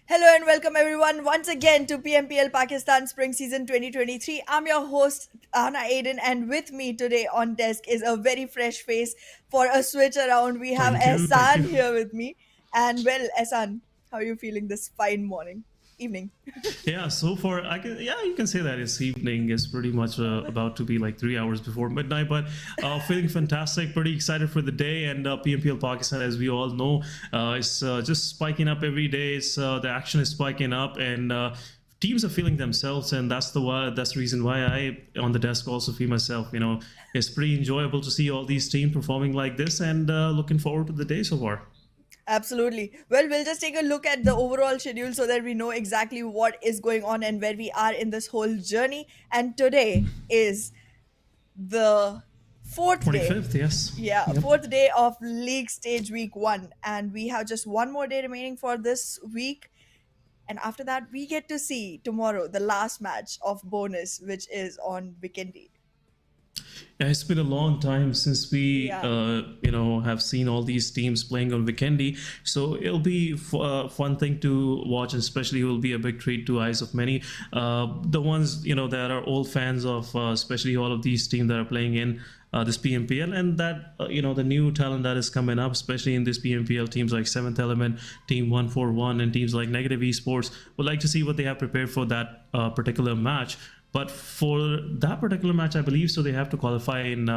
Hello and welcome everyone once again to PMPL Pakistan Spring Season 2023. I'm your host Anna Aiden, and with me today on desk is a very fresh face for a switch around. We have Thank you. Thank Ehsan you. here with me. And well, Ehsan, how are you feeling this fine evening? Yeah, so far you can say that it's evening is pretty much about to be like 3 hours before midnight, but feeling fantastic, pretty excited for the day. And PMPL Pakistan, as we all know, is just spiking up every day. The action is spiking up, and teams are feeling themselves, and that's the reason why I on the desk also feel myself. It's pretty enjoyable to see all these teams performing like this, and looking forward to the day so far. Absolutely. Well, we'll just take a look at the overall schedule so that we know exactly what is going on and where we are in this whole journey. And today is the fourth day. 25th, yes. Yeah, Yep. fourth day of league stage week one. And we have just one more day remaining for this week. And after that, we get to see tomorrow the last match of bonus, which is on Weekendy. Yeah, it's been a long time since we, Yeah. have seen all these teams playing on Weekendy. So it'll be a fun thing to watch, and especially it will be a big treat to eyes of many. The ones, that are old fans of, especially all of these teams that are playing in this PMPL, and that, the new talent that is coming up, especially in this PMPL, teams like Seventh Element, Team 141, and teams like Negative Esports, would like to see what they have prepared for that particular match. But for that particular match, I believe so they have to qualify in,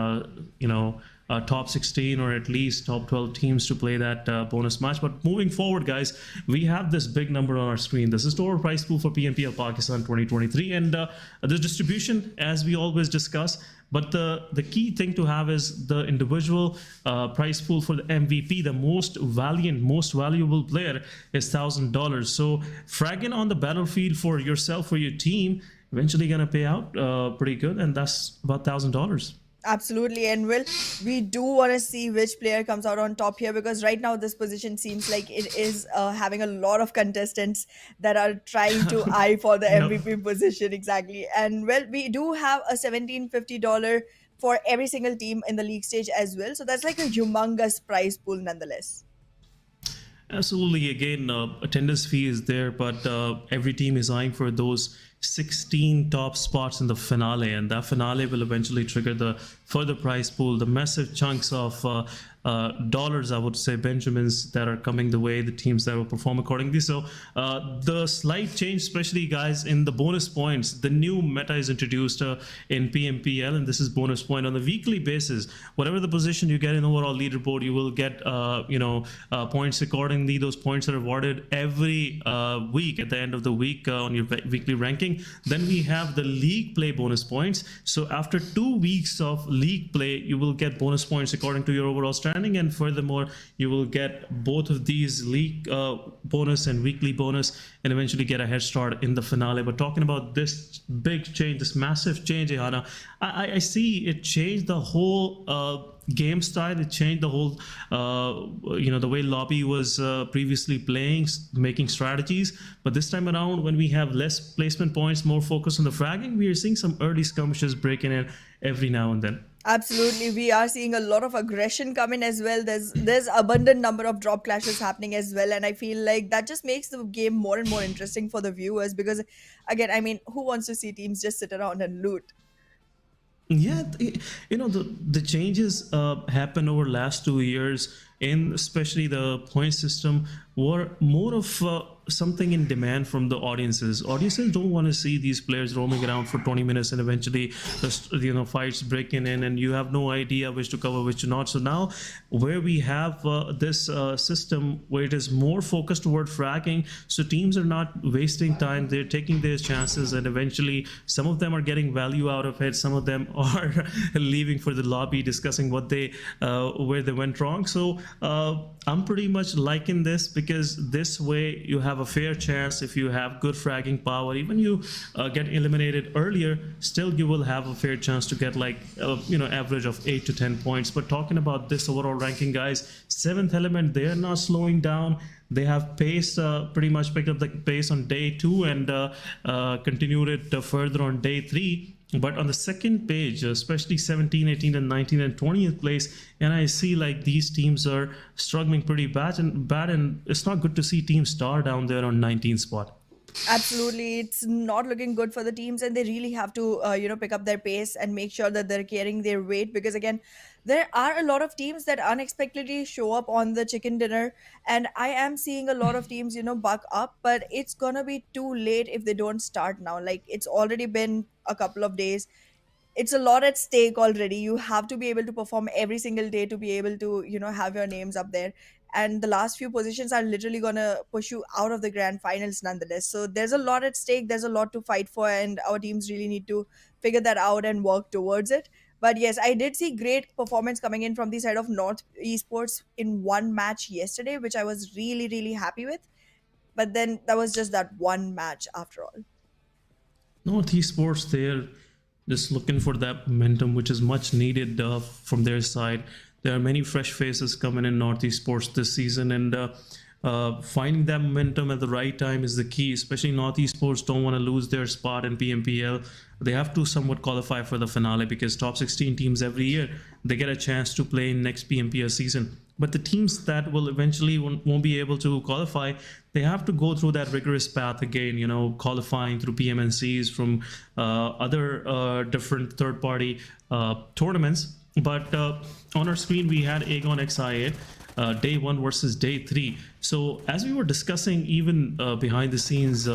top 16 or at least top 12 teams to play that bonus match. But moving forward, guys, we have this big number on our screen. This is total prize pool for PMPL Pakistan 2023, and the distribution, as we always discuss. But the key thing to have is the individual prize pool for the MVP, the most valiant, most valuable player, is $1,000. So fragging on the battlefield for yourself or your team eventually gonna pay out pretty good, and that's about $1,000. Absolutely. And well, we do want to see which player comes out on top here, because right now this position seems like it is having a lot of contestants that are trying to eye for the Yep. MVP position. Exactly. And well, we do have a $1,750 for every single team in the league stage as well. So that's like a humongous prize pool nonetheless. Absolutely. Again, attendance fee is there, but every team is eyeing for those 16 top spots in the finale, and that finale will eventually trigger the further prize pool, the massive chunks of dollars, I would say, Benjamins, that are coming the way, the teams that will perform accordingly. So the slight change, especially guys, in the bonus points, the new meta is introduced in PMPL, and this is bonus point on the weekly basis. Whatever the position you get in overall leaderboard, you will get points accordingly. Those points are awarded every week at the end of the week on your weekly ranking. Then we have the league play bonus points. So after 2 weeks of league play, you will get bonus points according to your overall standing, and furthermore, you will get both of these league bonus and weekly bonus, and eventually get a head start in the finale. But talking about this big change, this massive change, Ihana, I see it changed the whole game style. It changed the whole the way lobby was previously playing, making strategies. But this time around, when we have less placement points, more focus on the fragging, we are seeing some early skirmishes breaking in every now and then. Absolutely, we are seeing a lot of aggression come in as well. There's abundant number of drop clashes happening as well, and I feel like that just makes the game more and more interesting for the viewers, because again, I mean, who wants to see teams just sit around and loot? Yeah, the changes happened over last 2 years, in especially the point system, were more of something in demand from the audiences. Audiences don't want to see these players roaming around for 20 minutes and eventually the fights breaking in, and you have no idea which to cover, which to not. So now, where we have this system where it is more focused toward fragging, so teams are not wasting time, they're taking their chances, and eventually some of them are getting value out of it, some of them are leaving for the lobby, discussing what they where they went wrong. So I'm pretty much liking this, because this way you have a fair chance. If you have good fragging power, even you get eliminated earlier, still you will have a fair chance to get like average of 8 to 10 points. But talking about this overall ranking, guys, Seventh Element, they are not slowing down. They have pace, pretty much picked up the pace on day 2, and continued it further on day 3. But on the second page, especially 17, 18, and 19 and 20th place, and I see like these teams are struggling pretty bad, and it's not good to see Team Star down there on 19th spot. Absolutely, it's not looking good for the teams, and they really have to, pick up their pace and make sure that they're carrying their weight. Because again, there are a lot of teams that unexpectedly show up on the chicken dinner, and I am seeing a lot of teams, buck up, but it's gonna be too late if they don't start now. Like it's already been a couple of days, it's a lot at stake already. You have to be able to perform every single day to be able to, have your names up there. And the last few positions are literally going to push you out of the grand finals nonetheless. So there's a lot at stake, there's a lot to fight for, and our teams really need to figure that out and work towards it. But yes, I did see great performance coming in from the side of North Esports in one match yesterday, which I was really, really happy with. But then that was just that one match after all. North Esports, they're just looking for that momentum, which is much needed from their side. There are many fresh faces coming in North Esports this season, and finding that momentum at the right time is the key. Especially North Esports don't want to lose their spot in PMPL. They have to somewhat qualify for the finale, because top 16 teams every year, they get a chance to play in next PMPL season. But the teams that will eventually won't be able to qualify, they have to go through that rigorous path again, qualifying through PMNCs from other different third-party tournaments. But on our screen, we had Aegon XIA. Day 1 versus day 3. So as we were discussing even behind the scenes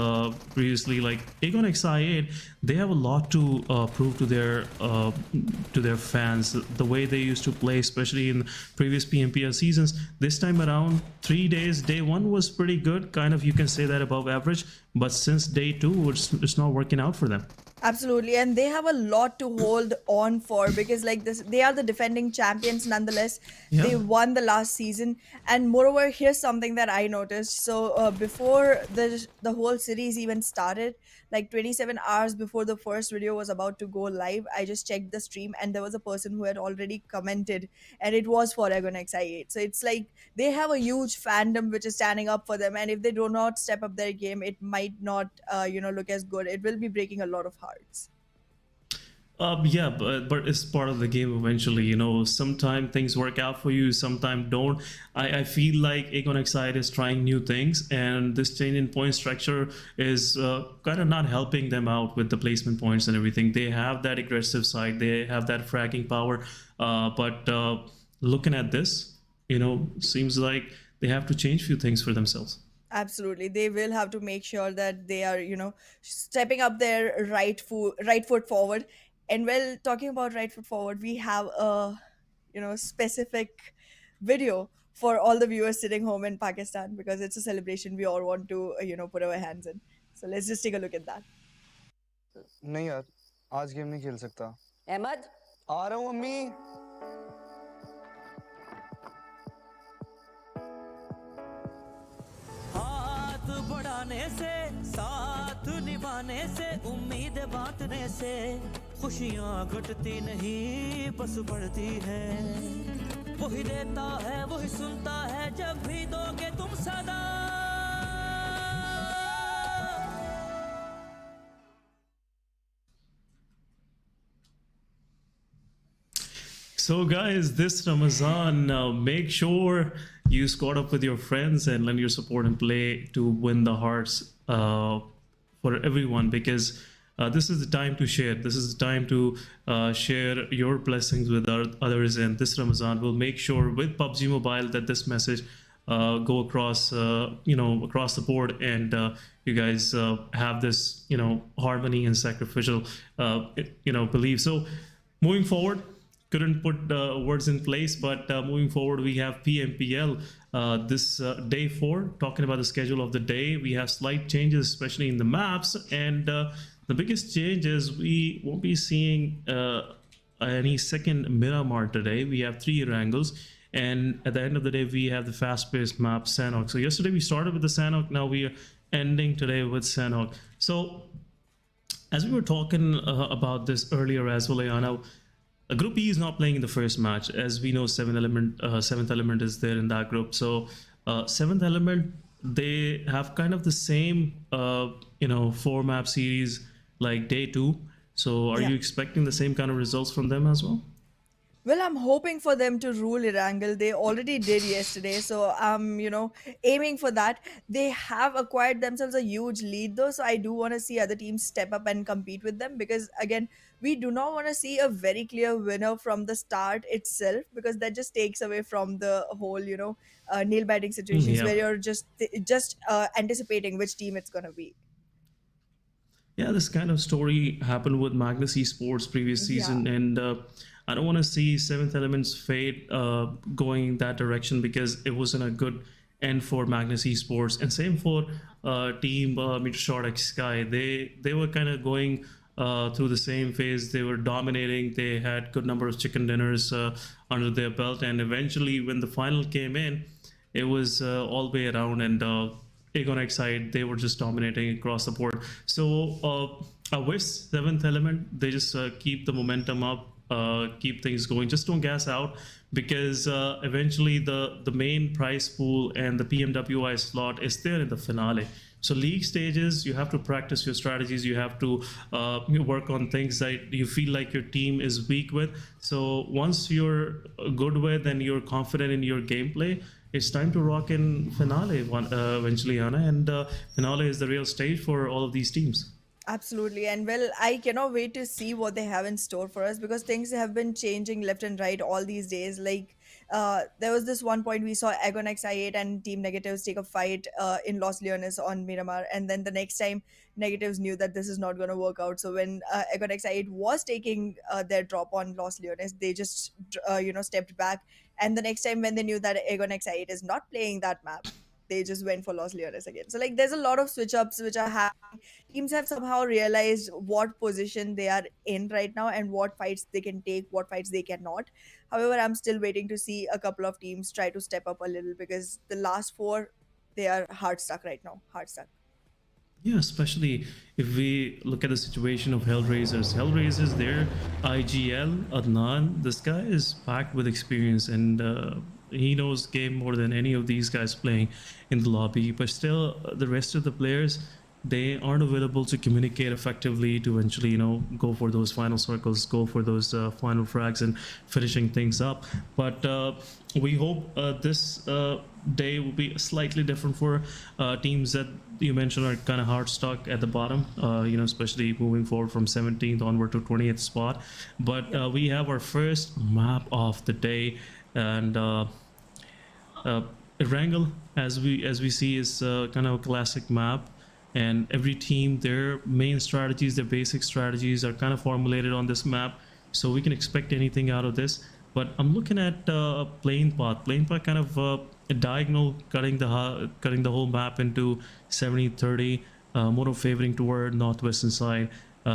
previously, like Aegon XI8, they have a lot to prove to their fans. The way they used to play, especially in previous PMPL seasons, this time around 3 days, day 1 was pretty good, kind of, you can say that, above average, but since day 2 it's not working out for them. Absolutely, and they have a lot to hold on for, because like this, they are the defending champions nonetheless. Yeah. They won the last season, and moreover, here's something that I noticed. So before the whole series even started, like 27 hours before the first video was about to go live, I just checked the stream, and there was a person who had already commented, and it was for Agon XI8. So it's like they have a huge fandom which is standing up for them, and if they do not step up their game, it might not look as good. It will be breaking a lot of hearts. Yeah, but it's part of the game eventually. Sometimes things work out for you, sometimes don't. I feel like Aegon Exide is trying new things, and this change in point structure is kind of not helping them out with the placement points and everything. They have that aggressive side, they have that fragging power, but looking at this, seems like they have to change a few things for themselves. Absolutely, they will have to make sure that they are, stepping up their right foot forward. And well, talking about right foot forward, we have a, specific video for all the viewers sitting home in Pakistan, because it's a celebration we all want to, put our hands in. So let's just take a look at that. नहीं यार, आज game नहीं खेल सकता। अहमद, आ रहा हूँ mummy. हाथ बढ़ाने से, साथ निभाने से, उम्मीद बांटने से खुशियाँ घटती नहीं बस बढ़ती है। वही देता है वही सुनता है जब भी दोगे तुम सदा। So guys, this Ramazan, make sure you squad up with your friends and lend your support and play to win the hearts for everyone, because this is the time to share. This is the time to share your blessings with others, and this Ramazan will make sure with PUBG Mobile that this message go across, across the board, and you guys have this, harmony and sacrificial, belief. So moving forward, couldn't put words in place, but moving forward, we have PMPL this day 4, talking about the schedule of the day. We have slight changes, especially in the maps, and the biggest change is we won't be seeing any second Miramar today. We have 3 Erangels, and at the end of the day, we have the fast-paced map Sanhok. So yesterday we started with the Sanhok, now we are ending today with Sanhok. So as we were talking about this earlier as well, Ayana, Group E is not playing in the first match. As we know, Seventh Element is there in that group. So Seventh Element, they have kind of the same 4 map series like day 2. So are Yeah. you expecting the same kind of results from them as well? Well, I'm hoping for them to rule Erangel. They already did yesterday, so I'm, aiming for that. They have acquired themselves a huge lead, though, so I do want to see other teams step up and compete with them because, again, we do not want to see a very clear winner from the start itself because that just takes away from the whole, nail biting situations Yeah. where you're just anticipating which team it's gonna be. Yeah, this kind of story happened with Magnus Esports previous Yeah. season, and I don't want to see Seventh Element's fate going that direction because it wasn't a good end for Magnus Esports, and same for Team Meteorshot X Sky. They were kind of going through the same phase. They were dominating. They had good number of chicken dinners under their belt, and eventually, when the final came in, it was all the way around, and Aegon X they were just dominating across the board. So I wish Seventh Element they just keep the momentum up, keep things going. Just don't gas out because eventually the main prize pool and the PMWI slot is there in the finale. So league stages, you have to practice your strategies. You have to work on things that you feel like your team is weak with. So once you're good with and you're confident in your gameplay, it's time to rock in finale eventually, Anna. And finale is the real stage for all of these teams. Absolutely. And well, I cannot wait to see what they have in store for us because things have been changing left and right all these days. Like, there was this one point we saw Agon XI8 and Team Negatives take a fight in Los Leones on Miramar. And then the next time, Negatives knew that this is not going to work out. So when Agon XI8 was taking their drop on Los Leones, they just, stepped back. And the next time when they knew that Agon XI8 is not playing that map, they just went for Los Leones again. So like there's a lot of switch ups which are happening. Teams have somehow realized what position they are in right now and what fights they can take, what fights they cannot. However, I'm still waiting to see a couple of teams try to step up a little because the last four they are hard stuck right now. Hard stuck. Yeah, especially if we look at the situation of HellRaisers. HellRaisers, their IGL, Adnan, this guy is packed with experience and he knows game more than any of these guys playing in the lobby. But still, the rest of the players, they aren't available to communicate effectively to eventually, go for those final circles, go for those final frags and finishing things up. But we hope this day will be slightly different for teams that you mentioned are kind of hard stuck at the bottom, especially moving forward from 17th onward to 20th spot. But we have our first map of the day, and Erangel, as we see, is kind of a classic map. And every team, their main strategies, their basic strategies are kind of formulated on this map, so we can expect anything out of this. But I'm looking at plane path kind of a diagonal, cutting the whole map into 70-30, more of favoring toward northwestern side.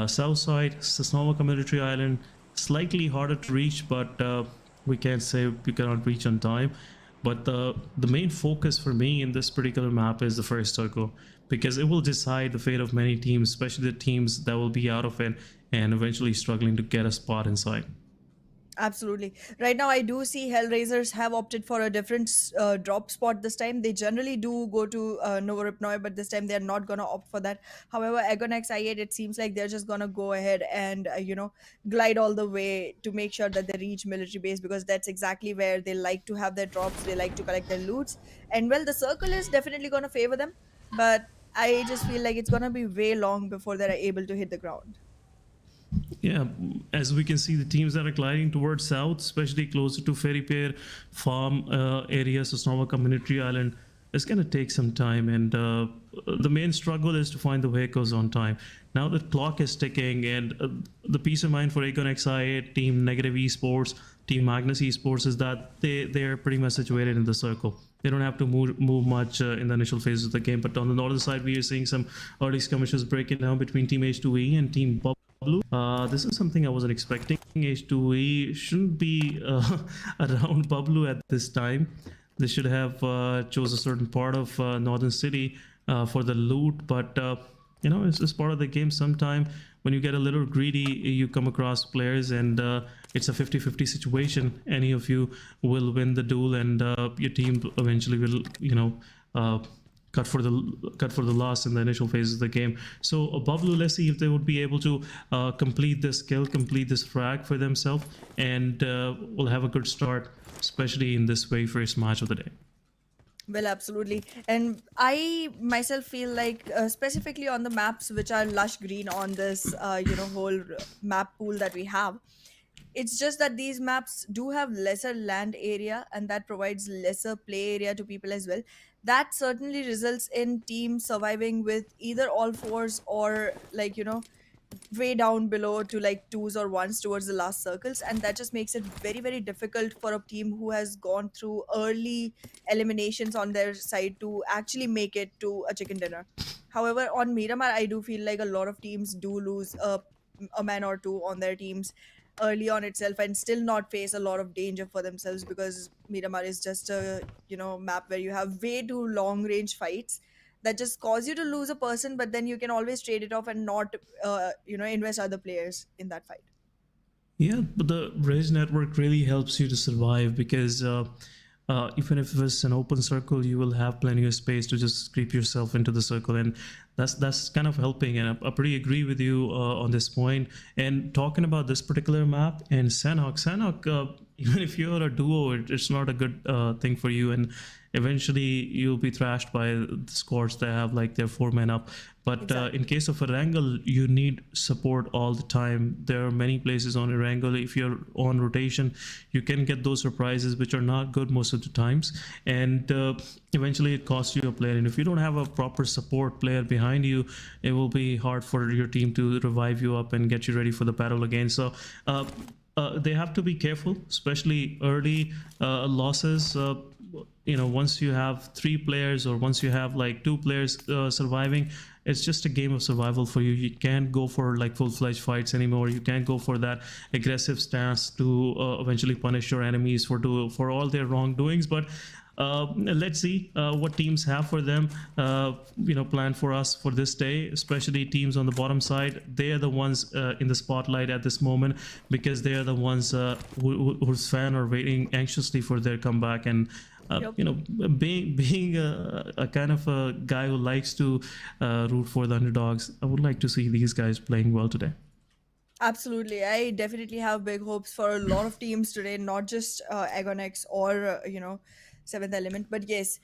South side, Sanhok military island, slightly harder to reach, but we can't say we cannot reach on time. But the main focus for me in this particular map is the first circle, because it will decide the fate of many teams, especially the teams that will be out of it and eventually struggling to get a spot inside. Absolutely. Right now, I do see HellRaisers have opted for a different drop spot this time. They generally do go to Novoripnoi, but this time they're not going to opt for that. However, Agon XI8, it seems like they're just going to go ahead and, glide all the way to make sure that they reach military base because that's exactly where they like to have their drops. They like to collect their loots. And well, the circle is definitely going to favor them, but I just feel like it's going to be way long before they're able to hit the ground. Yeah, as we can see, the teams that are gliding towards south, especially closer to Ferry Pier farm area, Sosnova Community Island, it's going to take some time. And the main struggle is to find the vehicles on time. Now the clock is ticking, and the peace of mind for Aegon XI8, Team Negative Esports, Team Magnus Esports is that they're pretty much situated in the circle. They don't have to move much in the initial phase of the game. But on the northern side, we are seeing some early skirmishes breaking down between Team H2E and Team BABLU. This is something I wasn't expecting. H2E shouldn't be around BABLU at this time. They should have chose a certain part of northern city for the loot, but it's just part of the game. Sometime when you get a little greedy, you come across players, and it's a 50-50 situation. Any of you will win the duel, and your team eventually will, cut for the loss in the initial phases of the game. So BABLU, let's see if they would be able to complete this kill, complete this frag for themselves, and we'll have a good start, especially in this very first match of the day. Well, absolutely. And I myself feel like, specifically on the maps which are lush green on this, whole map pool that we have, it's just that these maps do have lesser land area and that provides lesser play area to people as well. That certainly results in teams surviving with either all fours or, like, way down below to like twos or ones towards the last circles, and that just makes it very very difficult for a team who has gone through early eliminations on their side to actually make it to a chicken dinner. However, on Miramar, I do feel like a lot of teams do lose a man or two on their teams early on itself and still not face a lot of danger for themselves, because Miramar is just a map where you have way too long range fights that just cause you to lose a person, but then you can always trade it off and not invest other players in that fight. Yeah, but the Rage network really helps you to survive, because even if it's an open circle, you will have plenty of space to just creep yourself into the circle, and that's kind of helping. And I pretty agree with you on this point. And talking about this particular map and Sanhok, even if you're a duo, it's not a good thing for you, and eventually you'll be thrashed by the squads that have like their 4 men up. But Exactly. in case of Erangel, you need support all the time. There are many places on Erangel. If you're on rotation, you can get those surprises which are not good most of the times, and eventually it costs you a player. And if you don't have a proper support player behind you, it will be hard for your team to revive you up and get you ready for the battle again. So they have to be careful, especially early losses. Once you have 3 players or once you have like 2 players surviving, it's just a game of survival for you. You can't go for like full-fledged fights anymore. You can't go for that aggressive stance to eventually punish your enemies for all their wrongdoings. But let's see what teams have for them planned for us for this day, especially teams on the bottom side. They are the ones in the spotlight at this moment, because they are the ones whose fans are waiting anxiously for their comeback. And Yep. being a kind of a guy who likes to root for the underdogs, I would like to see these guys playing well today. Absolutely. I definitely have big hopes for a lot of teams today, not just Agonex or, Seventh Element. But yes,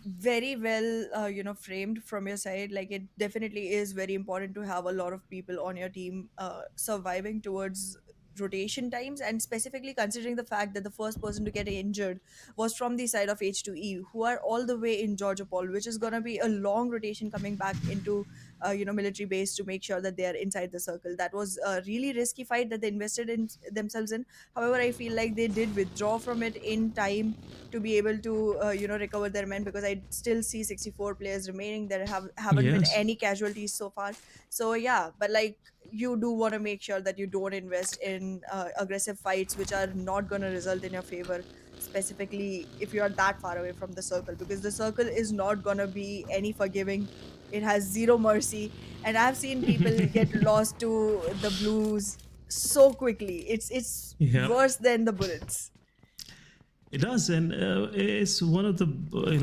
very well, framed from your side. Like, it definitely is very important to have a lot of people on your team surviving towards rotation times, and specifically considering the fact that the first person to get injured was from the side of H2E, who are all the way in Georgia Paul, which is going to be a long rotation coming back into military base to make sure that they are inside the circle. That was a really risky fight that they invested in themselves in. However, I feel like they did withdraw from it in time to be able to recover their men, because I still see 64 players remaining. There haven't been Yes. any casualties so far. So yeah, but like, you do want to make sure that you don't invest in aggressive fights which are not going to result in your favor, specifically if you are that far away from the circle, because the circle is not going to be any forgiving. It has zero mercy, and I've seen people get lost to the blues so quickly. It's Yeah. worse than the bullets. It does, and it's one of the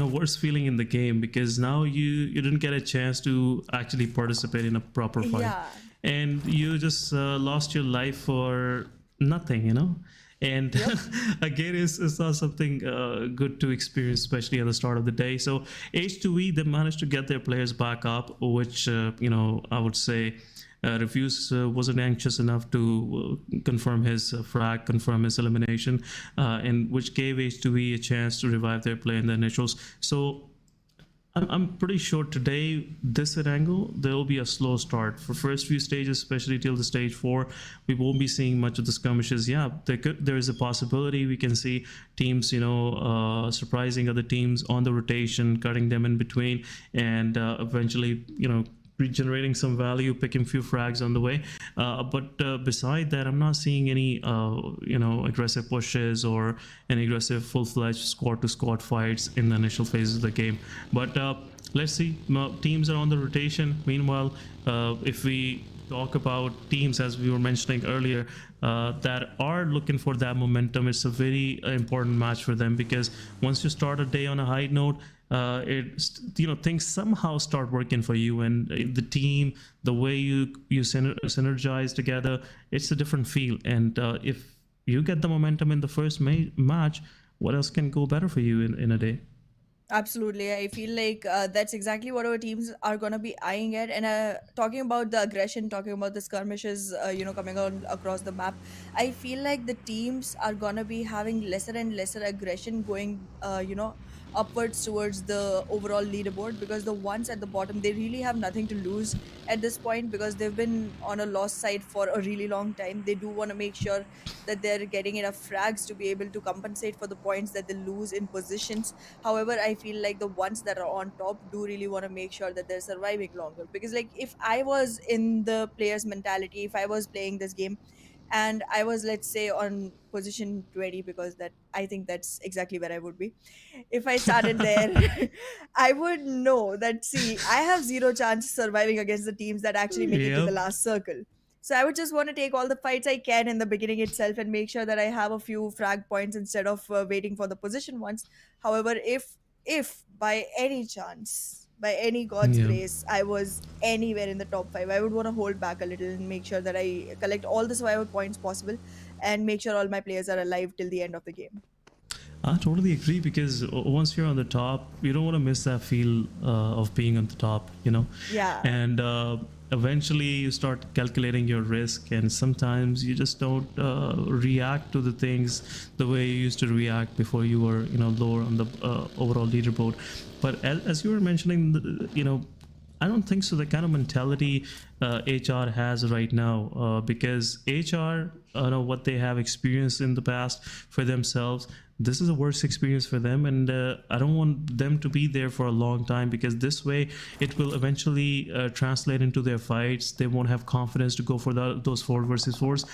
worst feeling in the game, because now you didn't get a chance to actually participate in a proper fight, Yeah. and you just lost your life for nothing. And Yep. again, it's not something good to experience, especially at the start of the day. So H2E, they managed to get their players back up, which I would say Refuse wasn't anxious enough to confirm his frag, confirm his elimination, and which gave H2E a chance to revive their play in the initials. So I'm pretty sure today, this Erangel, there will be a slow start. For first few stages, especially till the stage 4, we won't be seeing much of the skirmishes. Yeah, there is a possibility we can see teams, surprising other teams on the rotation, cutting them in between, and eventually, regenerating some value, picking few frags on the way. But beside that, I'm not seeing any, aggressive pushes or any aggressive full-fledged squad-to-squad fights in the initial phases of the game. But let's see. Teams are on the rotation. Meanwhile, if we talk about teams, as we were mentioning earlier, that are looking for that momentum, it's a very important match for them, because once you start a day on a high note, things somehow start working for you, and the team, the way you synergize together, it's a different feel. And if you get the momentum in the first match, what else can go better for you in a day? Absolutely. I feel like that's exactly what our teams are going to be eyeing at. And talking about the aggression, talking about the skirmishes, coming on across the map, I feel like the teams are going to be having lesser and lesser aggression going, upwards towards the overall leaderboard, because the ones at the bottom, they really have nothing to lose at this point, because they've been on a loss side for a really long time. They do want to make sure that they're getting enough frags to be able to compensate for the points that they lose in positions. However, I feel like the ones that are on top do really want to make sure that they're surviving longer. Because, like, if I was in the player's mentality, if I was playing this game and I was, let's say, on position 20, because that I think that's exactly where I would be. If I started there, I would know that, see, I have zero chance surviving against the teams that actually make it to the Yep. last circle. So I would just want to take all the fights I can in the beginning itself and make sure that I have a few frag points instead of waiting for the position ones. However, if by any chance, by any god's Yeah. grace, I was anywhere in the top 5, I would want to hold back a little and make sure that I collect all the survival points possible and make sure all my players are alive till the end of the game. I totally agree, because once you're on the top, you don't want to miss that feel of being on the top, Yeah. And eventually you start calculating your risk, and sometimes you just don't react to the things the way you used to react before you were, lower on the overall leaderboard. But as you were mentioning, I don't think so. The kind of mentality HR has right now, because HR, what they have experienced in the past for themselves, this is a worse experience for them, and I don't want them to be there for a long time, because this way it will eventually translate into their fights. They won't have confidence to go for those 4 versus 4s,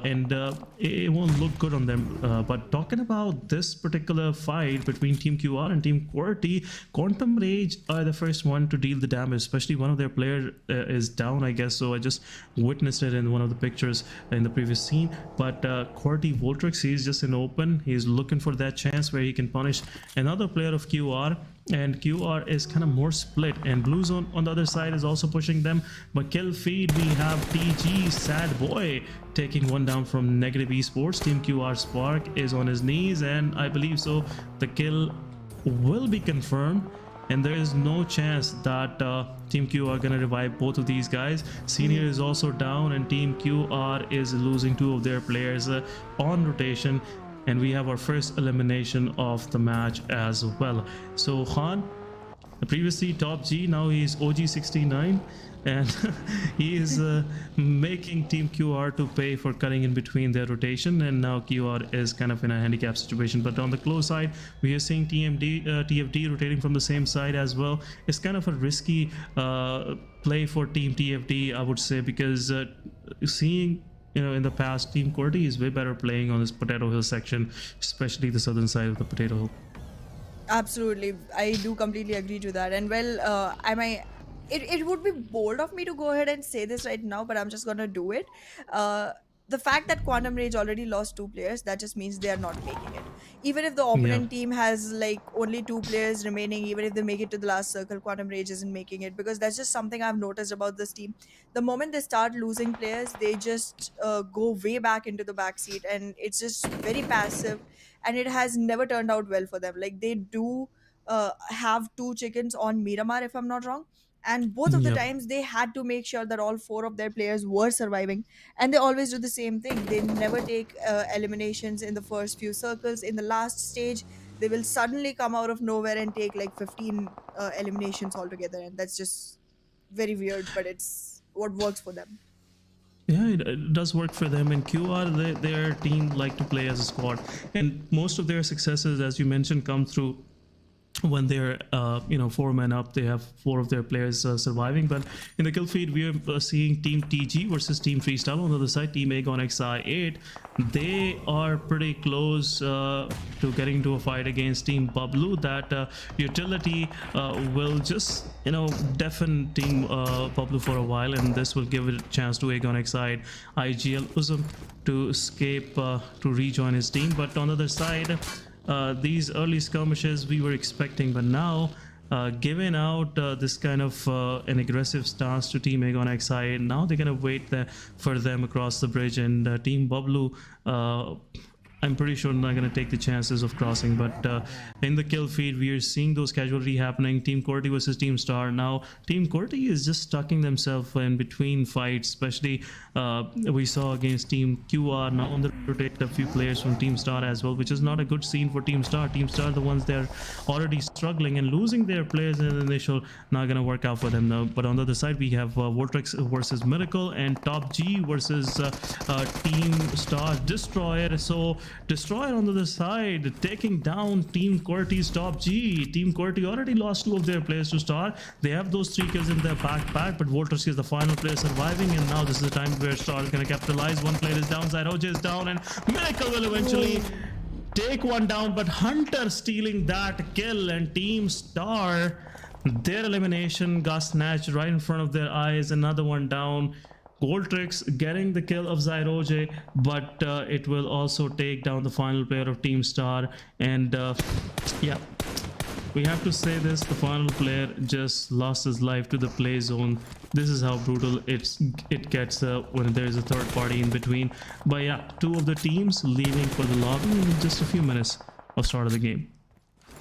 and it won't look good on them. But talking about this particular fight between Team QR and Team QWERTY, Quantum Rage are the first one to deal the damage, especially one of their players is down, I guess. So I just witnessed it in one of the pictures in the previous scene. But QWERTY Voltrix, he's just in open. He's looking for that chance where he can punish another player of QR, and QR is kind of more split, and Blue Zone on the other side is also pushing them. But kill feed, we have TG Sad Boy taking one down from Negative Esports. Team QR Spark is on his knees, and I believe so the kill will be confirmed, and there is no chance that Team Q are gonna revive both of these guys. Senior is also down, and Team QR is losing 2 of their players on rotation, and we have our first elimination of the match as well. So Khan, previously Top G, now he's OG69, and he is making Team QR to pay for cutting in between their rotation, and now QR is kind of in a handicap situation. But on the close side, we are seeing TFD rotating from the same side as well. It's kind of a risky play for Team TFD, I would say, because seeing in the past, Team QWERTY is way better playing on this Potato Hill section, especially the southern side of the Potato Hill. Absolutely, I do completely agree to that. And well, it would be bold of me to go ahead and say this right now, but I'm just gonna do it. The fact that Quantum Rage already lost 2 players, that just means they are not making it. Even if the opponent team has like only 2 players remaining, even if they make it to the last circle, Quantum Rage isn't making it, because that's just something I've noticed about this team. The moment they start losing players, they just go way back into the backseat, and it's just very passive, and it has never turned out well for them. Like, they do have 2 chickens on Miramar, if I'm not wrong, and both of the Yep. times they had to make sure that all 4 of their players were surviving, and they always do the same thing. They never take eliminations in the first few circles. In the last stage, they will suddenly come out of nowhere and take like 15 eliminations altogether, and that's just very weird, but it's what works for them. Yeah, it does work for them. And QR, their team like to play as a squad, and most of their successes, as you mentioned, come through when they're 4 men up. They have 4 of their players surviving. But in the kill feed, we are seeing Team TG versus Team Freestyle. On the other side, Team Aegon XI8, they are pretty close to getting to a fight against Team BABLU. That utility will just deafen Team BABLU for a while, and this will give it a chance to Aegon XI IGL Uzum to escape to rejoin his team. But on the other side, these early skirmishes we were expecting, but now giving out this kind of an aggressive stance to Team Aegon XI, now they're gonna wait for them across the bridge, and Team BABLU, I'm pretty sure not going to take the chances of crossing, but in the kill feed we are seeing those casualty happening. Team QWERTY versus Team Star. Now Team QWERTY is just stucking themselves in between fights, especially we saw against Team QR. Now on the rotate a few players from Team Star as well, which is not a good scene for Team Star. Team Star, the ones they're already struggling and losing their players in the initial, not going to work out for them now. But on the other side we have Vortex versus Miracle and Top G versus Team Star Destroyer. So Destroyer on the other side taking down Team QWERTY's Top G. Team QWERTY already lost 2 of their players to Star. They have those 3 kills in their backpack, but Volters is the final player surviving, and now this is the time where Star is going to capitalize. One player is down, Zyroge is down, and Miracle will eventually take one down, but Hunter stealing that kill, and Team Star, their elimination got snatched right in front of their eyes. Another one down. Goldtrix getting the kill of Zyroge, but it will also take down the final player of Team Star. And yeah, we have to say this, the final player just lost his life to the play zone. This is how brutal it gets when there is a third party in between. But yeah, 2 of the teams leaving for the lobby in just a few minutes of start of the game.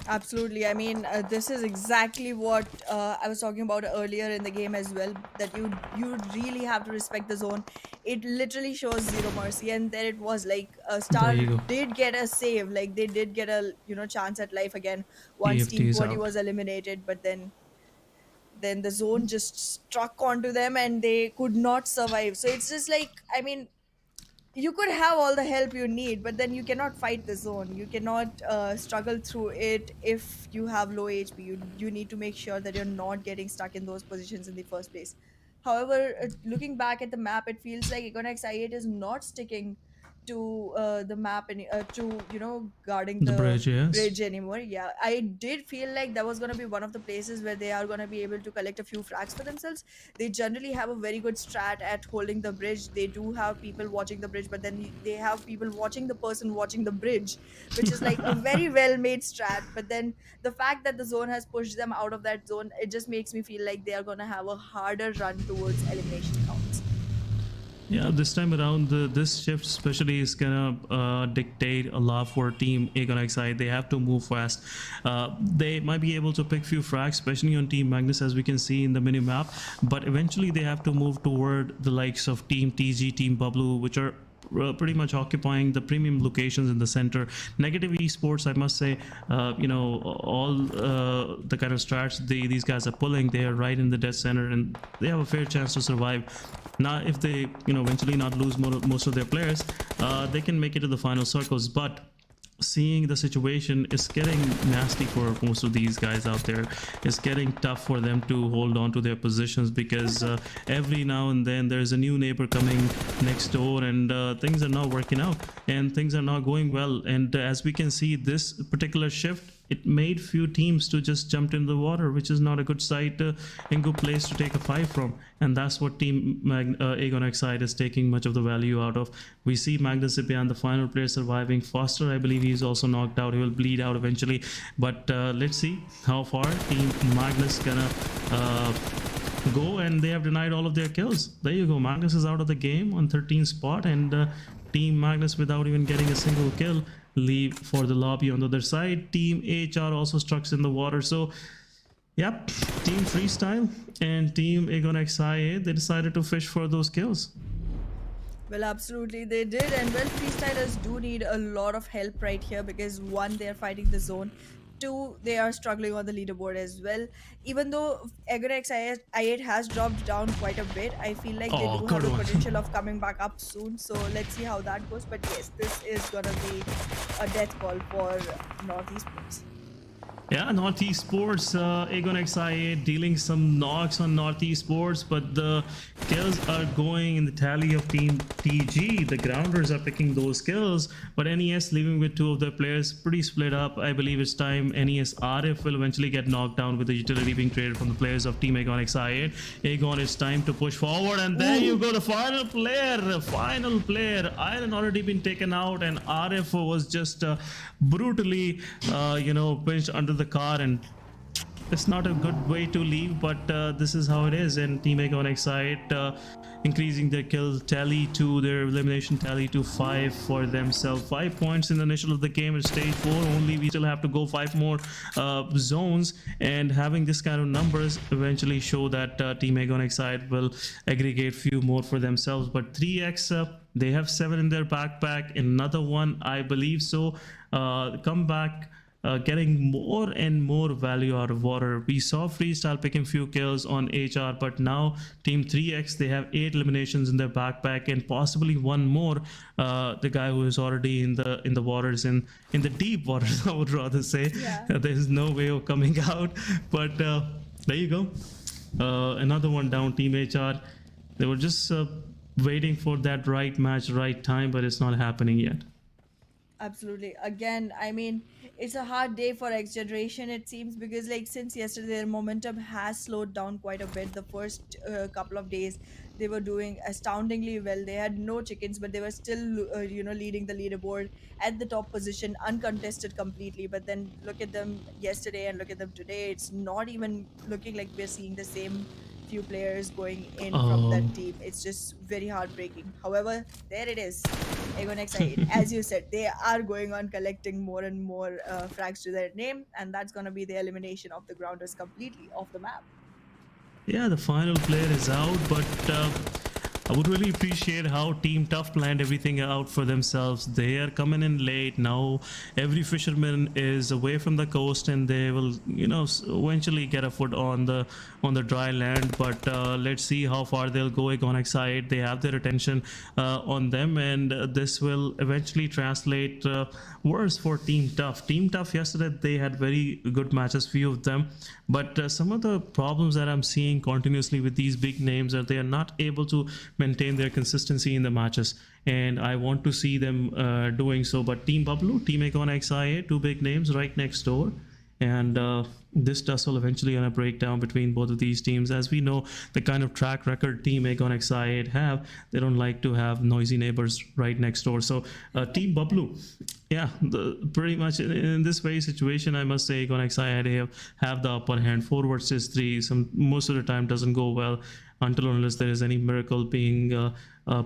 Absolutely. I mean, this is exactly what I was talking about earlier in the game as well, that you really have to respect the zone. It literally shows zero mercy, and there it was, like Star did get a save, like they did get a chance at life again once Team QWERTY was eliminated, but then the zone just struck onto them and they could not survive. So it's just like, I mean, you could have all the help you need, but then you cannot fight the zone. You cannot struggle through it if you have low HP. You need to make sure that you're not getting stuck in those positions in the first place. However, looking back at the map, it feels like Aegon X8 is not sticking to the map and guarding the bridge anymore. Yeah, I did feel like that was going to be one of the places where they are going to be able to collect a few frags for themselves. They generally have a very good strat at holding the bridge. They do have people watching the bridge, but then they have people watching the person watching the bridge, which is like a very well made strat. But then the fact that the zone has pushed them out of that zone, it just makes me feel like they are going to have a harder run towards elimination counts. Yeah, this time around, this shift especially is gonna dictate a lot for Team Aegon XI. They have to move fast. They might be able to pick few frags, especially on Team Magnus, as we can see in the mini map. But eventually, they have to move toward the likes of Team TG, Team BABLU, which are pretty much occupying the premium locations in the center. Negative Esports, I must say, all the kind of strats these guys are pulling, they are right in the dead center, and they have a fair chance to survive. Now, if they eventually not lose most of their players, they can make it to the final circles. But seeing the situation is getting nasty for most of these guys out there. It's getting tough for them to hold on to their positions, because every now and then there's a new neighbor coming next door, and things are not working out and things are not going well. And as we can see, this particular shift, it made few teams to just jump in the water, which is not a good sight and good place to take a fight from. And that's what Team Aegon XI is taking much of the value out of. We see Magnus Esports, the final player, surviving. Foster, I believe he's also knocked out. He will bleed out eventually. But let's see how far Team Magnus gonna go. And they have denied all of their kills. There you go. Magnus is out of the game on 13th spot, and Team Magnus, without even getting a single kill, leave for the lobby. On the other side, Team HR also struck in the water. So yep, Team Freestyle and Team Aegon XI, they decided to fish for those kills. Well, absolutely they did. And well, freestylers do need a lot of help right here, because 1, they're fighting the zone, 2, they are struggling on the leaderboard as well. Even though Aegon XI8 has dropped down quite a bit, I feel like they do have the potential of coming back up soon. So let's see how that goes. But yes, this is gonna be a death call for North Esports. Yeah, Northeast Sports, Aegon XIA dealing some knocks on Northeast Sports, but the kills are going in the tally of Team TG. The grounders are picking those kills, but NES leaving with two of their players pretty split up. I believe it's time NES Arif will eventually get knocked down with the utility being traded from the players of Team Aegon XIA. Aegon, it's time to push forward, and there you go, the final player. Iron already been taken out, and Arif was just brutally, pinched under the car, and it's not a good way to leave, but this is how it is. And Team Aegon XIA increasing their kill tally to their elimination tally to 5 for themselves. 5 points in the initial of the game at stage 4 only. We still have to go 5 more zones, and having this kind of numbers eventually show that Team Aegon XIA will aggregate few more for themselves. But 3x, they have 7 in their backpack, another one I believe so. Come back, getting more and more value out of water. We saw Freestyle picking few kills on HR, but now Team 3x, they have 8 eliminations in their backpack, and possibly one more. The guy who is already in the waters, in the deep waters, I would rather say. Yeah. There's no way of coming out, but there you go. Another one down, Team HR. They were just waiting for that right match, right time, but it's not happening yet. Absolutely. Again, I mean, it's a hard day for XGeneration, it seems, because like since yesterday, their momentum has slowed down quite a bit. The first couple of days, they were doing astoundingly well. They had no chickens, but they were still, leading the leaderboard at the top position, uncontested completely. But then look at them yesterday and look at them today. It's not even looking like we're seeing the same few players going in from that team. It's just very heartbreaking. However, there it is. Aegon XIA, as you said, they are going on collecting more and more frags to their name, and that's going to be the elimination of the grounders completely off the map. Yeah, the final player is out, but I would really appreciate how Team Tough planned everything out for themselves. They are coming in late now. Every fisherman is away from the coast, and they will, eventually get a foot on the dry land. But let's see how far they'll go. Aegon XIA, they have their attention on them, and this will eventually translate worse for Team Tough. Team Tough yesterday, they had very good matches, few of them, but some of the problems that I'm seeing continuously with these big names are they are not able to maintain their consistency in the matches, and I want to see them doing so. But Team BABLU, Team Aegon XIA, two big names right next door, and this tussle eventually gonna break down between both of these teams. As we know, the kind of track record Team Aegon XIA have, they don't like to have noisy neighbors right next door. So Team BABLU, yeah, pretty much in this very situation, I must say Aegon XIA have the upper hand. 4 versus 3, most of the time doesn't go well until unless there is any miracle being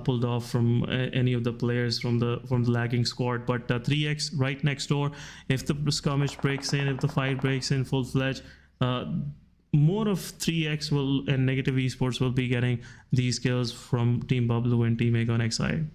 pulled off from any of the players from the lagging squad. But 3x right next door, if the skirmish breaks in, if the fight breaks in full-fledged, more of 3x and Negative Esports will be getting these kills from Team BABLU and Team Aegon XIA.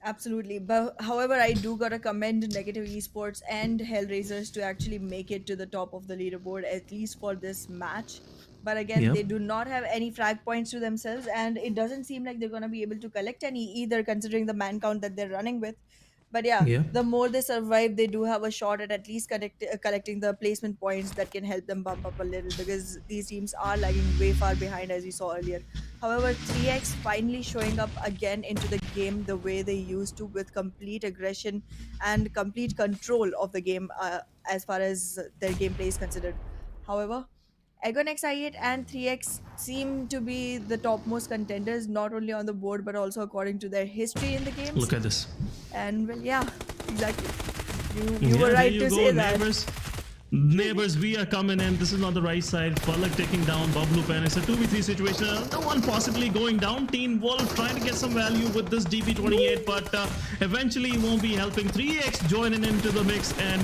Absolutely. But however, I do gotta commend Negative Esports and HellRaisers to actually make it to the top of the leaderboard, at least for this match. But again, they do not have any frag points to themselves, and it doesn't seem like they're going to be able to collect any either, considering the man count that they're running with. But yeah, the more they survive, they do have a shot at least collecting the placement points that can help them bump up a little, because these teams are lagging way far behind, as we saw earlier. However, 3x finally showing up again into the game the way they used to, with complete aggression and complete control of the game as far as their gameplay is considered. However, Aegon XIA and 3x seem to be the topmost contenders, not only on the board, but also according to their history in the games. Look at this. And well, yeah, exactly. You were right to say that. Neighbors, we are coming in. This is on the right side. Palak taking down BABLU Pen. It's a 2v3 situation. Another one possibly going down. Teen Wolf trying to get some value with this DP28, but eventually won't be helping. 3x joining into the mix, and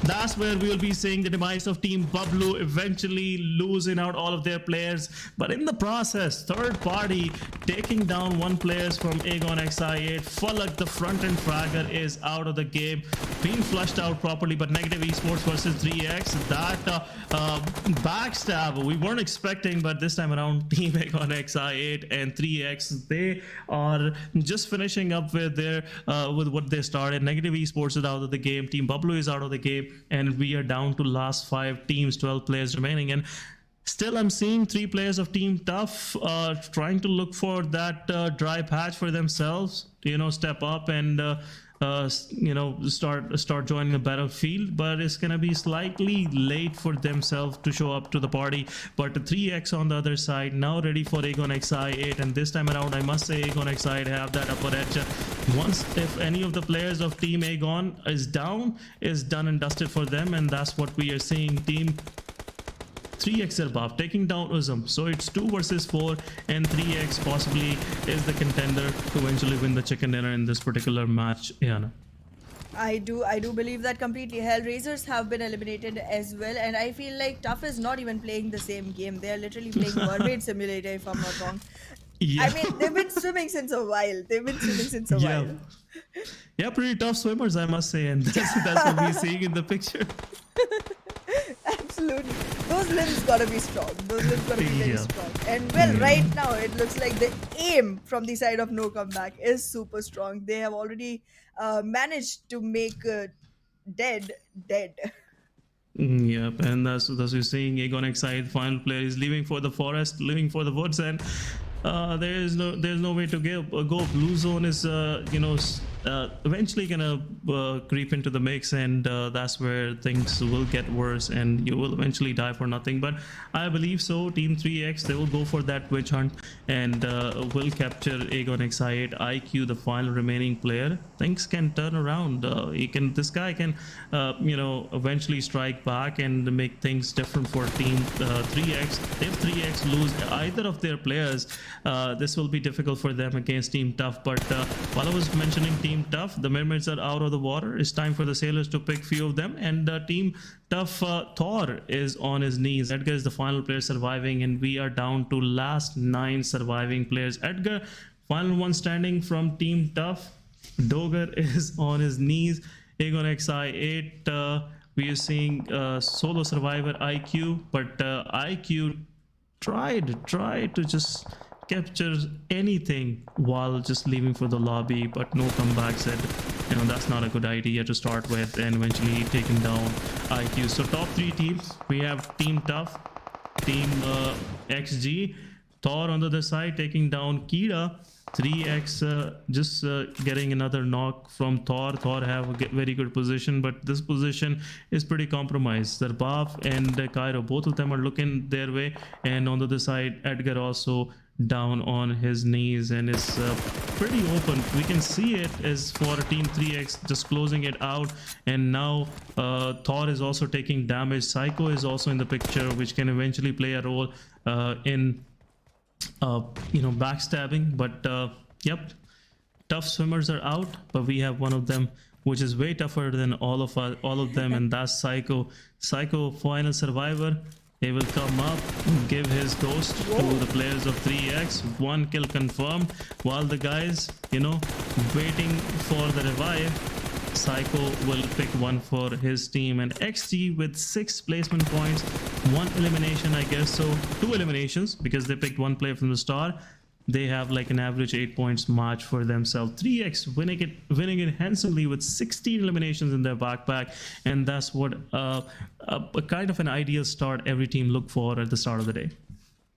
that's where we will be seeing the demise of Team BABLU eventually losing out all of their players. But in the process, third party taking down one player from Aegon XI8. Falak, the front end fragger, is out of the game, being flushed out properly. But Negative Esports versus 3x, that backstab we weren't expecting, but this time around Team Aegon XI8 and 3x, they are just finishing up with their with what they started. Negative Esports is out of the game, Team BABLU is out of the game, and we are down to last 5 teams, 12 players remaining. And still, I'm seeing 3 players of Team Tough trying to look for that dry patch for themselves, step up and start joining the battlefield. But it's gonna be slightly late for themselves to show up to the party. But the 3x on the other side now ready for Aegon XI8, and this time around I must say Aegon XI8 have that upper edge. Once if any of the players of Team Aegon is down, is done and dusted for them, and that's what we are seeing. Team 3x are buff, taking down Uzum. So it's 2 versus 4, and 3x possibly is the contender to eventually win the chicken dinner in this particular match. Iana. I do believe that completely. HellRaisers have been eliminated as well, and I feel like Tough is not even playing the same game. They are literally playing Mermaid Simulator, if I'm not wrong. Yeah. I mean, they've been swimming since a while. While. Yeah, pretty tough swimmers, I must say, and that's what we're seeing in the picture. Absolutely. Those limbs gotta be strong. Very strong. And well, right now it looks like the aim from the side of No Comeback is super strong. They have already managed to make dead. Yep, and that's we're seeing Aegon XI, final player, is leaving for the forest, leaving for the woods, and there's no way to go. Blue zone is eventually gonna creep into the mix, and that's where things will get worse, and you will eventually die for nothing. But I believe so. Team 3x, they will go for that witch hunt and will capture Aegon XI8. IQ, the final remaining player, things can turn around. This guy can eventually strike back and make things different for Team 3x. If 3x lose either of their players, this will be difficult for them against Team Tough. But while I was mentioning Team Tough, the mermaids are out of the water. It's time for the sailors to pick few of them, and Team Tough, Thor is on his knees. Edgar is the final player surviving, and we are down to last 9 surviving players. Edgar, final one standing from Team Tough. Dogger is on his knees. Aegon XI8, we are seeing solo survivor IQ, but IQ tried to just capture anything while just leaving for the lobby, but no comeback. Said that's not a good idea to start with, and eventually taking down IQ. So top 3 teams, we have Team Tough, Team XG, Thor on the other side taking down Kira. 3x just getting another knock from Thor. Thor have a very good position, but this position is pretty compromised. Zarbaf and Cairo, both of them are looking their way, and on the other side Edgar also down on his knees and is pretty open. We can see it is for Team 3x just closing it out, and now Thor is also taking damage. Psycho is also in the picture, which can eventually play a role in backstabbing. But yep, tough swimmers are out, but we have one of them which is way tougher than all of them, and that's Psycho. Final survivor. He will come up, give his ghost to the players of 3x. 1 kill confirmed, while the guys waiting for the revive. Psycho will pick one for his team, and XG with 6 placement points, 1 elimination, I guess so, 2 eliminations because they picked 1 player from the start. They have like an average 8 points match for themselves. 3x winning it handsomely with 16 eliminations in their backpack, and that's what a kind of an ideal start every team look for at the start of the day.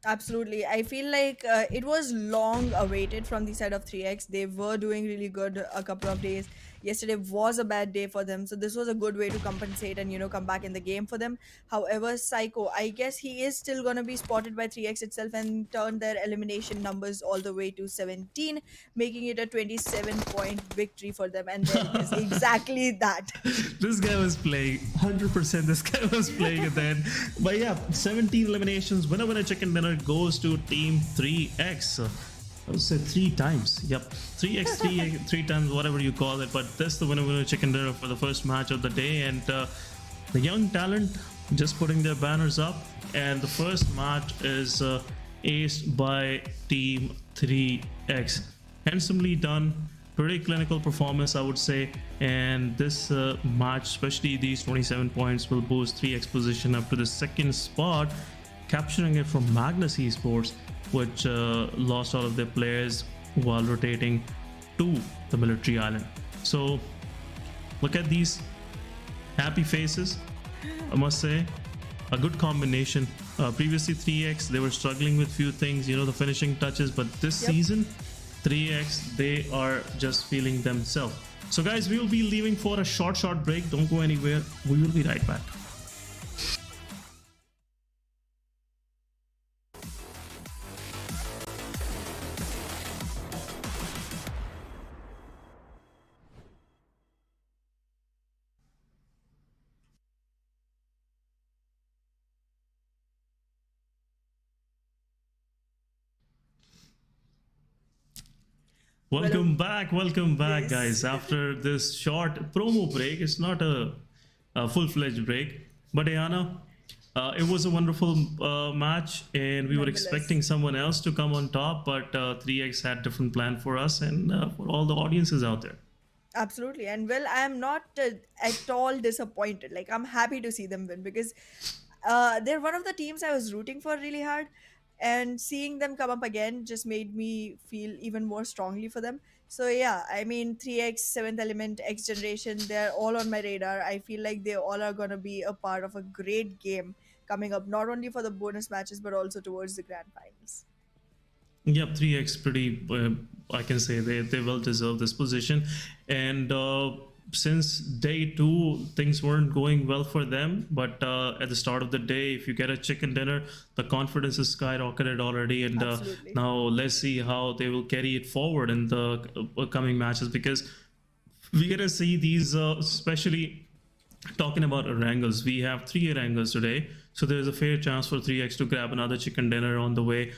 Absolutely. I feel like it was long awaited from the side of 3x. They were doing really good a couple of days. Yesterday was a bad day for them, so this was a good way to compensate and come back in the game for them. However, Psycho, I guess he is still going to be spotted by 3x itself and turn their elimination numbers all the way to 17, making it a 27-point victory for them. And there it is, exactly that. This guy was playing 100%. This guy was playing it then. But yeah, 17 eliminations. Winner chicken dinner goes to Team 3x. I would say 3 times. Yep, 3x, 3 times, whatever you call it. But that's the winner chicken dinner for the first match of the day. And the young talent just putting their banners up. And the first match is aced by Team 3X. Handsomely done, pretty clinical performance, I would say. And this match, especially these 27 points, will boost 3X position up to the second spot, capturing it from Magnus Esports, which lost all of their players while rotating to the military island. So look at these happy faces, I must say. A good combination. Previously 3X, they were struggling with few things, you know, the finishing touches, but this season 3X, they are just feeling themselves. So guys, we will be leaving for a short break. Don't go anywhere. We will be right back. Welcome back, Yes. guys. After this short promo break, it's not a full-fledged break, but Ayana, it was a wonderful match, and we were Nonetheless. expecting someone else to come on top, but 3X had different plan for us and for all the audiences out there. Absolutely. And well, I am not at all disappointed. Like, I'm happy to see them win because they're one of the teams I was rooting for really hard. And seeing them come up again just made me feel even more strongly for them. So, yeah, I mean, 3X, 7th Element, XGeneration, they're all on my radar. I feel like they all are going to be a part of a great game coming up, not only for the bonus matches, but also towards the grand finals. Yep, 3X pretty, I can say they well deserve this position. And since day 2, things weren't going well for them. But at the start of the day, if you get a chicken dinner, the confidence is skyrocketed already. And Absolutely. now let's see how they will carry it forward in the coming matches, because we get to see these, especially talking about Erangels. We have 3 Erangels today, so there's a fair chance for 3X to grab another chicken dinner on the way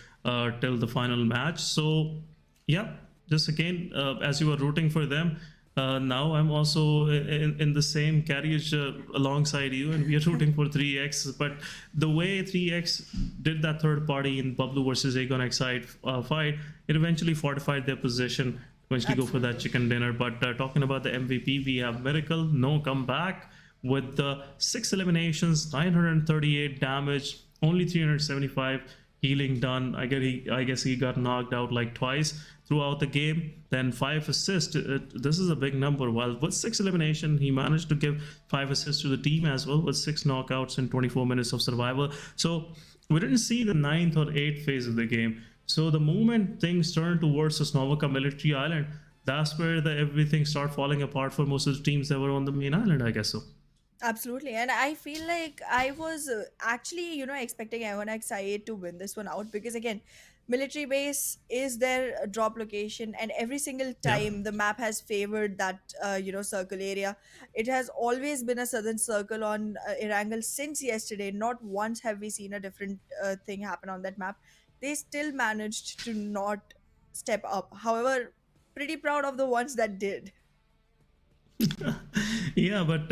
till the final match. So yeah, just again, as you are rooting for them, now I'm also in the same carriage alongside you, and we are rooting for 3X. But the way 3X did that third party in BABLU versus Aegon Excite fight, it eventually fortified their position to eventually go for that chicken dinner. But talking about the MVP, we have Miracle, no comeback, with the 6 eliminations, 938 damage, only 375 healing done. I guess he got knocked out like twice throughout the game. Then 5 assists. This is a big number. While with 6 elimination, he managed to give 5 assists to the team as well, with 6 knockouts and 24 minutes of survival. So we didn't see the 9th or 8th phase of the game. So the moment things turned towards the Sanhok military island, that's where everything started falling apart for most of the teams that were on the main island, I guess so. Absolutely. And I feel like I was actually, expecting Ionic to win this one out because, again, military base is their drop location, and every single Yeah. time the map has favored that, circle area. It has always been a southern circle on Erangel since yesterday. Not once have we seen a different thing happen on that map. They still managed to not step up. However, pretty proud of the ones that did. Yeah, but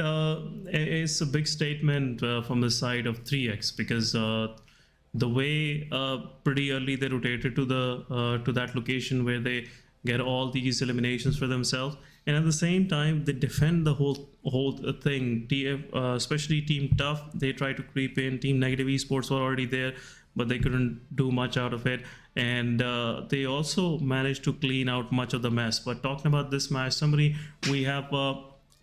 it's a big statement from the side of 3X, because the way pretty early they rotated to that location where they get all these eliminations for themselves, and at the same time they defend the whole thing. Especially Team Tough, they try to creep in. Team Negative Esports were already there, but they couldn't do much out of it, and they also managed to clean out much of the mess. But talking about this match, we have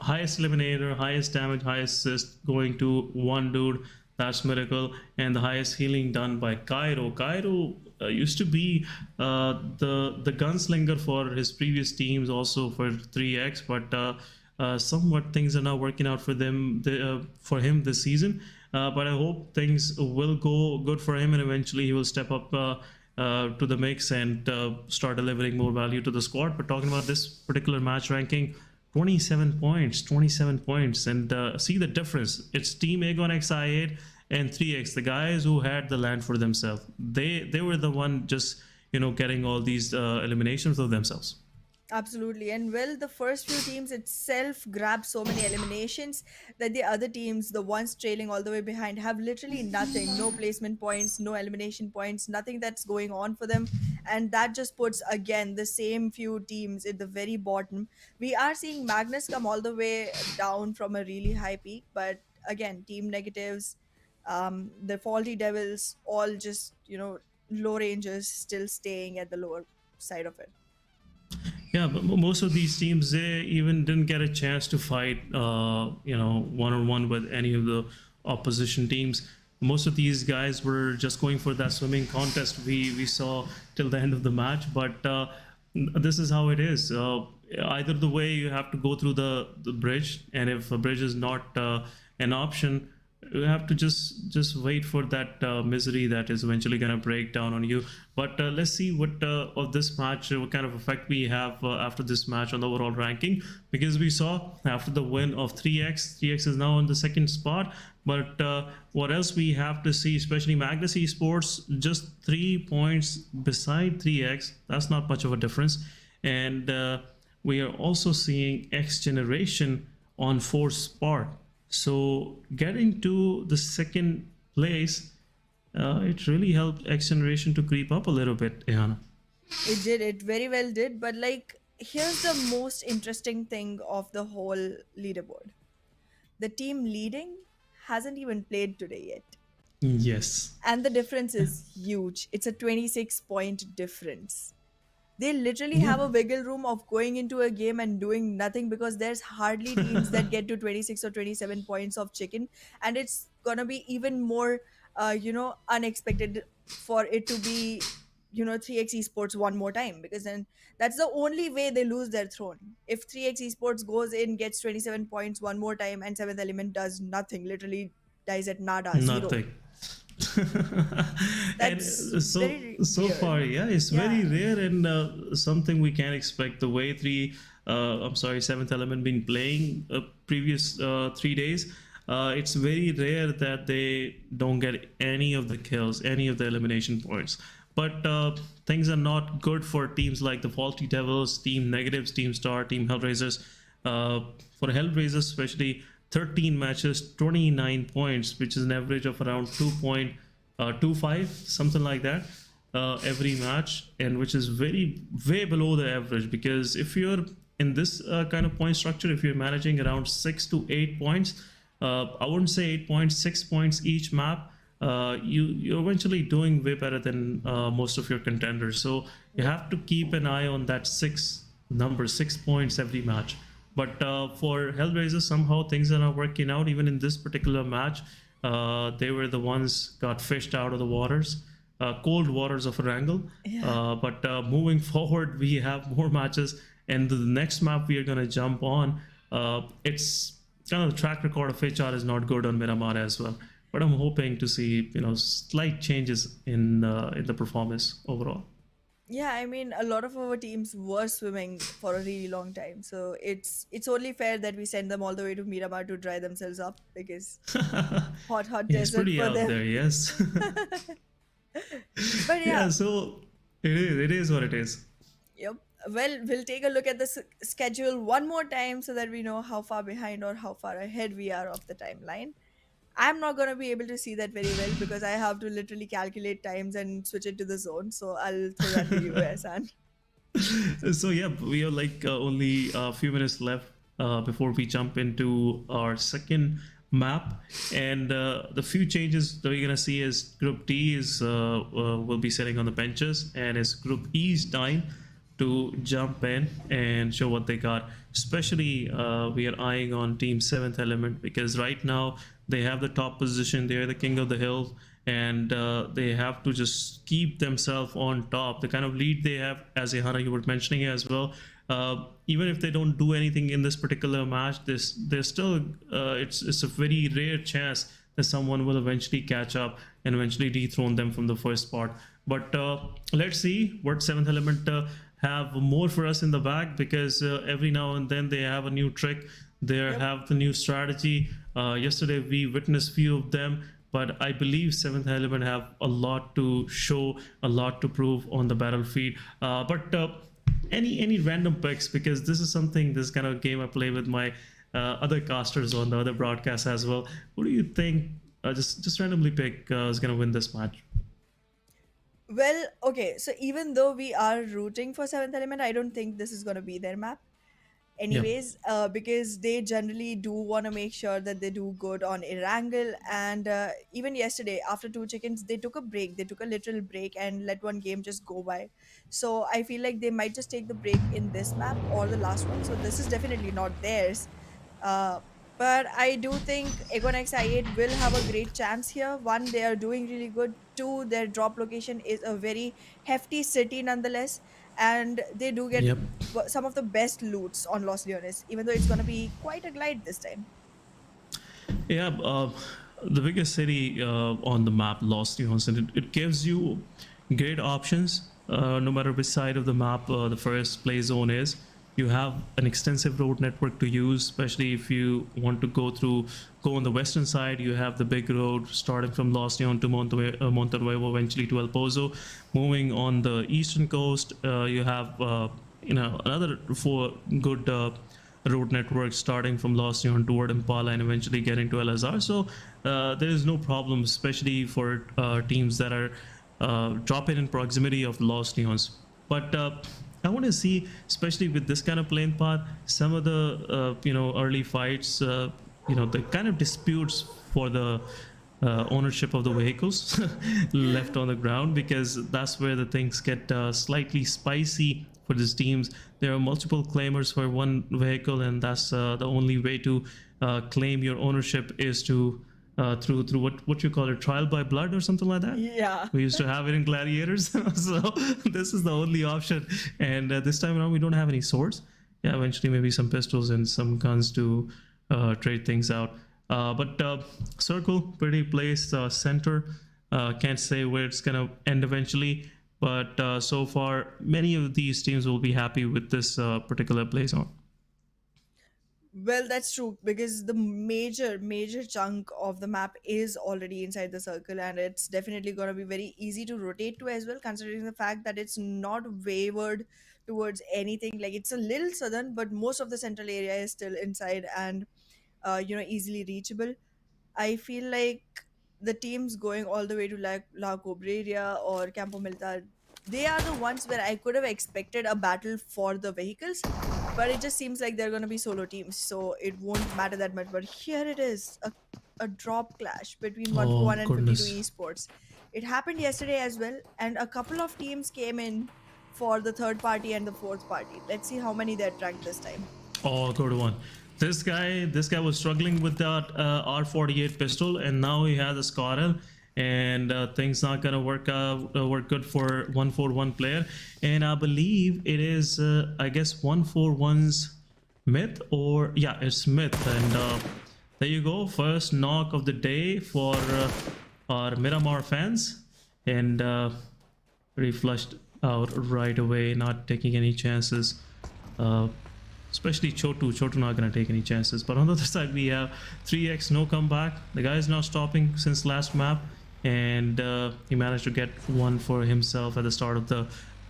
highest eliminator, highest damage, highest assist going to one dude, that's Miracle, and the highest healing done by Cairo. Cairo used to be the gunslinger for his previous teams, also for 3X, but somewhat things are now working out for for him this season. But I hope things will go good for him, and eventually he will step up to the mix and start delivering more value to the squad. But talking about this particular match ranking, 27 points, and see the difference. It's Team Aegon XI8 and 3X, the guys who had the land for themselves. They were the one just getting all these eliminations of themselves. Absolutely. And well, the first few teams itself grab so many eliminations that the other teams, the ones trailing all the way behind, have literally nothing. No placement points, no elimination points, nothing that's going on for them. And that just puts, again, the same few teams at the very bottom. We are seeing Magnus come all the way down from a really high peak, but again, team negatives, the faulty devils, all just, low rangers still staying at the lower side of it. Yeah, but most of these teams, they even didn't get a chance to fight, one on one with any of the opposition teams. Most of these guys were just going for that swimming contest we saw till the end of the match. But this is how it is. Either the way, you have to go through the bridge, and if a bridge is not an option, you have to just wait for that misery that is eventually going to break down on you. But let's see what of this match, what kind of effect we have after this match on the overall ranking, because we saw after the win of 3x is now on the second spot. But what else we have to see, especially Magnus Esports, just 3 points beside 3x. That's not much of a difference. And we are also seeing XGeneration on 4th spot. So getting to the second place, it really helped XGeneration to creep up a little bit, Ehana. It did, it very well did. But like, here's the most interesting thing of the whole leaderboard. The team leading hasn't even played today yet. Yes. And the difference is huge. It's a 26-point difference. They literally have a wiggle room of going into a game and doing nothing, because there's hardly teams that get to 26 or 27 points of chicken. And it's gonna be even more, unexpected for it to be, 3x Esports one more time, because then that's the only way they lose their throne. If 3x Esports goes in, gets 27 points one more time, and 7th Element does nothing, literally dies at nada, zero. Nothing. And That's so very so rare. far, yeah, it's very rare, and something we can't expect. The way 7th Element been playing previous 3 days, it's very rare that they don't get any of the kills, any of the elimination points. But things are not good for teams like the Faulty Devils, Team Negatives, Team Star, Team HellRaisers. For HellRaisers especially, 13 matches, 29 points, which is an average of around 2.25, something like that, every match, and which is way below the average. Because if you're in this kind of point structure, if you're managing around 6 to 8 points, I wouldn't say 8 points, 6 points each map, you're eventually doing way better than most of your contenders. So you have to keep an eye on that 6 points every match. But for HellRaisers, somehow things are not working out. Even in this particular match, they were the ones got fished out of the waters, cold waters of Erangel. But moving forward, we have more matches, and the next map we are going to jump on, it's kind of the track record of HR is not good on Miramar as well. But I'm hoping to see slight changes in the performance overall. Yeah, I mean, a lot of our teams were swimming for a really long time, so it's only fair that we send them all the way to Miramar to dry themselves up, because hot Yeah, it's desert pretty for out them. there, yes. But Yeah, yeah, so it is what it is. yep. Well, we'll take a look at the schedule one more time so that we know how far behind or how far ahead we are of the timeline. I'm not gonna be able to see that very well because I have to literally calculate times and switch it to the zone. So I'll throw that to you, Ehsan. So yeah, we have like only a few minutes left before we jump into our second map, and the few changes that we're gonna see is Group D is will be sitting on the benches, and it's Group E's time to jump in and show what they got. Especially we are eyeing on Team 7th Element, because right now they have the top position, they're the king of the hill, and they have to just keep themselves on top. The kind of lead they have, as Ehana you were mentioning as well, even if they don't do anything in this particular match, there's still it's a very rare chance that someone will eventually catch up and eventually dethrone them from the first spot. But let's see what 7th Element have more for us in the back, because every now and then they have a new trick, they have the new strategy. Yesterday we witnessed few of them, but I believe 7th Element have a lot to show, a lot to prove on the battlefield. But any random picks, because this is something, this kind of game I play with my other casters on the other broadcasts as well. Who do you think just randomly pick is gonna win this match? Well, okay, so even though we are rooting for Seventh Element, I don't think this is going to be their map. Yeah. Anyways, because they generally do want to make sure that they do good on Erangel. And even yesterday, after two chickens, they took a break. They took a literal break and let one game just go by. So I feel like they might just take the break in this map or the last one. So this is definitely not theirs. Uh, but I do think Egon XI8 will have a great chance here. One, they are doing really good. Two, their drop location is a very hefty city nonetheless. And they do get Yep. some of the best loots on Los Leones, even though it's going to be quite a glide this time. Yeah, the biggest city on the map, Los Leones, and it gives you great options no matter which side of the map the first play zone is. You have an extensive road network to use, especially if you want to go on the western side. You have the big road starting from Los Leones to Montenuevo, eventually to El Pozo. Moving on the eastern coast, you have another four good road networks starting from Los Leones toward Impala and eventually getting to El Azhar. So there is no problem, especially for teams that are dropping in proximity of Los Leones. But I want to see, especially with this kind of playing path, some of the early fights, the kind of disputes for the ownership of the vehicles left on the ground, because that's where the things get slightly spicy for these teams. There are multiple claimers for one vehicle, and that's the only way to claim your ownership is to through what you call it, trial by blood or something like that. Yeah. We used to have it in gladiators. So this is the only option, and this time around we don't have any swords. Yeah, eventually maybe some pistols and some guns to trade things out. But circle, pretty placed, center. Can't say where it's gonna end eventually, but so far many of these teams will be happy with this particular play zone. Well, that's true, because the major chunk of the map is already inside the circle, and it's definitely going to be very easy to rotate to as well, considering the fact that it's not wavered towards anything. Like, it's a little southern, but most of the central area is still inside and easily reachable. I feel like the teams going all the way to La Cobreria or Campo Militar, they are the ones where I could have expected a battle for the vehicles, but it just seems like they're going to be solo teams, so it won't matter that much. But here it is, a drop clash between 141 and goodness. 52 Esports. It happened yesterday as well, and a couple of teams came in for the third party and the fourth party. Let's see how many they attract this time. Oh, good one. This guy was struggling with that R48 pistol, and now he has a Scarel, and things not gonna work good for 141 player. And I believe it is I guess 141's Myth, or yeah, it's Myth. And there you go, first knock of the day for our Miramar fans, and pretty flushed out right away, not taking any chances. Especially Chotu not gonna take any chances. But on the other side, we have 3x, no comeback. The guy is not stopping since last map, and he managed to get one for himself at the start of the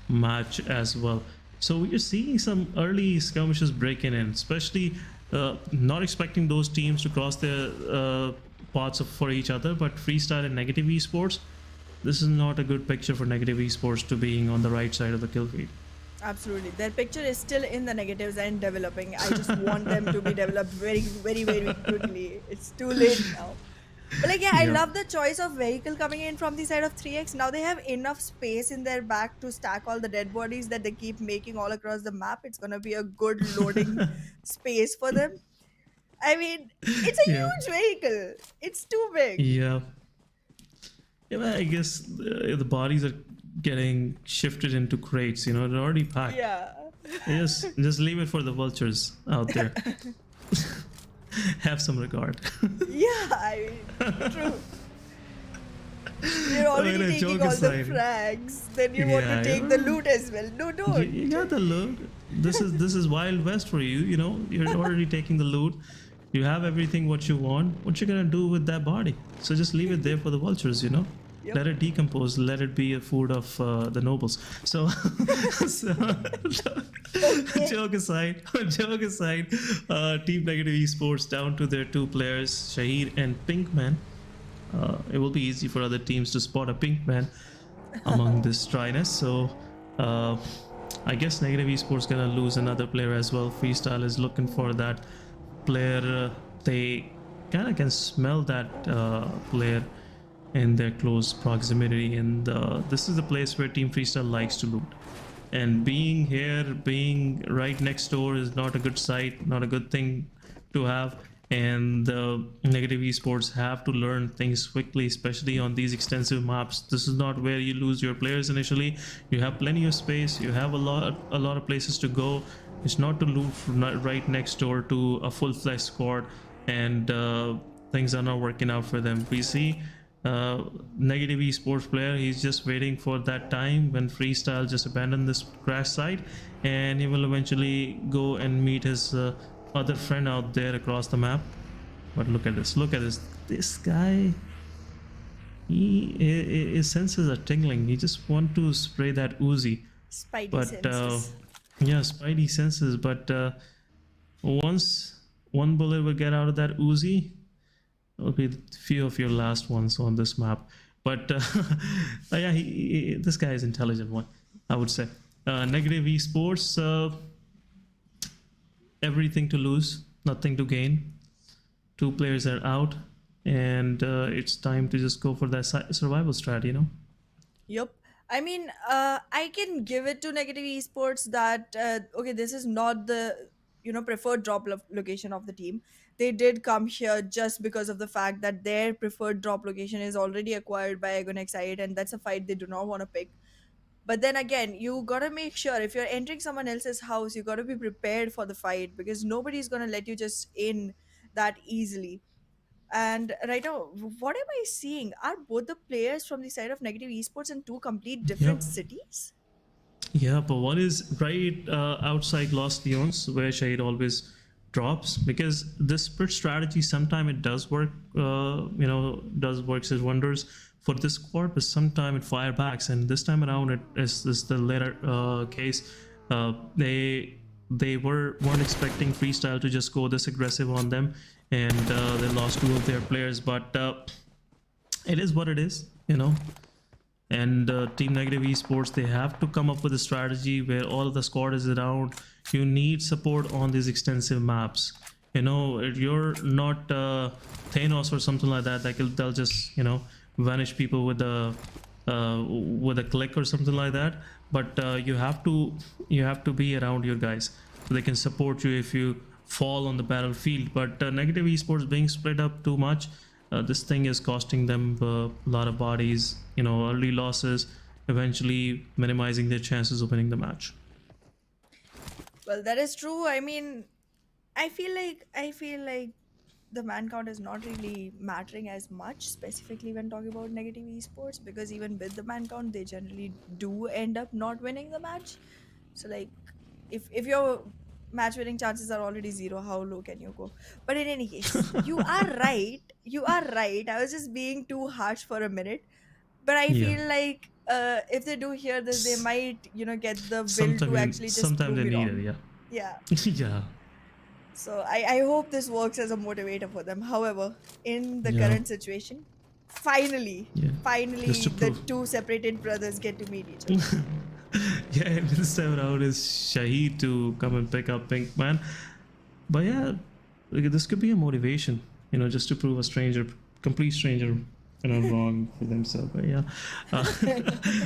match as well. So we're seeing some early skirmishes breaking in, especially not expecting those teams to cross their paths for each other. But Freestyle and Negative Esports, this is not a good picture for Negative Esports to being on the right side of the kill feed. Absolutely. Their picture is still in the negatives and developing. I just want them to be developed very, very, very quickly. It's too late now. But like, yeah, I love the choice of vehicle coming in from the side of 3x. Now they have enough space in their back to stack all the dead bodies that they keep making all across the map. It's going to be a good loading space for them. I mean, it's a huge vehicle. It's too big. Yeah. Yeah, but I guess the bodies are getting shifted into crates, they're already packed. Yeah. Just leave it for the vultures out there. Have some regard. Yeah, I mean, true. You're already taking all the frags, then you want to take the loot as well. No, don't. You got the loot. This is Wild West for you, You're already taking the loot. You have everything what you want. What you gonna do with that body? So just leave it there for the vultures, Yeah, Let it decompose. Let it be a food of the nobles. So, so joke aside, Team Negative Esports down to their 2 players, Shahid and Pinkman. It will be easy for other teams to spot a Pinkman among this dryness. So, I guess Negative Esports gonna lose another player as well. Freestyle is looking for that player. They kind of can smell that player in their close proximity, and this is the place where Team Freestyle likes to loot. And being here, being right next door is not a good sight, not a good thing to have. And Negative Esports have to learn things quickly, especially on these extensive maps. This is not where you lose your players initially. You have plenty of space, you have a lot of places to go. It's not to loot right next door to a full-fledged squad, and things are not working out for them. We see Negative Esports player, he's just waiting for that time when Freestyle just abandoned this crash site, and he will eventually go and meet his other friend out there across the map. But look at this, this guy, his senses are tingling. He just want to spray that Uzi, Spidey senses. yeah, Spidey senses. But once one bullet will get out of that Uzi, it'll be few of your last ones on this map. But yeah, this guy is intelligent one, I would say. Negative Esports, everything to lose, nothing to gain. 2 players are out, and it's time to just go for that survival strat, you know? Yep. I mean, I can give it to Negative Esports that, okay, this is not the, preferred drop location of the team. They did come here just because of the fact that their preferred drop location is already acquired by Agonexite, and that's a fight they do not want to pick. But then again, you gotta make sure if you're entering someone else's house, you gotta be prepared for the fight, because nobody's gonna let you just in that easily. And right now, what am I seeing? Are both the players from the side of Negative Esports in 2 complete different Yep. cities? Yeah, but one is right outside Los Leones, where Shade always drops, because this split strategy sometimes it does work, does works its wonders for this squad, but sometimes it fire backs, and this time around it is the later case. They weren't expecting Freestyle to just go this aggressive on them, and they lost 2 of their players. But it is what it is, And Team Negative Esports, they have to come up with a strategy where all of the squad is around. You need support on these extensive maps. You're not Thanos or something like that. They'll just vanish people with a click or something like that. But you have to be around your guys so they can support you if you fall on the battlefield. But Negative Esports being split up too much, this thing is costing them a lot of bodies, early losses, eventually minimizing their chances of winning the match. Well, that is true. I mean, I feel like the man count is not really mattering as much, specifically when talking about Negative Esports, because even with the man count, they generally do end up not winning the match. So like, if your match winning chances are already 0, how low can you go? But in any case, you are right. I was just being too harsh for a minute, but I Yeah. feel like if they do hear this, they might get the will to Sometimes, actually just sometimes prove they me need wrong. it, Yeah. yeah. So I hope this works as a motivator for them. However, in the Yeah. current situation, finally Just to the prove. 2 separated brothers get to meet each other. Yeah, this time around is Shahid to come and pick up Pinkman. But yeah, this could be a motivation, just to prove a complete stranger, wrong for themselves. But yeah,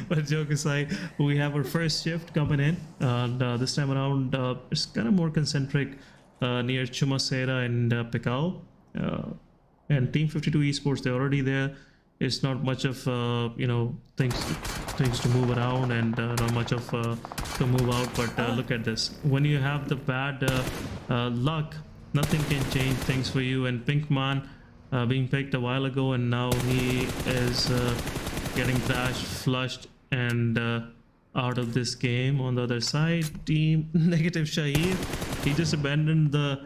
but joke aside, we have our first shift coming in, and this time around it's kind of more concentric near Chumacera and Picao, and Team 52 Esports, they're already there. It's not much of things to move around, and not much of to move out. But look at this, when you have the bad luck, nothing can change things for you. And Pinkman being picked a while ago, and now he is getting dashed, flushed, and out of this game. On the other side, Team Negative Shahid, he just abandoned the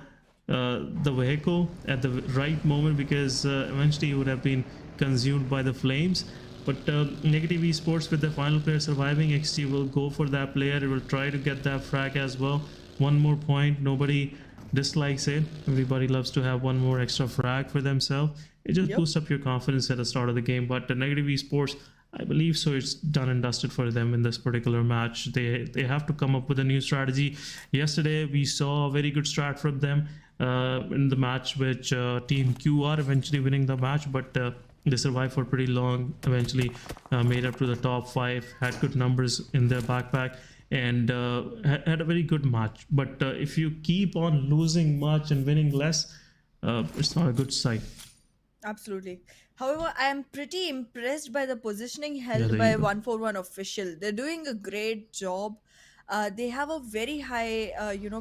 vehicle at the right moment, because eventually he would have been consumed by the flames. But Negative Esports, with the final player surviving, XG will go for that player. It will try to get that frag as well. One more point. Nobody dislikes it. Everybody loves to have one more extra frag for themselves. It just boosts up your confidence at the start of the game. But the Negative Esports, I believe so, it's done and dusted for them in this particular match. They have to come up with a new strategy. Yesterday we saw a very good strat from them in the match, which team QR eventually winning the match, but they survived for pretty long, eventually made up to the top 5, had good numbers in their backpack, and had a very good match. But if you keep on losing much and winning less, it's not a good sign. Absolutely. However, I am pretty impressed by the positioning held there by you go. 141 official. They're doing a great job. They have a very high,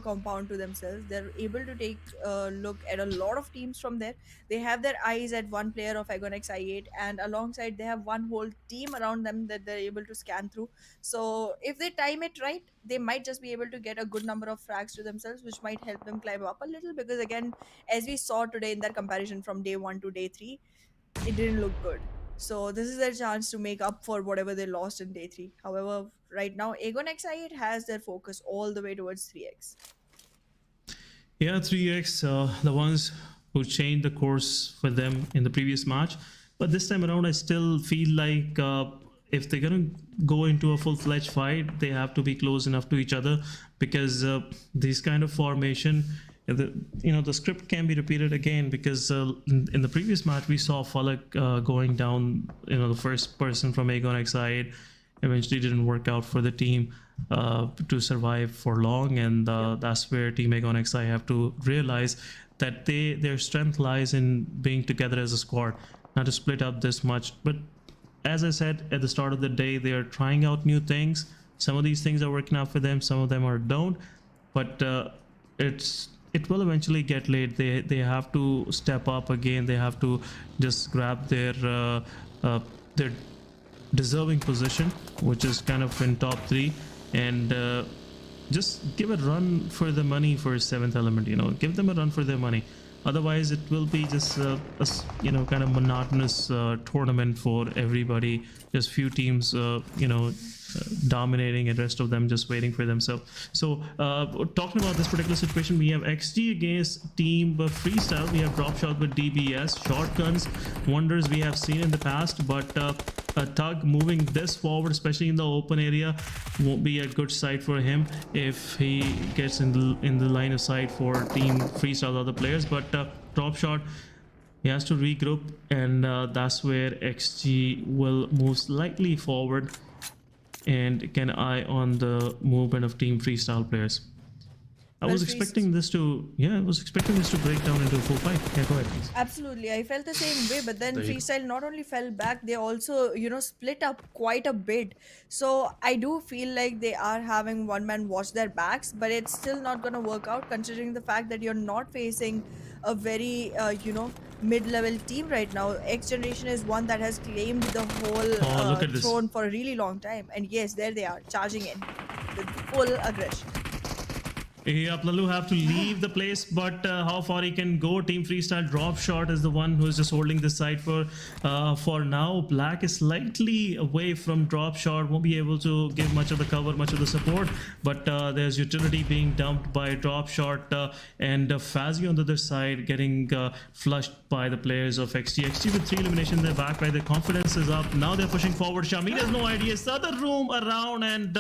compound to themselves. They're able to take a look at a lot of teams from there. They have their eyes at one player of Agonix I8, and alongside they have one whole team around them that they're able to scan through. So if they time it right, they might just be able to get a good number of frags to themselves, which might help them climb up a little. Because again, as we saw today in that comparison from day 1 to day 3, it didn't look good. So this is their chance to make up for whatever they lost in day 3. However, right now Aegon XI8 has their focus all the way towards 3x. Yeah, 3x, the ones who changed the course for them in the previous match. But this time around, I still feel like if they're gonna go into a full-fledged fight, they have to be close enough to each other, because this kind of formation, the script can be repeated again, because in the previous match we saw Falak going down, the first person from Aegon XI8 eventually didn't work out for the team to survive for long, and that's where Team Aegon XI have to realize that their strength lies in being together as a squad, not to split up this much. But as I said at the start of the day, they are trying out new things. Some of these things are working out for them, some of them are don't, but it will eventually get late. They have to step up again. They have to just grab their deserving position, which is kind of in top 3, and just give a run for the money for 7th element. Give them a run for their money. Otherwise it will be just a kind of monotonous tournament for everybody, just few teams dominating and rest of them just waiting for themselves. So talking about this particular situation, we have XG against Team Freestyle. We have drop shot with DBS, shotguns, wonders we have seen in the past, but Tug moving this forward, especially in the open area, won't be a good sight for him if he gets in the line of sight for Team Freestyle, the other players. But drop shot, he has to regroup, and that's where XG will move slightly forward and can eye on the movement of Team Freestyle players. I was expecting this to break down into a full fight. Yeah, go ahead, please. Absolutely, I felt the same way, but then Freestyle not only fell back, they also split up quite a bit. So I do feel like they are having one man watch their backs, but it's still not gonna work out, considering the fact that you're not facing a very mid-level team right now. XGeneration is one that has claimed the whole throne for a really long time, and yes, there they are charging in with full aggression. Yeah, Plalu have to leave the place, but how far he can go? Team Freestyle drop shot is the one who is just holding this side for now. Black is slightly away from drop shot, won't be able to give much of the cover, much of the support, but there's utility being dumped by drop shot, and Fazio on the other side getting flushed by the players of XG. XG with 3 eliminations in their back, right? Their confidence is up. Now they're pushing forward. Shamir has no idea. It's the other room around, and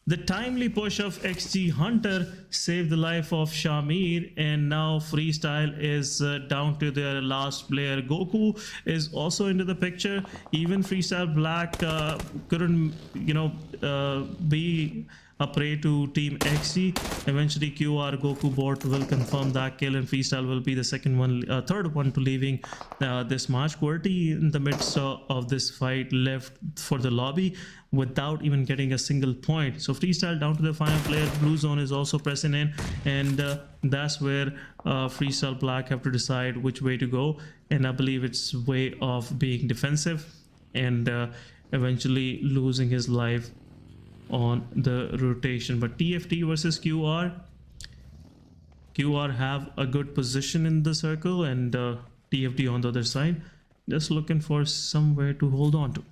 the timely push of XG Hunter saved the life of Shamir, and now Freestyle is down to their last player. Goku is also into the picture. Even Freestyle Black couldn't, be a prey to Team XG. Eventually QR Goku bot will confirm that kill, and Freestyle will be the third one to leaving this match. QWERTY in the midst of this fight left for the lobby without even getting a single point. So Freestyle down to the final player. Blue zone is also pressing in, and that's where Freestyle Black have to decide which way to go, and I believe it's way of being defensive and eventually losing his life on the rotation. But TFT versus QR have a good position in the circle, and TFT on the other side just looking for somewhere to hold on to.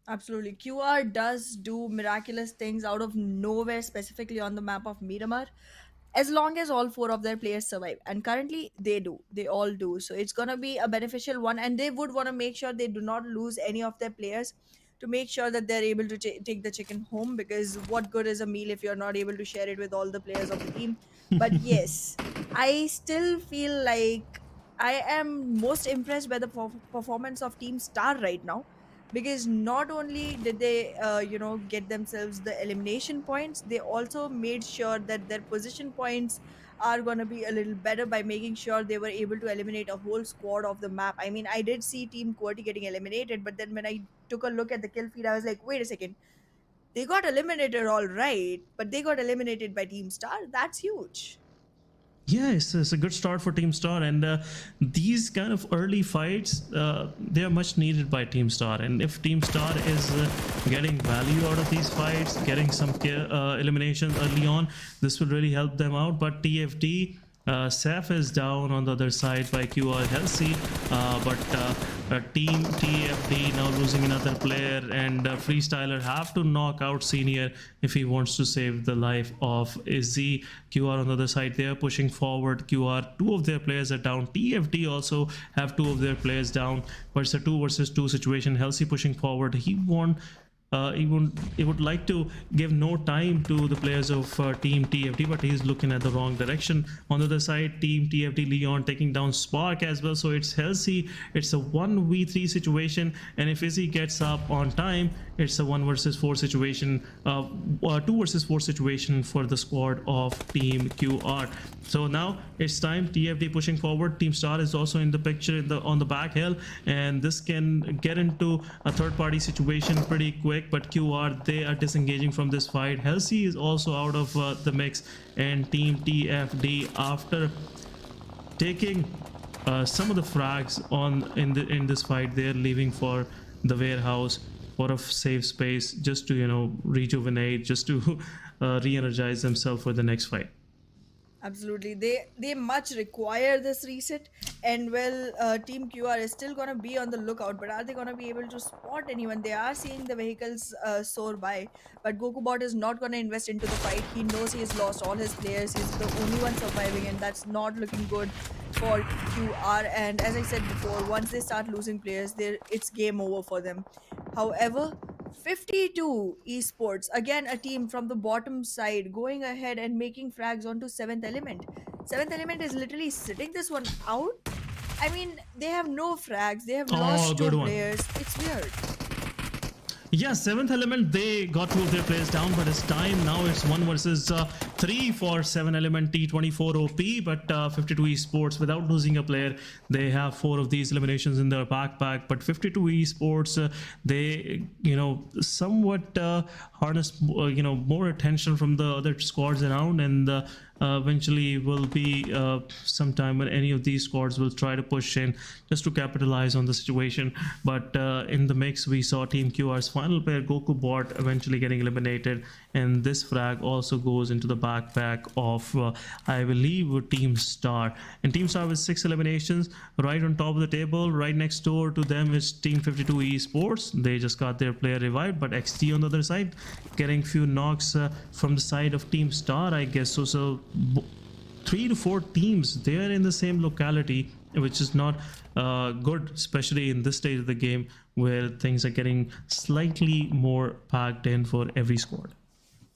Absolutely. QR does do miraculous things out of nowhere, specifically on the map of Miramar, as long as all four of their players survive. And currently, they do. They all do. So it's going to be a beneficial one. And they would want to make sure they do not lose any of their players to make sure that they're able to take the chicken home. Because what good is a meal if you're not able to share it with all the players of the team? But yes, I still feel like I am most impressed by the performance of Team Star right now, because not only did they get themselves the elimination points, they also made sure that their position points are going to be a little better by making sure they were able to eliminate a whole squad of the map. I mean, I did see Team QWERTY getting eliminated, but then when I took a look at the kill feed, I was like, wait a second, they got eliminated all right, but they got eliminated by Team Star. That's huge. Yeah, it's a good start for Team Star, and these kind of early fights, they are much needed by Team Star. And if Team Star is getting value out of these fights, getting some eliminations early on, this will really help them out. But TFD, Saf is down on the other side by QR Healthy, but Team TFD now losing another player, and Freestyler have to knock out Senior if he wants to save the life of Izzy. QR on the other side, they are pushing forward. QR, two of their players are down. TFD also have two of their players down, but it's a 2 versus 2 situation. Healthy pushing forward. He would like to give no time to the players of Team TFD, but he's looking at the wrong direction. On the other side, Team TFD Leon taking down Spark as well, so it's healthy. It's a 1v3 situation, and if Izzy gets up on time, it's a 1 versus 4 situation, 2 versus 4 situation for the squad of Team QR. So now it's time. TFD pushing forward. Team Star is also in the picture on the back hill, and this can get into a third-party situation pretty quick. But QR, they are disengaging from this fight. Healthy is also out of the mix, and Team TFD, after taking some of the frags in this fight, they're leaving for the warehouse for a safe space, just to rejuvenate, just to re-energize themselves for the next fight. Absolutely, they much require this reset. And well, Team QR is still gonna be on the lookout, but are they gonna be able to spot anyone? They are seeing the vehicles soar by, but GokuBot is not gonna invest into the fight. He knows he's lost all his players. He's the only one surviving, and that's not looking good for QR. And as I said before, once they start losing players, it's game over for them. However, 52 Esports, again a team from the bottom side, going ahead and making frags onto 7th Element. 7th Element is literally sitting this one out. I mean, they have no frags, they have lost two players. It's weird. Yeah, 7th Element, they got 2 of their players down, but it's time now. It's 1 versus 3 for 7 Element T24 OP, but 52 Esports, without losing a player, they have 4 of these eliminations in their backpack. But 52 Esports, they somewhat harness more attention from the other squads around, and eventually will be sometime when any of these squads will try to push in just to capitalize on the situation. But in the mix, we saw Team QR's final player GokuBot eventually getting eliminated, and this frag also goes into the backpack of I believe Team Star. And Team Star with 6 eliminations, right on top of the table. Right next door to them is Team 52 Esports. They just got their player revived, but XT on the other side getting few knocks from the side of Team Star, I guess. So 3 to 4 teams, they are in the same locality, which is not good, especially in this stage of the game where things are getting slightly more packed in for every squad.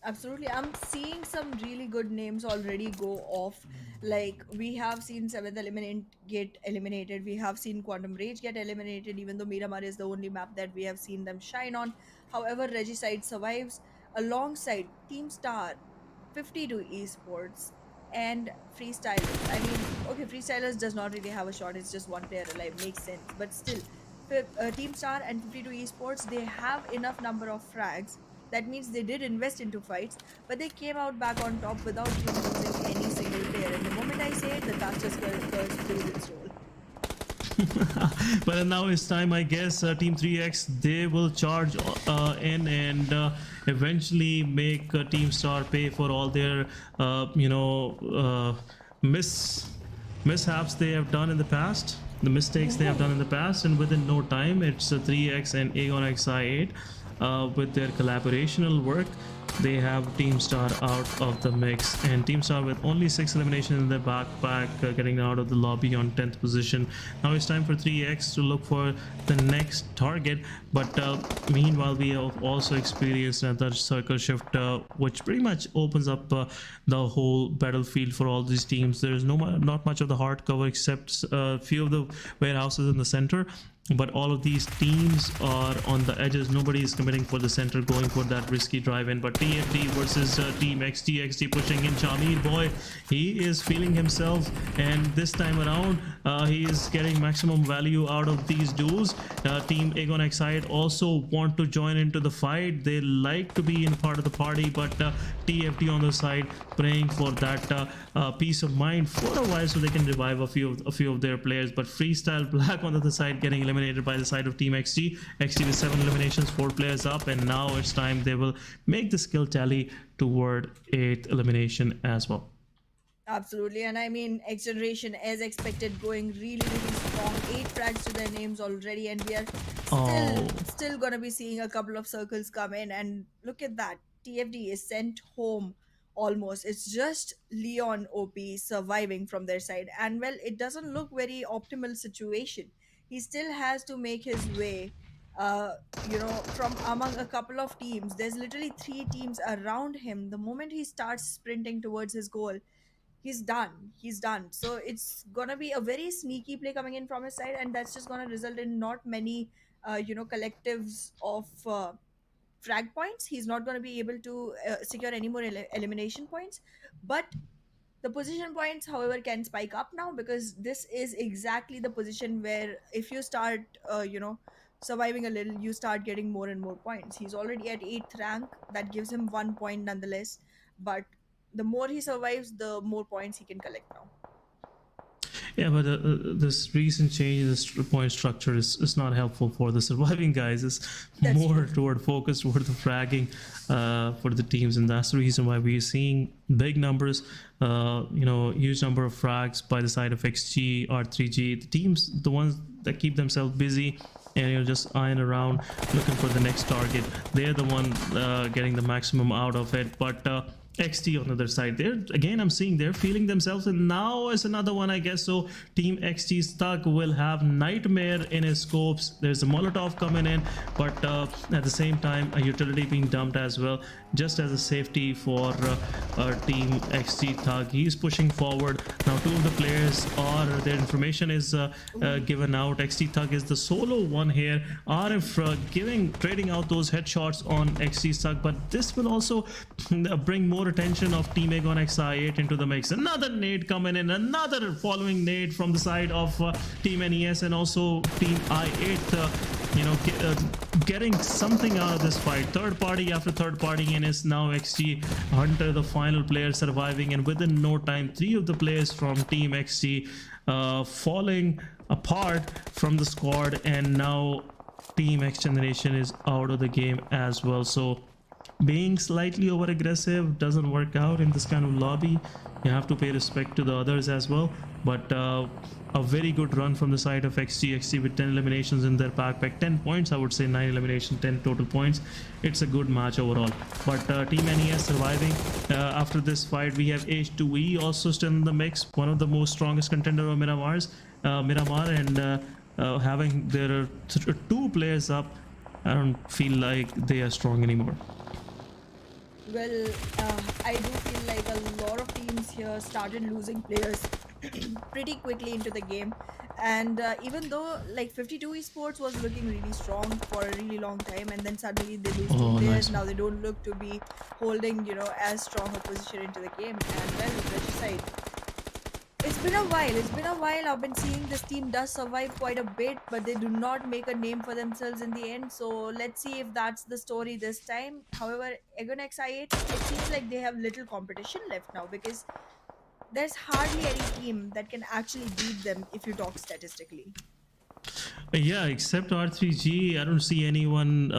Absolutely, I'm seeing some really good names already go off. Like, we have seen 7th Element get eliminated, we have seen Quantum Rage get eliminated, even though Miramar is the only map that we have seen them shine on. However, Regicide survives alongside Team Star, 52 Esports, and Freestylers. I mean, okay, Freestylers does not really have a shot, it's just one player alive, makes sense. But still, Team Star and 52 Esports, they have enough number of frags. That means they did invest into fights, but they came out back on top without losing any single player. And the moment I say it, the Taskers curse plays its role. But now it's time, I guess. Team 3X, they will charge in and eventually make Team Star pay for all their mishaps they have done in the past, the mistakes they have done in the past. And within no time, it's 3X and Aeon XI8 with their collaborational work, they have Team*Star out of the mix, and Team*Star with only 6 eliminations in their backpack, getting out of the lobby on 10th position. Now it's time for 3x to look for the next target, but meanwhile we have also experienced another circle shift, which pretty much opens up the whole battlefield for all these teams. There's not much of the hard cover except a few of the warehouses in the center, but all of these teams are on the edges. Nobody is committing for the center, going for that risky drive in. But TFD versus Team XG. XG pushing in. Shamir boy, he is feeling himself, and this time around he is getting maximum value out of these duels. Team Aegon Excite also want to join into the fight. They like to be in part of the party, but TFD on the side praying for that peace of mind for a while so they can revive a few of their players. But Freestyle Black on the other side getting eliminated by the side of Team XG. XG with 7 eliminations, 4 players up, and now it's time they will make the skill tally toward 8th elimination as well. Absolutely, and I mean, XGeneration, as expected, going really, really strong. 8 frags to their names already, and we are still gonna be seeing a couple of circles come in. And look at that, TFD is sent home almost. It's just Leon OP surviving from their side, and well, it doesn't look very optimal situation. He still has to make his way. From among a couple of teams, there's literally 3 teams around him. The moment he starts sprinting towards his goal, he's done. So it's gonna be a very sneaky play coming in from his side, and that's just gonna result in not many collectives of frag points. He's not gonna be able to secure any more elimination points, but the position points, however, can spike up now, because this is exactly the position where if you start surviving a little, you start getting more and more points. He's already at 8th rank. That gives him 1 point nonetheless, but the more he survives, the more points he can collect now. Yeah, but this recent change in this point structure is not helpful for the surviving guys. It's more toward focus toward the fragging for the teams, and that's the reason why we're seeing big numbers, huge number of frags by the side of XG, R3G. The teams, the ones that keep themselves busy and just eyeing around looking for the next target, they're the one getting the maximum out of it. But XT on the other side, there again I'm seeing they're feeling themselves, and now is another one, I guess. So Team XT Stuck will have Nightmare in his scopes. There's a Molotov coming in, but at the same time a utility being dumped as well, just as a safety for Team XT Thug. He's pushing forward now. 2 of the players are, their information is given out. XT Thug is the solo one here. RF trading out those headshots on XT Thug, but this will also bring more attention of Team Aegon XI8 into the mix. Another nade coming in, another following nade from the side of Team NES, and also Team I8 getting something out of this fight. Third party after third party, and is now XG Hunter the final player surviving, and within no time 3 of the players from Team XG falling apart from the squad, and now Team XGeneration is out of the game as well. So being slightly over aggressive doesn't work out in this kind of lobby. You have to pay respect to the others as well. But a very good run from the side of XG with 10 eliminations in their backpack. 10 points, I would say. 9 eliminations, 10 total points. It's a good match overall. But Team NES surviving after this fight. We have H2E also still in the mix, one of the most strongest contender of Miramar, and having their 2 players up, I don't feel like they are strong anymore. Well, I do feel like a lot of teams here started losing players pretty quickly into the game, and even though like 52 Esports was looking really strong for a really long time, and then suddenly they lose 2 players. Nice. Now they don't look to be holding as strong a position into the game. And well, Regicide, it's been a while. I've been seeing this team does survive quite a bit, but they do not make a name for themselves in the end. So let's see if that's the story this time. However, Aegon XI8, it seems like they have little competition left now, because there's hardly any team that can actually beat them if you talk statistically. Yeah, except R3G, I don't see anyone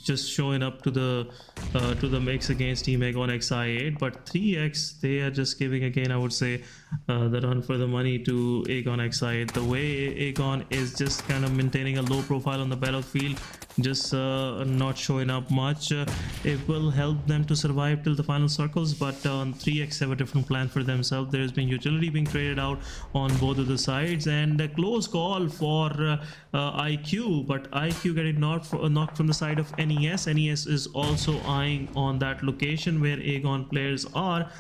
just showing up to the mix against Team Aegon XI8. But 3x, they are just giving again, I would say, the run for the money to Aegon XI8. The way Aegon is just kind of maintaining a low profile on the battlefield, just not showing up much. It will help them to survive till the final circles, but 3x have a different plan for themselves. There's been utility being traded out on both of the sides, and a close call for IQ, but IQ getting knocked from the side of NES. NES is also eyeing on that location where Aegon players are,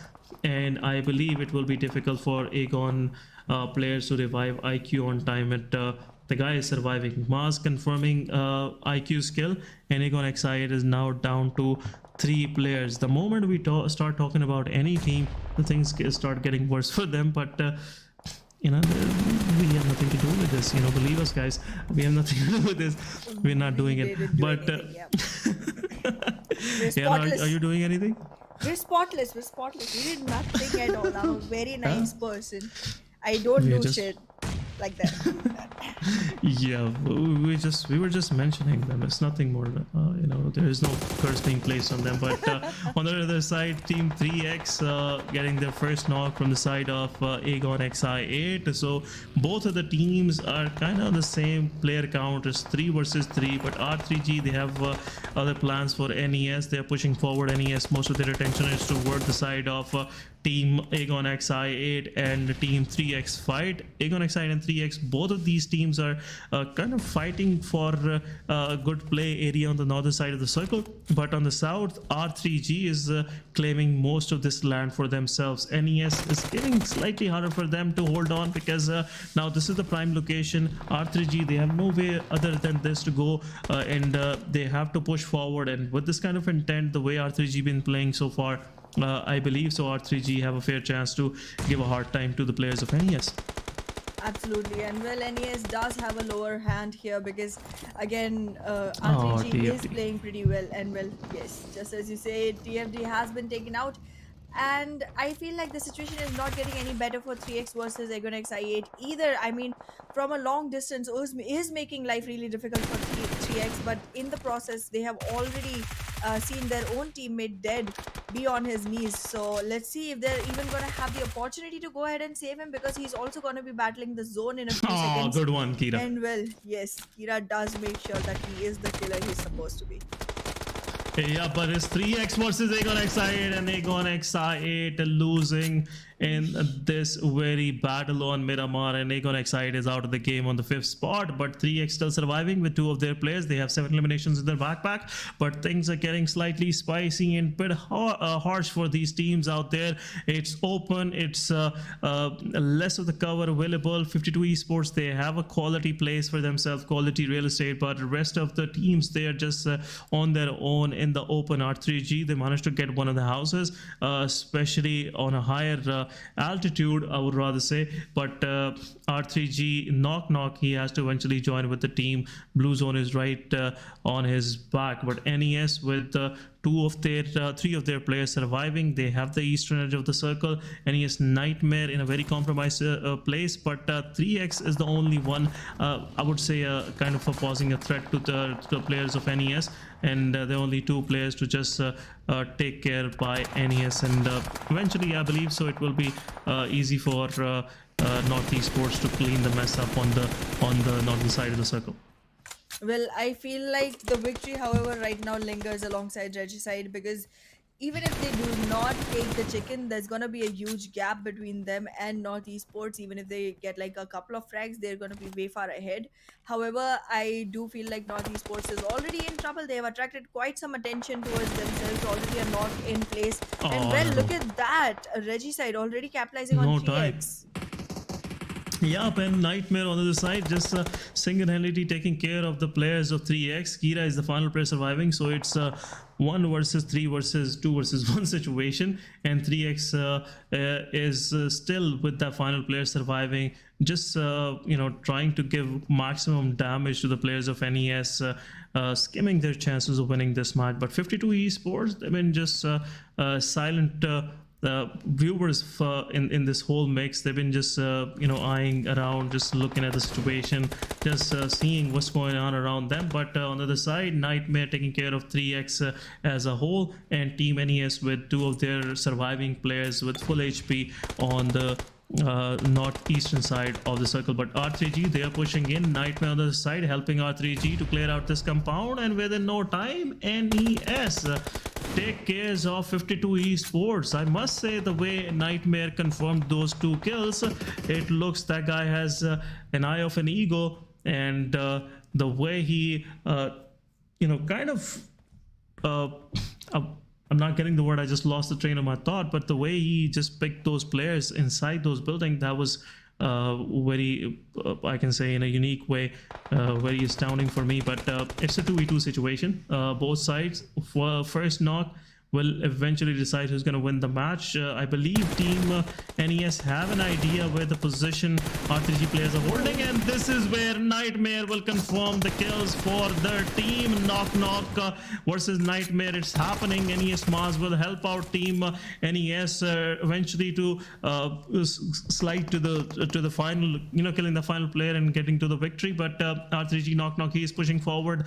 and I believe it will be difficult for Aegon players to revive IQ on time. The guy is surviving. Mars confirming IQ skill, and Aegon XI8 is now down to 3 players. The moment we start talking about any team, the things start getting worse for them, but you know, we have nothing to do with this. You know, believe us, guys, we have nothing to do with this. We're not doing it. But yeah, are you doing anything? We're spotless. We're spotless. We did nothing at all. I'm a very nice person. I don't do shit like that. Yeah, we were just mentioning them. It's nothing more. You know, there is no curse being placed on them. But on the other side, Team 3X getting their first knock from the side of Aegon XI8. So both of the teams are kind of the same player count. It's 3 versus 3. But R3G, they have other plans for NES. They're pushing forward NES. Most of their attention is toward the side of Team Aegon XI8 and Team 3X fight. Aegon XI8 and 3X, both of these teams are kind of fighting for a good play area on the northern side of the circle, but on the south, R3G is claiming most of this land for themselves. NES is getting slightly harder for them to hold on, because now this is the prime location. R3G, they have no way other than this to go, and they have to push forward. And with this kind of intent, the way R3G been playing so far, I believe so R3G have a fair chance to give a hard time to the players of NES. Absolutely, and well, NES does have a lower hand here because, again, R3G is playing pretty well, and well, yes, just as you say, TFD has been taken out, and I feel like the situation is not getting any better for 3X versus Aegon XI8 either. I mean, from a long distance, is making life really difficult for 3X, but in the process, they have already seen their own teammate dead be on his knees. So let's see if they're even going to have the opportunity to go ahead and save him, because he's also going to be battling the zone in a few seconds. Good one, Kira. And well, yes, Kira does make sure that he is the killer he's supposed to be. Yeah, but it's 3X versus Aegon XI8, and Aegon XI8 losing in this very battle on Miramar, and Aegon XI8 is out of the game on the 5th spot, but 3X still surviving with 2 of their players. They have 7 eliminations in their backpack, but things are getting slightly spicy and bit harsh for these teams out there. It's open, it's less of the cover available. 52 Esports, they have a quality place for themselves, quality real estate, but the rest of the teams, they are just on their own in the open. R3G, they managed to get one of the houses, especially on a higher altitude, I would rather say, but R3G knock, he has to eventually join with the team. Blue zone is right on his back, but NES with 3 of their players surviving, they have the eastern edge of the circle. NES Nightmare in a very compromised place, but 3X is the only one, I would say, kind of posing a threat to the players of NES, and the only 2 players to just take care by NES, and eventually I believe so it will be easy for North Esports to clean the mess up on the northern side of the circle. Well, I feel like the victory, however, right now lingers alongside Regicide, because even if they do not take the chicken, there's going to be a huge gap between them and North Esports. Even if they get like a couple of frags, they're going to be way far ahead. However, I do feel like North Esports is already in trouble. They have attracted quite some attention towards themselves, already a knock in place. And well, look at that. Regicide already capitalizing on 3X. Yep, and Nightmare on the other side, just single-handedly taking care of the players of 3X. Kira is the final player surviving, so it's 1 versus 3 versus 2 versus 1 situation, and 3X is still with that final player surviving, just trying to give maximum damage to the players of NES, skimming their chances of winning this match. But 52 Esports, they've been just silent viewers in this whole mix. They've been just eyeing around, just looking at the situation, just seeing what's going on around them. But on the other side, Nightmare taking care of 3X as a whole, and Team NES with 2 of their surviving players with full HP on the northeastern side of the circle. But R3G, they are pushing in. Nightmare on the other side, helping R3G to clear out this compound, and within no time, NES take cares of 52 Esports. I must say, the way Nightmare confirmed those 2 kills, it looks that guy has an eye of an ego, and the way he kind of I'm not getting the word, I just lost the train of my thought, but the way he just picked those players inside those buildings, that was very, I can say in a unique way, very astounding for me. But it's a 2v2 situation. Both sides, for first knock, will eventually decide who's going to win the match. I believe Team NES have an idea where the position R3G players are holding, and this is where Nightmare will confirm the kills for their team. Knock versus Nightmare, it's happening. NES Mars will help out Team NES eventually to slide to the final, killing the final player and getting to the victory. But R3G Knock, he is pushing forward.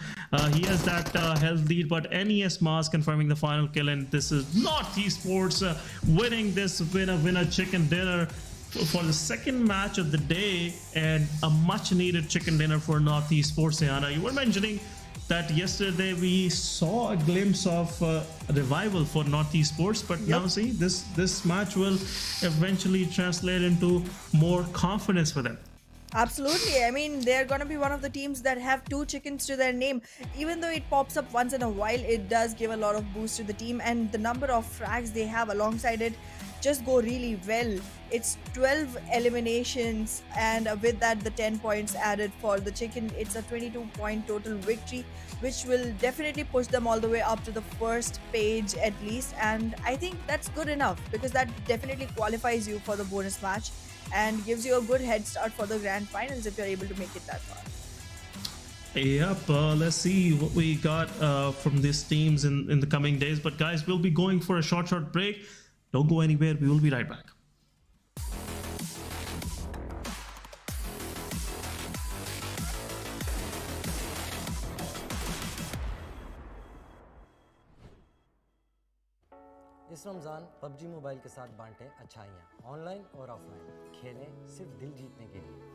He has that health lead, but NES Mars confirming the final kill. And this is North Esports winning this winner chicken dinner for the second match of the day, and a much needed chicken dinner for North Esports. Yana, you were mentioning that yesterday we saw a glimpse of a revival for North Esports, but now see, this match will eventually translate into more confidence for them. Absolutely. I mean, they're going to be one of the teams that have 2 chickens to their name. Even though it pops up once in a while, it does give a lot of boost to the team, and the number of frags they have alongside it just go really well. It's 12 eliminations, and with that the 10 points added for the chicken, it's a 22-point total victory, which will definitely push them all the way up to the first page at least. And I think that's good enough, because that definitely qualifies you for the bonus match and gives you a good head start for the grand finals if you're able to make it that far. Yep, let's see what we got from these teams in the coming days. But guys, we'll be going for a short break. Don't go anywhere, we will be right back. इस Ramzan PUBG mobile के साथ बांटें अच्छाइयाँ online और offline, खेलें सिर्फ दिल जीतने के लिए।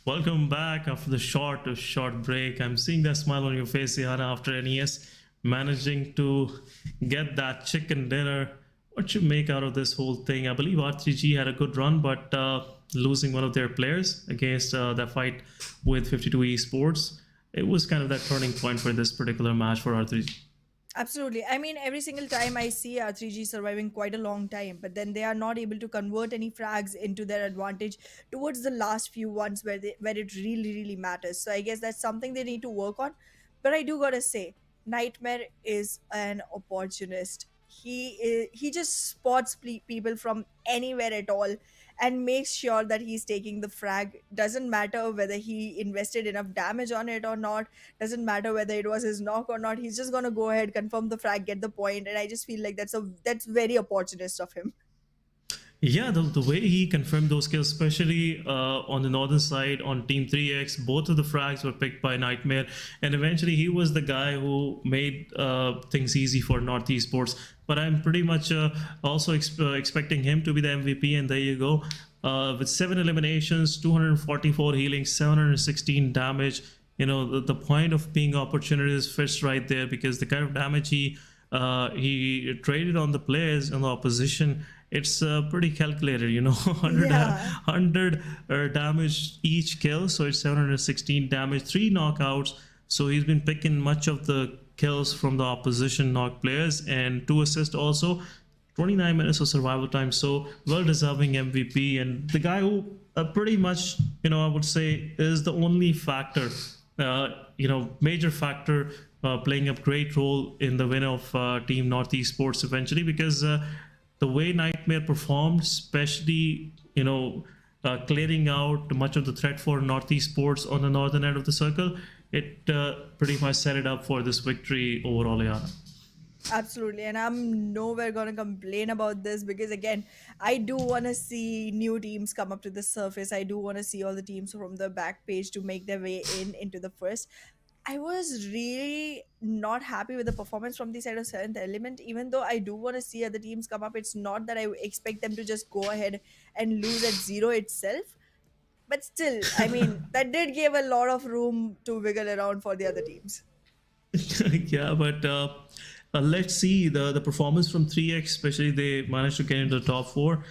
Welcome back after the short break. I'm seeing that smile on your face, Yana, after NES managing to get that chicken dinner. What you make out of this whole thing? I believe R3G had a good run, but losing one of their players against that fight with 52 Esports, it was kind of that turning point for this particular match for R3G. Absolutely. I mean, every single time I see R3G surviving quite a long time, but then they are not able to convert any frags into their advantage towards the last few ones where it really matters. So I guess that's something they need to work on. But I do gotta say, Nightmare is an opportunist. He just spots people from anywhere at all and makes sure that he's taking the frag. Doesn't matter whether he invested enough damage on it or not, doesn't matter whether it was his knock or not, he's just gonna go ahead, confirm the frag, get the point. And I just feel like that's very opportunist of him. Yeah, the way he confirmed those kills, especially on the northern side on Team 3X, both of the frags were picked by Nightmare, and eventually he was the guy who made things easy for North Esports. But I'm pretty much also expecting him to be the MVP, and there you go. With 7 eliminations, 244 healing, 716 damage. You know, the point of being opportunity fits right there, because the kind of damage he traded on the players on the opposition, it's pretty calculated, you know. 100 damage each kill, so it's 716 damage, 3 knockouts. So he's been picking much of the kills from the opposition knock players, and 2 assists also, 29 minutes of survival time. So well deserving MVP, and the guy who pretty much, you know, I would say is the only factor, major factor playing a great role in the win of Team North Esports eventually, because the way Nightmare performed, especially, clearing out much of the threat for North Esports on the northern end of the circle, it pretty much set it up for this victory overall, Yana. Absolutely, and I'm nowhere gonna complain about this because again, I do want to see new teams come up to the surface. I do want to see all the teams from the back page to make their way in into the first. I was really not happy with the performance from the side of Seventh Element. Even though I do want to see other teams come up, it's not that I expect them to just go ahead and lose at zero itself. But still, I mean, that did give a lot of room to wiggle around for the other teams. Yeah, but let's see the performance from 3x, especially they managed to get into the top four.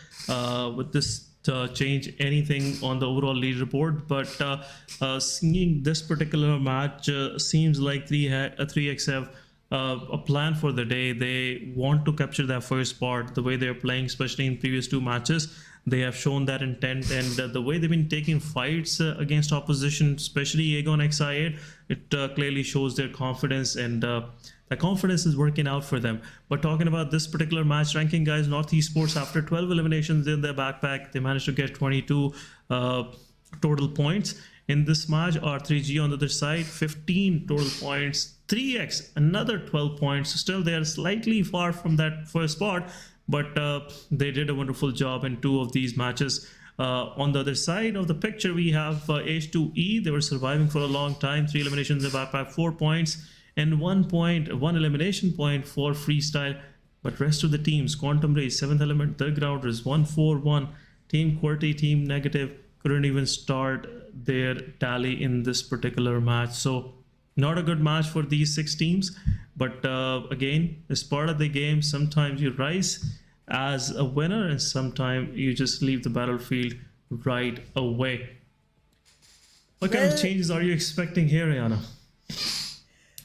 With this change anything on the overall leaderboard, but seeing this particular match seems like 3x have a plan for the day. They want to capture that first spot the way they're playing, especially in previous two matches. They have shown that intent, and the way they've been taking fights against opposition, especially Aegon XI8, it clearly shows their confidence, and the confidence is working out for them. But talking about this particular match ranking, guys, North Esports, after 12 eliminations in their backpack, they managed to get 22 total points. In this match, R3G on the other side, 15 total points. 3x, another 12 points. Still, they are slightly far from that first spot, but they did a wonderful job in two of these matches. On the other side of the picture, we have H2E. They were surviving for a long time. 3 eliminations in the backpack, 4 points, and 1 point, 1 elimination point for Freestyle. But rest of the teams, Quantum Race, 7th Element, The Grounders, 1-4-1. Team QWERTY, Team Negative couldn't even start their tally in this particular match. So not a good match for these 6 teams. But again, it's part of the game. Sometimes you rise as a winner, and sometimes you just leave the battlefield right away. What kind of Well, changes are you expecting here, Ayana?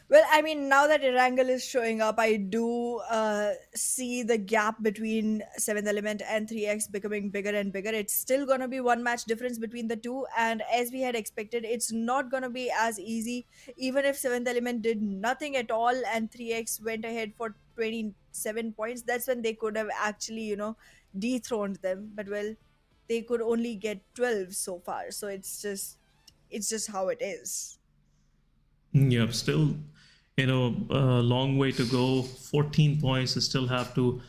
Well, I mean, now that Erangel is showing up, I do see the gap between 7th Element and 3x becoming bigger and bigger. It's still going to be one match difference between the two. And as we had expected, it's not going to be as easy. Even if 7th Element did nothing at all and 3x went ahead for 27 points, that's when they could have actually, dethroned them. But well, they could only get 12 so far. So it's just how it is. Yeah, still, a long way to go. 14 points. They still have to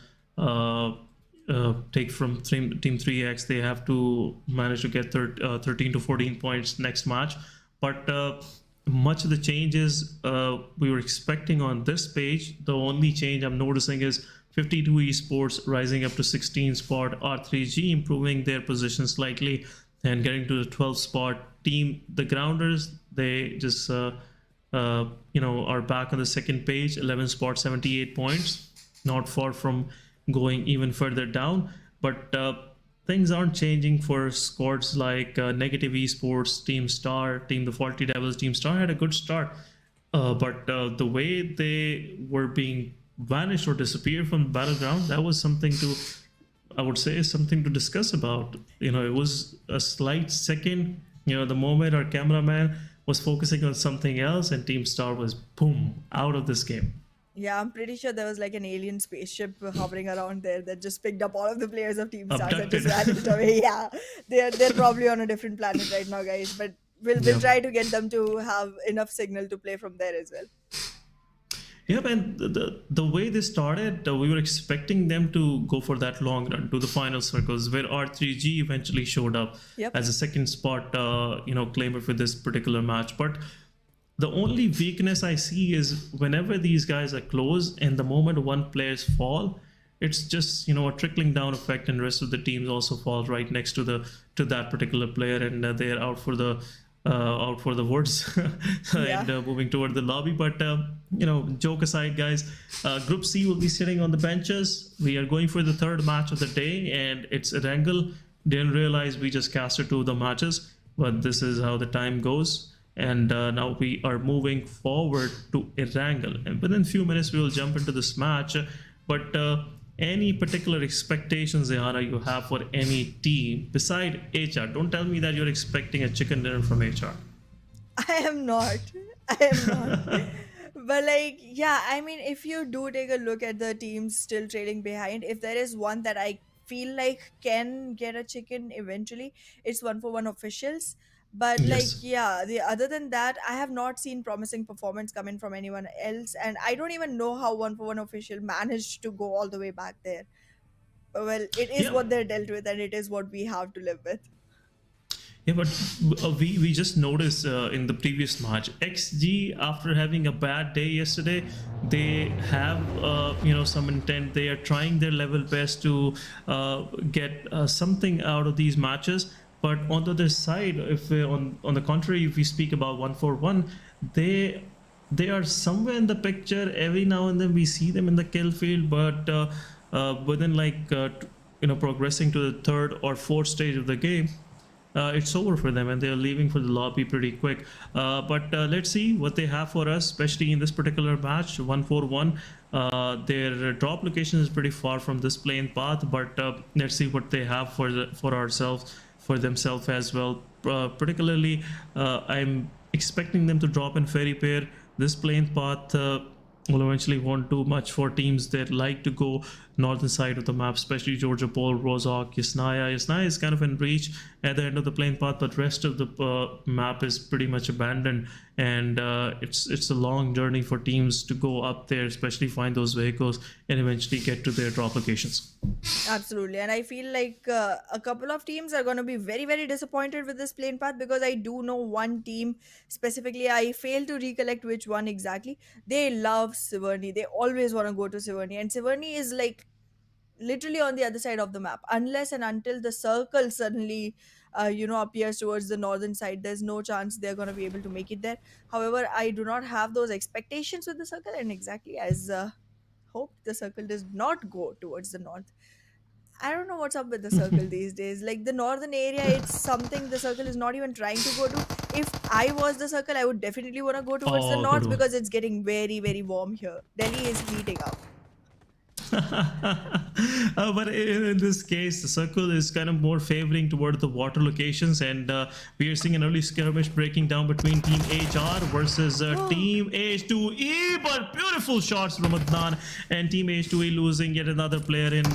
take from Team 3x. They have to manage to get 13 to 14 points next match. But much of the changes we were expecting on this page, the only change I'm noticing is 52 Esports rising up to 16 spot, R3G improving their position slightly and getting to the 12th spot. Team The Grounders, they just are back on the second page, 11 spot, 78 points, not far from going even further down. But things aren't changing for squads like Negative Esports, Team Star, Team The Faulty Devils. Team Star had a good start, but the way they were being vanished or disappeared from the battleground, that was something to, I would say, something to discuss about. It was a slight second, the moment our cameraman was focusing on something else and Team Star was boom out of this game. Yeah, I'm pretty sure there was like an alien spaceship hovering around there that just picked up all of the players of Team Stars and just Abducted. vanished away. Yeah, they're probably on a different planet right now, guys. But we'll Yeah. try to get them to have enough signal to play from there as well. Yep, and the way they started, we were expecting them to go for that long run to the final circles, where R3G eventually showed up Yep. as a second spot, claimer for this particular match. But the only weakness I see is whenever these guys are close, and the moment one players fall, it's just a trickling down effect, and the rest of the teams also fall right next to that particular player, and they're out for the woods Yeah. and moving toward the lobby. But joke aside, guys, Group C will be sitting on the benches. We are going for the third match of the day, and it's Erangel. Didn't realize we just casted two of the matches, but this is how the time goes. And now we are moving forward to Erangel, and within a few minutes we will jump into this match. But any particular expectations, Ayana, you have for any team beside HR? Don't tell me that you're expecting a chicken dinner from HR. I am not. I am not. But like, yeah, I mean, if you do take a look at the teams still trailing behind, if there is one that I feel like can get a chicken eventually, it's 141 officials. But like, Yes. yeah, the other than that, I have not seen promising performance coming from anyone else, and I don't even know how one for one official managed to go all the way back there. Well, it is Yeah. what they're dealt with, and it is what we have to live with. Yeah, but we just noticed in the previous match, XG, after having a bad day yesterday, they have some intent. They are trying their level best to get something out of these matches. But on the other side, if on the contrary, if we speak about 141, they are somewhere in the picture. Every now and then we see them in the kill field, but within progressing to the third or fourth stage of the game, it's over for them and they're leaving for the lobby pretty quick. But let's see what they have for us, especially in this particular match, 141. Their drop location is pretty far from this plane path, but let's see what they have for themselves as well. Particularly, I'm expecting them to drop in fairy pair. This plane path will eventually won't do much for teams that like to go northern side of the map, especially Georgia Pole, Rozhok, Yasnaya. Yasnaya is kind of in reach at the end of the plane path, but rest of the map is pretty much abandoned, and it's a long journey for teams to go up there, especially find those vehicles and eventually get to their drop locations. Absolutely. And I feel like a couple of teams are going to be very, very disappointed with this plane path, because I do know one team specifically. I fail to recollect which one exactly. They love Siverny. They always want to go to Siverny. And Siverny is like literally on the other side of the map. Unless and until the circle suddenly, appears towards the northern side, there's no chance they're going to be able to make it there. However, I do not have those expectations with the circle. And exactly as hoped, the circle does not go towards the north. I don't know what's up with the circle these days. Like the northern area, it's something the circle is not even trying to go to. If I was the circle, I would definitely want to go towards the Oh, good north, one. because it's getting very, very warm here. Delhi is heating up. But in this case, the circle is kind of more favoring toward the water locations, and we are seeing an early skirmish breaking down between Team HR versus Team H2E. But beautiful shots from Adnan, and Team H2E losing yet another player in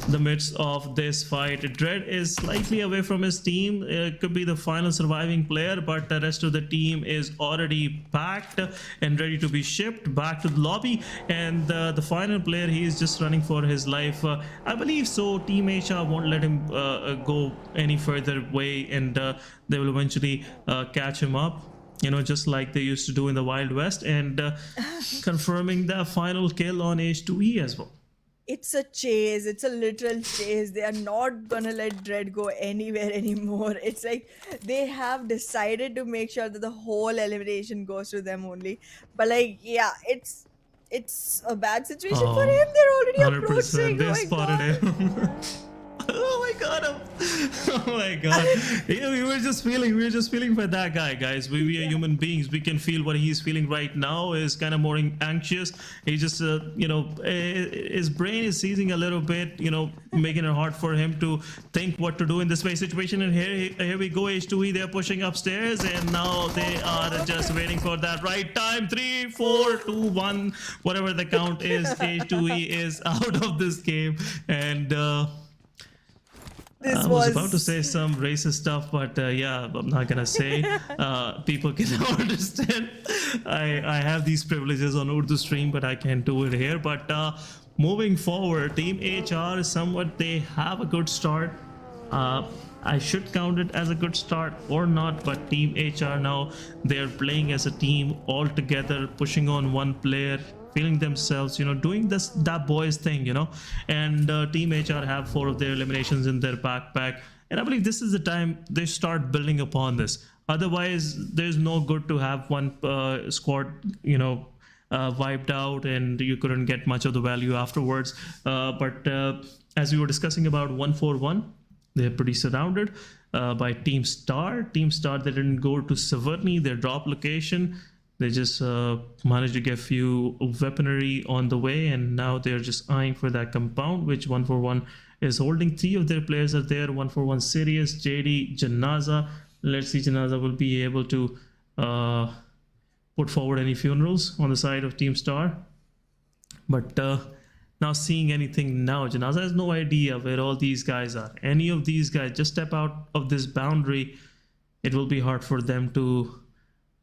the midst of this fight. Dread is slightly away from his team. It could be the final surviving player, but the rest of the team is already packed and ready to be shipped back to the lobby. And the final player, he is just running for his life. I believe so. Team HR won't let him go any further way, and they will eventually catch him up, just like they used to do in the Wild West, and confirming the final kill on H2E as well. It's a chase. It's a literal chase. They are not gonna let Dread go anywhere anymore. It's like they have decided to make sure that the whole elimination goes to them only. But like, yeah, it's a bad situation for Oh, him. They're already 100%. approaching. Oh They my spotted god. him. Oh my god. Oh my god. Yeah, we were just feeling for that guy, guys. We are human beings. We can feel what he's feeling right now. Is kind of more anxious. He just his brain is seizing a little bit, making it hard for him to think what to do in this space situation. And here we go, H2E. They're pushing upstairs, and now they are just waiting for that right time. 3, 4, 2, 1, whatever the count is. H2E is out of this game, and This I was about to say some racist stuff, but yeah, I'm not gonna say. People can understand. I have these privileges on Urdu stream, but I can't do it here. But moving forward, Team HR is somewhat, they have a good start. I should count it as a good start or not, but Team HR now, they're playing as a team all together, pushing on one player, feeling themselves, doing that boys thing, and Team HR have 4 of their eliminations in their backpack, and I believe this is the time they start building upon this. Otherwise, there's no good to have one squad, wiped out, and you couldn't get much of the value afterwards. But as we were discussing about 141, they're pretty surrounded by Team Star. Team Star, they didn't go to Savarni, their drop location. They just managed to get a few weaponry on the way, and now they're just eyeing for that compound, which 141 is holding. 3 of their players are there. 141 Sirius, JD, Janaza. Let's see, Janaza will be able to put forward any funerals on the side of Team Star. But now seeing anything now, Janaza has no idea where all these guys are. Any of these guys just step out of this boundary, it will be hard for them to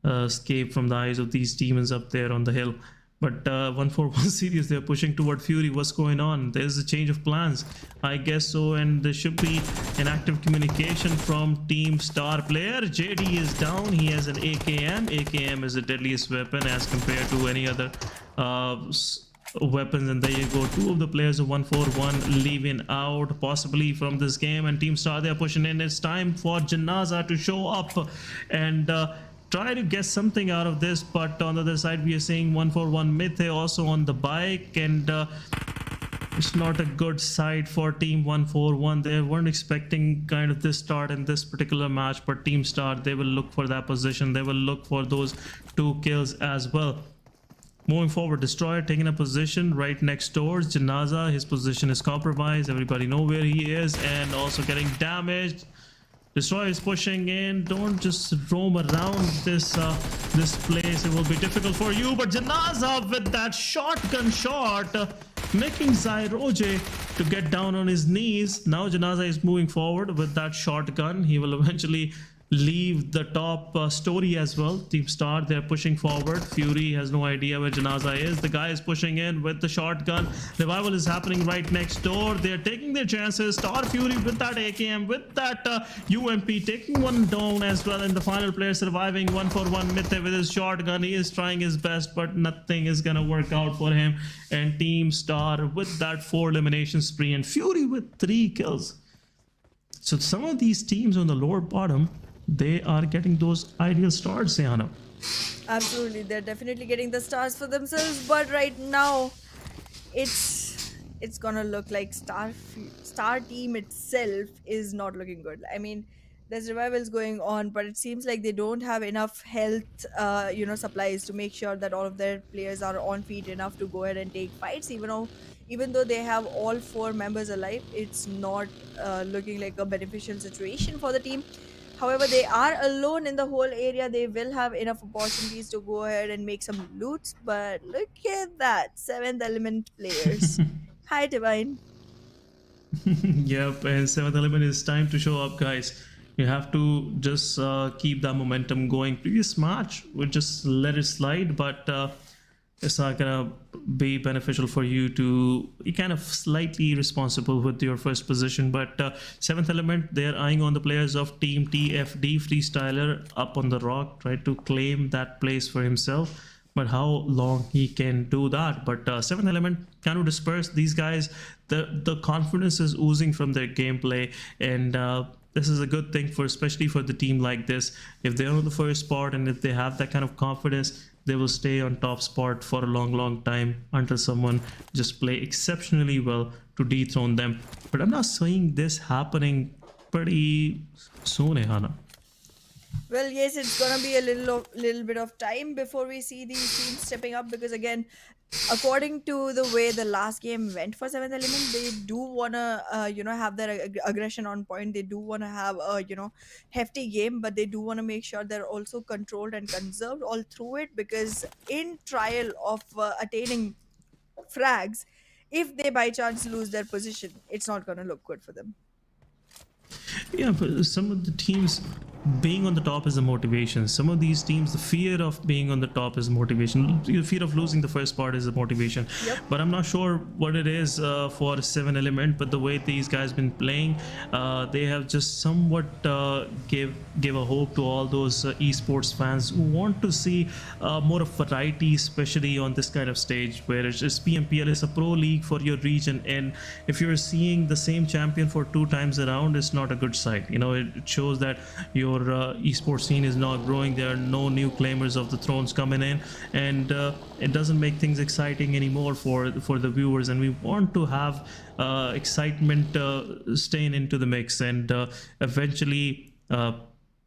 escape from the eyes of these demons up there on the hill. But 141 series, they're pushing toward Fury. What's going on? There's a change of plans, I guess so, and there should be an active communication from team star player. JD is down. He has an AKM. AKM is the deadliest weapon as compared to any other weapons, and there you go. Two of the players of 141 leaving out possibly from this game, and team star, they're pushing in. It's time for Janaza to show up and try to get something out of this. But on the other side, we are seeing 141 Mithe also on the bike, and it's not a good side for team 141. They weren't expecting kind of this start in this particular match, but team star, they will look for that position. They will look for those 2 kills as well. Moving forward, Destroyer taking a position right next door. Janaza, his position is compromised. Everybody know where he is, and also getting damaged. Destroyer is pushing in. Don't just roam around this place. It will be difficult for you. But Janaza with that shotgun shot, making Zairoje to get down on his knees. Now Janaza is moving forward with that shotgun. He will eventually leave the top story as well. Team Star, they're pushing forward. Fury has no idea where Janaza is. The guy is pushing in with the shotgun. Revival is happening right next door. They're taking their chances. Star Fury with that AKM, with that UMP, taking one down as well. And the final player surviving, 141 Mithe with his shotgun. He is trying his best, but nothing is gonna work out for him. And Team Star with that 4 elimination spree, and Fury with 3 kills. So some of these teams on the lower bottom, they are getting those ideal starts, Sehana. Absolutely, they're definitely getting the stars for themselves, but right now it's gonna look like star team itself is not looking good. I mean, there's revivals going on, but it seems like they don't have enough health supplies to make sure that all of their players are on feet enough to go ahead and take fights. Even though they have all 4 members alive, it's not looking like a beneficial situation for the team. However, they are alone in the whole area. They will have enough opportunities to go ahead and make some loots. But look at that, 7th element players. Hi, Divine. Yep, and 7th element is time to show up, guys. You have to just keep that momentum going. Previous match, we just let it slide, but it's not gonna be beneficial for you to be kind of slightly responsible with your first position. But 7th element, they're eyeing on the players of team TFD. Freestyler up on the rock, try to claim that place for himself, but how long he can do that. But 7th element kind of disperse these guys. The confidence is oozing from their gameplay, and this is a good thing for, especially for the team like this. If they're on the first spot and if they have that kind of confidence, they will stay on top spot for a long time until someone just play exceptionally well to dethrone them. But I'm not seeing this happening pretty soon, Hannah. Well, yes, it's gonna be a little bit of time before we see these teams stepping up, because again, according to the way the last game went for 7th element, they do wanna have their aggression on point. They do wanna have a hefty game, but they do wanna make sure they're also controlled and conserved all through it, because in trial of attaining frags, if they by chance lose their position, it's not gonna look good for them. Yeah, but some of the teams being on the top is a motivation. Some of these teams, the fear of being on the top is a motivation. The fear of losing the first part is a motivation. Yep. But I'm not sure what it is for 7 element. But the way these guys been playing, they have just somewhat give a hope to all those esports fans who want to see more of variety, especially on this kind of stage where it's just PMPL is a pro league for your region, and if you're seeing the same champion for 2 times around, it's not a good sight. It shows that your esports scene is not growing. There are no new claimers of the thrones coming in, and it doesn't make things exciting anymore for the viewers. And we want to have excitement staying into the mix, and eventually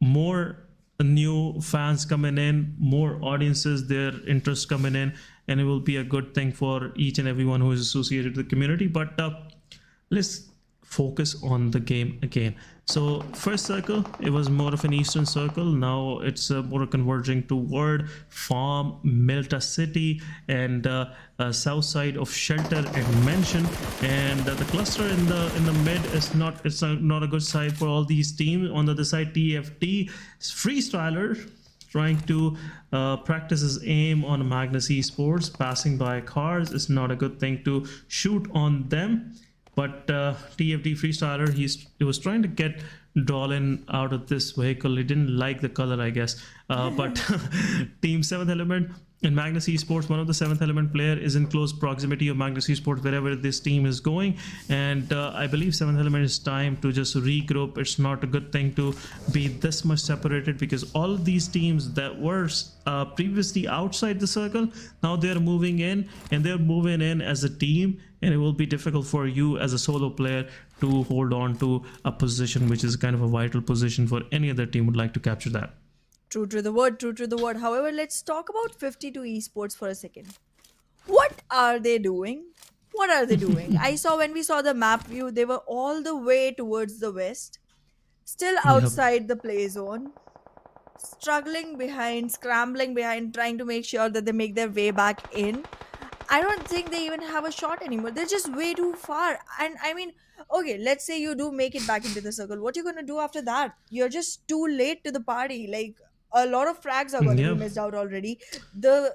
more new fans coming in, more audiences, their interest coming in, and it will be a good thing for each and everyone who is associated with the community. But let's focus on the game again. So first circle, it was more of an eastern circle. Now it's more converging toward farm, Milta City, and south side of shelter and mansion. And the cluster in the mid is not a good side for all these teams. On the other side, TFT freestyler trying to practice his aim on Magnus Esports. Passing by cars is not a good thing to shoot on them. But TFT freestyler, he was trying to get Dolan out of this vehicle. He didn't like the color, I guess. But Team Seventh Element in Magnus Esports, one of the Seventh Element player is in close proximity of Magnus Esports wherever this team is going, and I believe Seventh Element is time to just regroup. It's not a good thing to be this much separated, because all of these teams that were previously outside the circle, now they're moving in, and they're moving in as a team, and it will be difficult for you as a solo player to hold on to a position which is kind of a vital position for any other team would like to capture that. True to the word, true to the word. However, let's talk about 52 esports for a second. What are they doing? What are they doing? I saw when we saw the map view, they were all the way towards the west, still Yep. outside the play zone, struggling behind, scrambling behind, trying to make sure that they make their way back in. I don't think they even have a shot anymore. They're just way too far. And I mean, okay, let's say you do make it back into the circle. What are you gonna do after that? You're just too late to the party. Like, a lot of frags are gonna be Yep. missed out already. The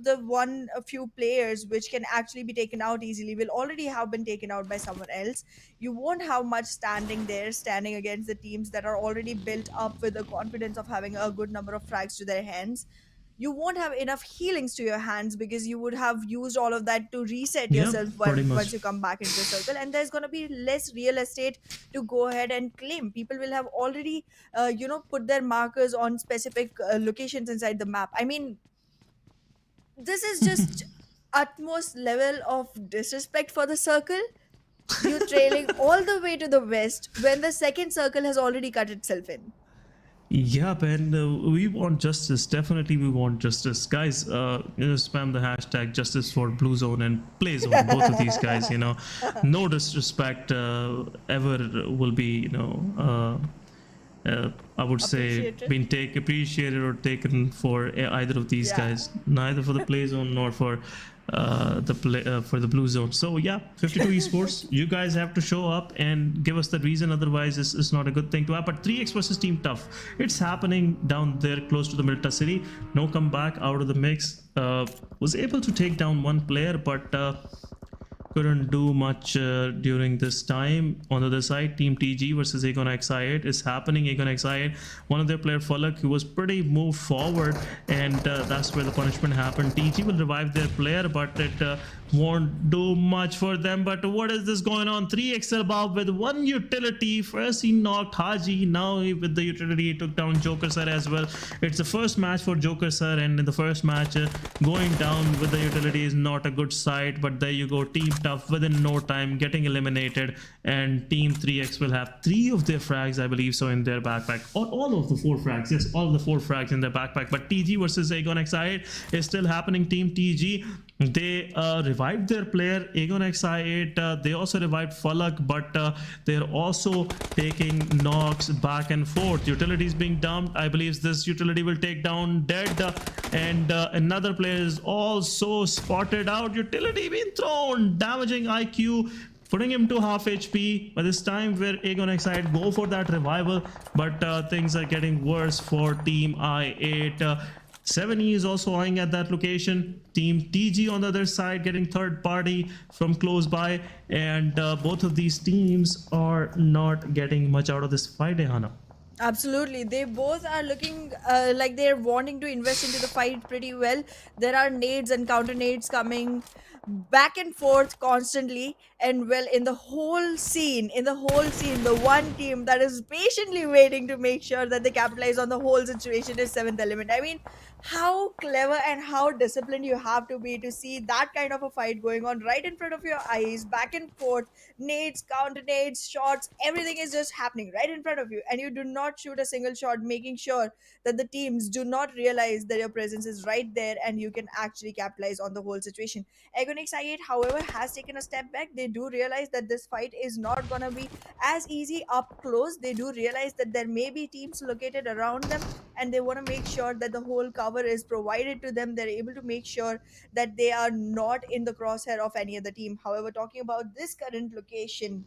the one a few players which can actually be taken out easily will already have been taken out by someone else. You won't have much standing there, standing against the teams that are already built up with the confidence of having a good number of frags to their hands. You won't have enough healings to your hands because you would have used all of that to reset Yep, yourself pretty once much. you come back into the circle, and there's going to be less real estate to go ahead and claim. People will have already put their markers on specific locations inside the map. I mean, this is just utmost level of disrespect for the circle. You trailing all the way to the west when the second circle has already cut itself in. Yeah, and we want justice. Definitely, we want justice, guys. Spam the hashtag justice for Blue Zone and Play Zone. Both of these guys, no disrespect ever will be, I would say, Appreciated. being appreciated or taken for either of these Yeah. guys. Neither for the Play Zone nor for for the Blue Zone. So yeah, 52 esports, you guys have to show up and give us the reason, otherwise it's not a good thing to happen. But 3x versus team tough, it's happening down there close to the Milta City. No comeback out of the mix. Was able to take down one player, but couldn't do much during this time. On the other side, Team TG versus Aegon XI8 is happening. Aegon XI8, one of their player Falak, who was pretty moved forward, and that's where the punishment happened. TG will revive their player, but it won't do much for them. But what is this going on? 3xl above with one utility. First he knocked Haji, now with the utility he took down Joker Sir as well. It's the first match for Joker Sir, and in the first match going down with the utility is not a good sight. But there you go, Team Tough within no time getting eliminated, and Team 3x will have 3 of their frags, I believe so, in their backpack, or all of the 4 frags. Yes, all of the 4 frags in their backpack. But TG versus Aegon XI8 is still happening. Team TG, they revived their player Aegon XI8. They also revived Falak, but they're also taking knocks back and forth. Utilities being dumped. I believe this utility will take down Dead, and another player is also spotted out. Utility being thrown, damaging IQ, putting him to half HP. By this time, where Aegon XI8 go for that revival, but things are getting worse for Team I8. 7E is also eyeing at that location. Team TG on the other side getting third party from close by, and both of these teams are not getting much out of this fight, Hana. Absolutely. They both are looking like they're wanting to invest into the fight pretty well. There are nades and counter nades coming back and forth constantly. And well, in the whole scene, the one team that is patiently waiting to make sure that they capitalize on the whole situation is Seventh Element. I mean, how clever and how disciplined you have to be to see that kind of a fight going on right in front of your eyes, back and forth, nades, counter nades, shots, everything is just happening right in front of you, and you do not shoot a single shot, making sure that the teams do not realize that your presence is right there and you can actually capitalize on the whole situation. Iconic Side, however, has taken a step back. They do realize that this fight is not gonna be as easy up close. They do realize that there may be teams located around them, and they want to make sure that the whole cover is provided to them. They're able to make sure that they are not in the crosshair of any other team. However, talking about this current location,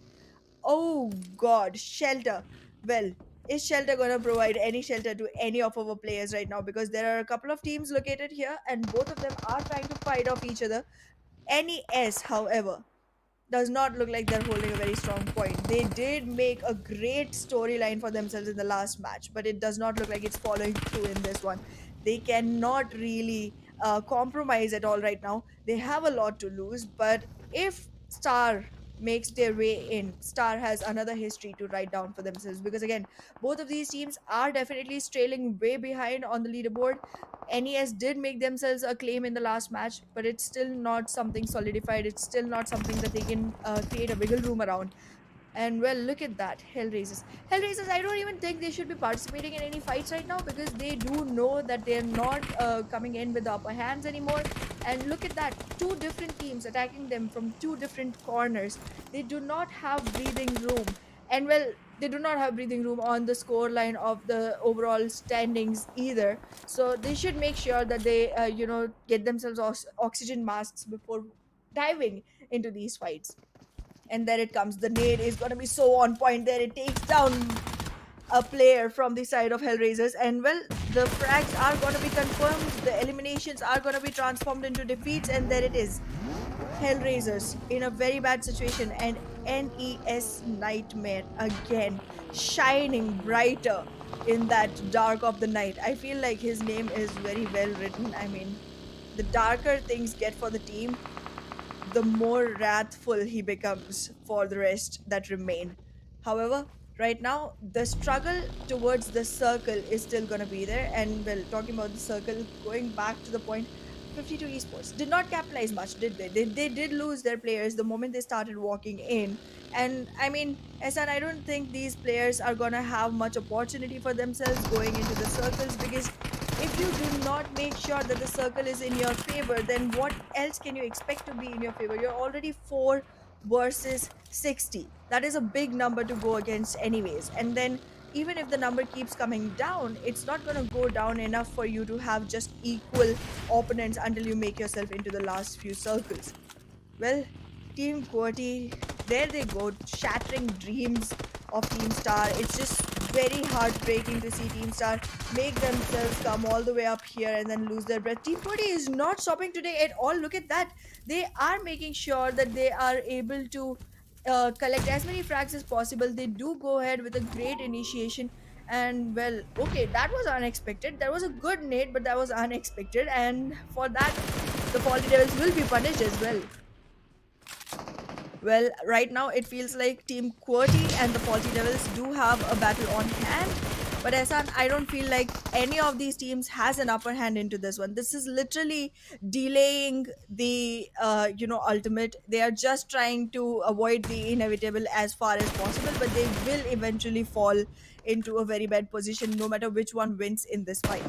oh god, shelter. Well, is shelter gonna provide any shelter to any of our players right now? Because there are a couple of teams located here, and both of them are trying to fight off each other. NES, however, does not look like they're holding a very strong point. They did make a great storyline for themselves in the last match, but it does not look like it's following through in this one. They cannot really compromise at all right now. They have a lot to lose, but if Star makes their way in, Star has another history to write down for themselves, because again, both of these teams are definitely trailing way behind on the leaderboard. NES did make themselves a claim in the last match, but it's still not something solidified. It's still not something that they can create a wiggle room around. And well, look at that, HellRaisers. HellRaisers, I don't even think they should be participating in any fights right now, because they do know that they're not coming in with the upper hands anymore. And look at that, two different teams attacking them from two different corners. They do not have breathing room. And well, they do not have breathing room on the score line of the overall standings either. So they should make sure that they, get themselves oxygen masks before diving into these fights. And there it comes. The nade is going to be so on point there. It takes down a player from the side of HellRaisers. And well, the frags are going to be confirmed. The eliminations are going to be transformed into defeats. And there it is. HellRaisers in a very bad situation. And NES Nightmare again, shining brighter in that dark of the night. I feel like his name is very well written. I mean, the darker things get for the team, the more wrathful he becomes for the rest that remain. However, right now, the struggle towards the circle is still going to be there. And well, talking about the circle, going back to the point, 52 Esports did not capitalize much, did they? They did lose their players the moment they started walking in. And I mean, Ehsan, I don't think these players are going to have much opportunity for themselves going into the circles, because if you do not make sure that the circle is in your favor, then what else can you expect to be in your favor? You're already 4 versus 60. That is a big number to go against anyways. And then even if the number keeps coming down, it's not going to go down enough for you to have just equal opponents until you make yourself into the last few circles. Well, Team QWERTY, there they go, shattering dreams of Team Star. It's just very heartbreaking to see Team Star make themselves come all the way up here and then lose their breath. Team QWERTY is not stopping today at all. Look at that. They are making sure that they are able to collect as many frags as possible. They do go ahead with a great initiation. And well, okay, that was unexpected. That was a good nade, but that was unexpected. And for that, the Faulty Devils will be punished as well. Well, right now it feels like Team QWERTY and the Faulty Devils do have a battle on hand. But Ehsan, I don't feel like any of these teams has an upper hand into this one. This is literally delaying the, ultimate. They are just trying to avoid the inevitable as far as possible, but they will eventually fall into a very bad position no matter which one wins in this fight.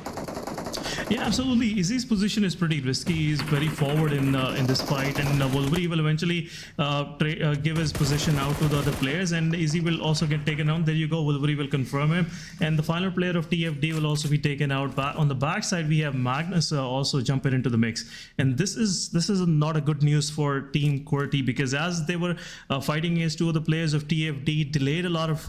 Yeah, absolutely. Izzy's position is pretty risky. He's very forward in this fight, and Wolverine will eventually give his position out to the other players, and Izzy will also get taken out. There you go. Wolverine will confirm him, and the final player of TFD will also be taken out. On the back side, we have Magnus also jumping into the mix, and this is not a good news for Team QWERTY, because as they were fighting against 2 of the players of TFD, delayed a lot of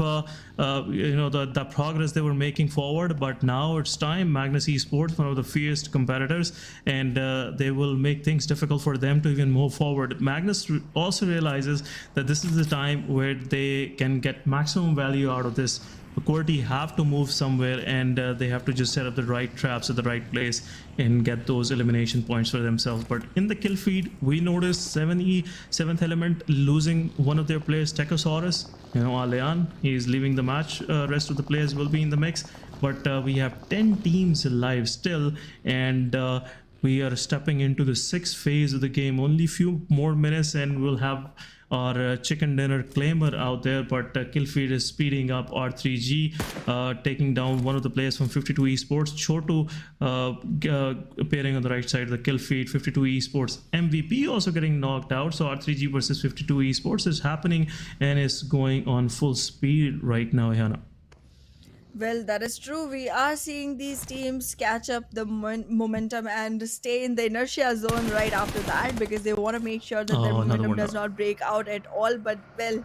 the progress they were making forward. But now it's time. Magnus Esports, one of the fierce competitors, and they will make things difficult for them to even move forward. Magnus also realizes that this is the time where they can get maximum value out of this. QWERTY have to move somewhere, and they have to just set up the right traps at the right place and get those elimination points for themselves. But in the kill feed, we noticed 7E, 7th Element, losing one of their players, Techosaurus. Alean, he is leaving the match. Rest of the players will be in the mix. But we have 10 teams alive still, and we are stepping into the 6th phase of the game. Only few more minutes and we'll have our chicken dinner claimer out there, but kill feed is speeding up. R3G taking down one of the players from 52 Esports. Chotu appearing on the right side of the kill feed. 52 Esports MVP also getting knocked out. So R3G versus 52 Esports is happening and is going on full speed right now, Hannah. Well, that is true. We are seeing these teams catch up the momentum and stay in the inertia zone right after that, because they want to make sure that their Oh, another momentum one does down. not break out at all. But well,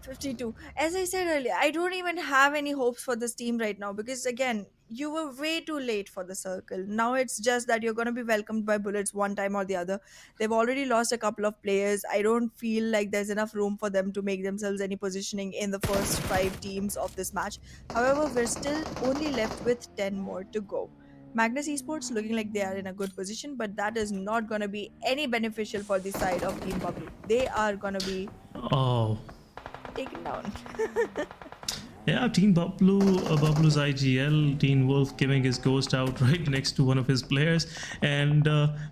52. As I said earlier, I don't even have any hopes for this team right now, because again, you were way too late for the circle. Now it's just that you're going to be welcomed by bullets one time or the other. They've already lost a couple of players. I don't feel like there's enough room for them to make themselves any positioning in the first 5 teams of this match. However, we're still only left with 10 more to go. Magnus Esports looking like they are in a good position, but that is not going to be any beneficial for the side of Team BABLU. They are going to be Oh, taken down. yeah, Team BABLU's IGL, Teen Wolf giving his ghost out right next to one of his players. And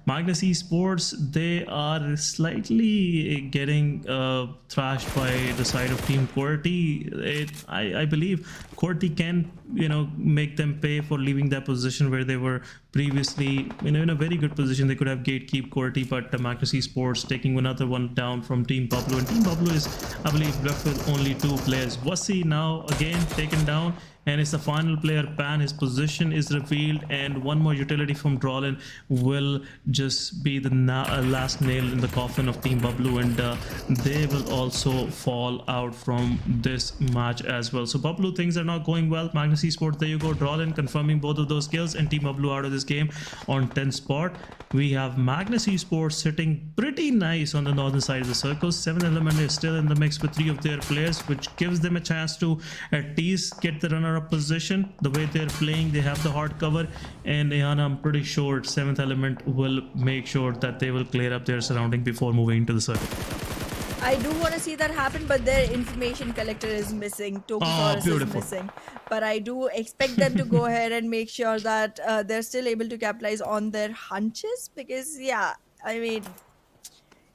Magnus Esports, they are slightly getting thrashed by the side of Team QWERTY. I believe QWERTY can, make them pay for leaving that position where they were previously, in a very good position. They could have gatekeep QWERTY, but Magnus Esports taking another one down from Team BABLU. And Team BABLU is, I believe, left with only 2 players. Wasi now again taken down, and it's the final player. Pan, his position is revealed, and one more utility from Drawlin will just be the last nail in the coffin of Team BABLU, and they will also fall out from this match as well. So BABLU, things are not going well. Magnus Esports, there you go. Drawlin confirming both of those kills, and Team BABLU out of this game on 10th spot. We have Magnus Esports sitting pretty nice on the northern side of the circle. 7th Element is still in the mix with 3 of their players, which gives them a chance to at least get the runner-up position. The way they're playing, they have the hard cover, and Ayana, I'm pretty sure 7th Element will make sure that they will clear up their surrounding before moving into the circle. I do want to see that happen, but their information collector is missing. Tokusaurus is Beautiful. missing. But I do expect them to go ahead and make sure that they're still able to capitalize on their hunches, because, yeah, I mean,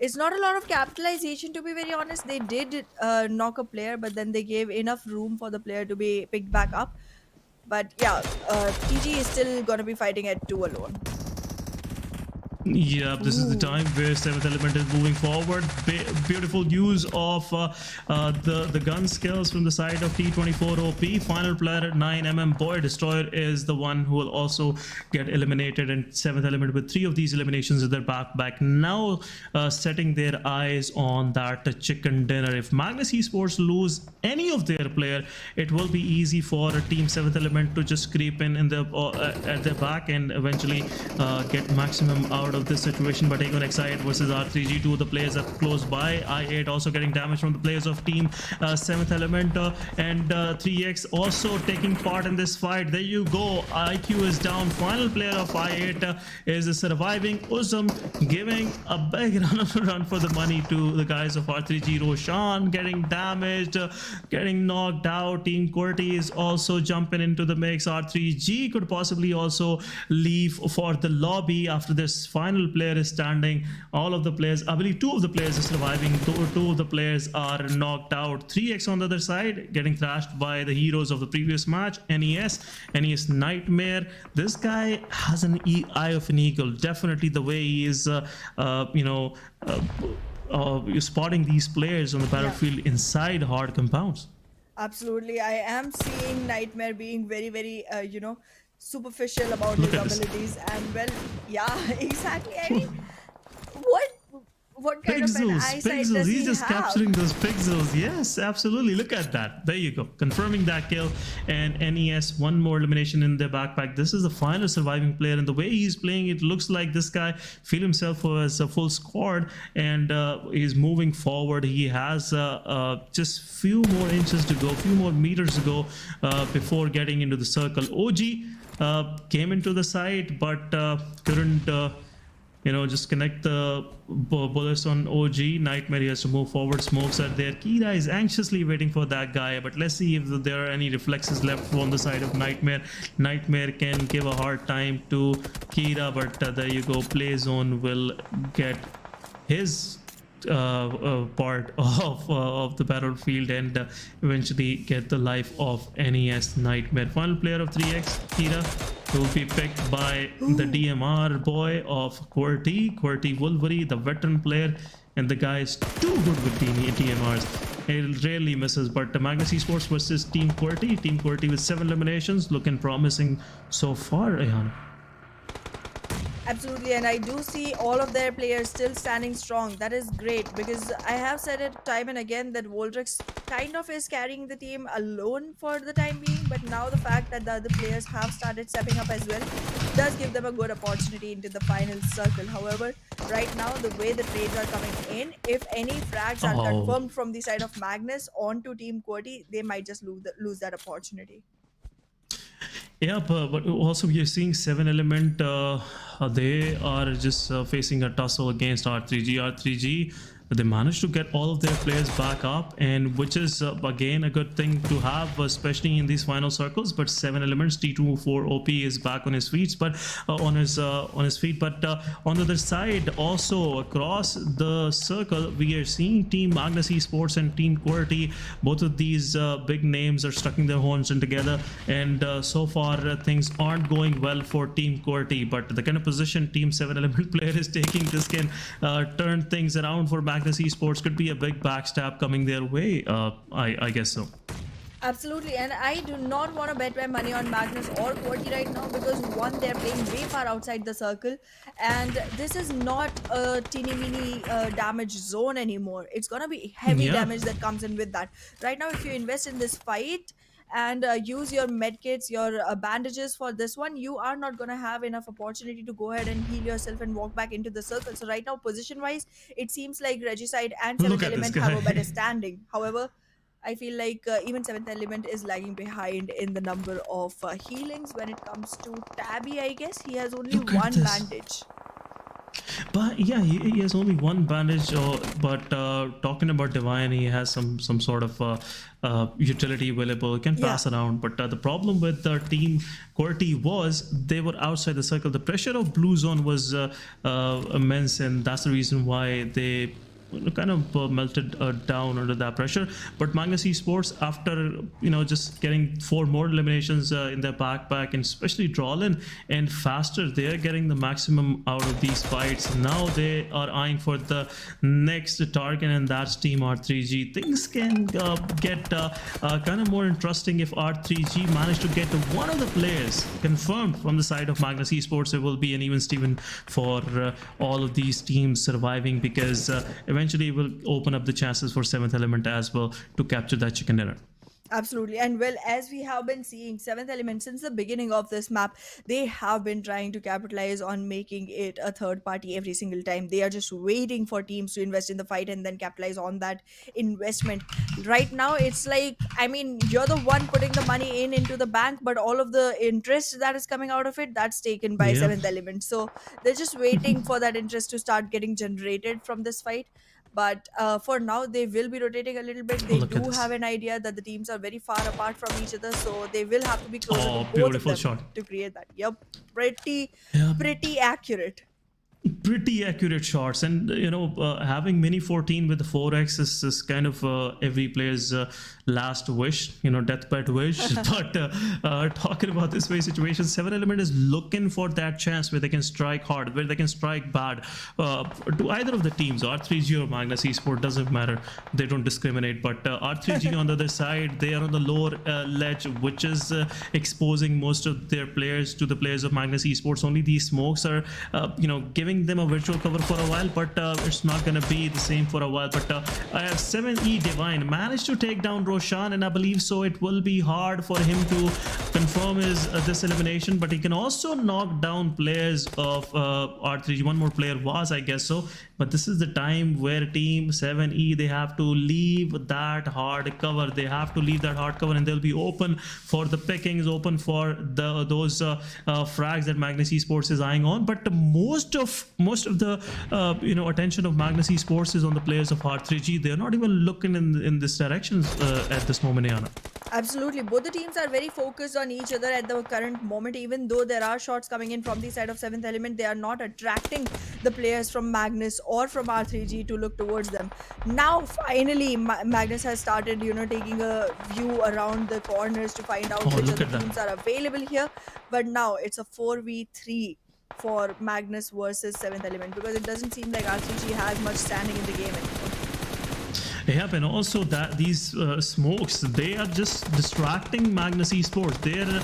it's not a lot of capitalization, to be very honest. They did knock a player, but then they gave enough room for the player to be picked back up. But yeah, TG is still going to be fighting at 2 alone. Yeah, this is the time where 7th Element is moving forward. Beautiful use of the gun skills from the side of T24 OP. Final player 9mm Boy Destroyer is the one who will also get eliminated, and 7th Element with 3 of these eliminations in their back now setting their eyes on that chicken dinner. If Magnus Esports lose any of their player, it will be easy for Team 7th Element to just creep in the at their back and eventually get maximum out of this situation. But Aegon Exide versus R3G, 2 of the players are close by. I8 also getting damage from the players of Team 7th Element, and 3x also taking part in this fight. There you go, IQ is down. Final player of I8 is surviving. Uzum giving a big run for the money to the guys of R3G. Roshan getting damaged, getting knocked out. Team QWERTY is also jumping into the mix. R3G could possibly also leave for the lobby after this final player is standing. All of the players, I believe 2 of the players are surviving. 2 of the players are knocked out. 3x on the other side getting thrashed by the heroes of the previous match. NES Nightmare. This guy has an eye of an eagle. Definitely the way he is spotting these players on the battlefield inside hard compounds. Absolutely. I am seeing Nightmare being very, very, superficial about Look his at this. abilities. And, well, yeah, exactly. I mean, what kind of an eyesight Pixels. does He's he just have? capturing those pixels. Yes, absolutely. Look at that. There you go. Confirming that kill. And NES, 1 more elimination in their backpack. This is the final surviving player. And the way he's playing, it looks like this guy feel himself as a full squad. And he's moving forward. He has just few more inches to go, few more meters to go before getting into the circle. OG came into the site, but couldn't just connect the bullets on OG. Nightmare has to move forward. Smokes are there. Kira is anxiously waiting for that guy, but let's see if there are any reflexes left on the side of Nightmare. Nightmare can give a hard time to Kira, but there you go. Play Zone will get his part of the battlefield and eventually get the life of NES Nightmare. Final player of 3x, Kira, will be picked by the DMR boy of QWERTY Wolverine, the veteran player, and the guy is too good with DMRs. He rarely misses, but Magnus Esports versus Team QWERTY with 7 eliminations, looking promising so far, Ayana. Absolutely, and I do see all of their players still standing strong. That is great, because I have said it time and again that Voltrix kind of is carrying the team alone for the time being, but now the fact that the other players have started stepping up as well does give them a good opportunity into the final circle. However, right now the way the trades are coming in, if any frags are confirmed from the side of Magnus onto Team QWERTY, they might just lose that opportunity. Yeah, but also we are seeing 7 element. They are just facing a tussle against R3G. They managed to get all of their players back up, and which is again a good thing to have, especially in these final circles. But 7 elements, T24 OP is back on his feet, but on his feet. But on the other side, also across the circle, we are seeing Team Magnus Esports and Team QWERTY. Both of these big names are stucking their horns in together, and so far things aren't going well for Team QWERTY. But the kind of position Team 7 element player is taking, this can turn things around for Magnus Esports. Could be a big backstab coming their way. I guess so. Absolutely, and I do not want to bet my money on Magnus or QWERTY right now, because one, they're playing way far outside the circle, and this is not a teeny mini damage zone anymore. It's gonna be heavy damage that comes in with that. Right now, if you invest in this fight and use your medkits, your bandages for this one, you are not going to have enough opportunity to go ahead and heal yourself and walk back into the circle. So right now, position wise, it seems like Regicide and 7th Element have a better standing. However, I feel like even 7th Element is lagging behind in the number of healings. When it comes to Tabby, I guess he has only one bandage. But yeah, he has only one bandage. But talking about Divine, he has some sort of utility available. He can pass around. But the problem with the Team QWERTY was they were outside the circle. The pressure of Blue Zone was immense, and that's the reason why they kind of melted down under that pressure. But Magnus Esports, after just getting 4 more eliminations in their backpack, and especially Drawlin and Faster, they are getting the maximum out of these fights. Now they are eyeing for the next target, and that's Team R3G. Things can get kind of more interesting if R3G manage to get one of the players confirmed from the side of Magnus Esports. It will be an even Steven for all of these teams surviving, because eventually will open up the chances for 7th Element as well to capture that chicken dinner. Absolutely. And well, as we have been seeing, 7th Element since the beginning of this map, they have been trying to capitalize on making it a third party every single time. They are just waiting for teams to invest in the fight and then capitalize on that investment. Right now, it's like, I mean, you're the one putting the money into the bank, but all of the interest that is coming out of it, that's taken by 7th Element. So they're just waiting for that interest to start getting generated from this fight. But for now, they will be rotating a little bit. They do have an idea that the teams are very far apart from each other, so they will have to be closer to both of them to create that. Yep, pretty accurate. Pretty accurate shots, and having mini 14 with the 4x is kind of every player's last wish, deathbed wish. But talking about this way situation, 7 Element is looking for that chance where they can strike hard, where they can strike bad to either of the teams, R3G or Magnus Esports, doesn't matter, they don't discriminate. But R3G on the other side, they are on the lower ledge, which is exposing most of their players to the players of Magnus Esports. Only these smokes are giving them a virtual cover for a while, but it's not going to be the same for a while. But 7E Divine managed to take down Roshan, and I believe so it will be hard for him to confirm his this elimination, but he can also knock down players of R3G. One more player was, I guess so, but this is the time where Team 7E, they have to leave that hard cover. They have to leave that hard cover, and they'll be open for the pickings, open for those frags that Magnus Esports is eyeing on. But most of the attention of Magnus Esports is on the players of R3G. They're not even looking in this direction at this moment, Ayana. Absolutely, both the teams are very focused on each other at the current moment. Even though there are shots coming in from the side of 7th Element, they are not attracting the players from Magnus or from R3G to look towards them. Now, finally, Magnus has started, taking a view around the corners to find out Oh, which look other at that. teams are available here. But now it's a 4v3 for Magnus versus 7th Element, because it doesn't seem like R3G has much standing in the game anymore. Yep, and also that these smokes, they are just distracting Magnus Esports. They're,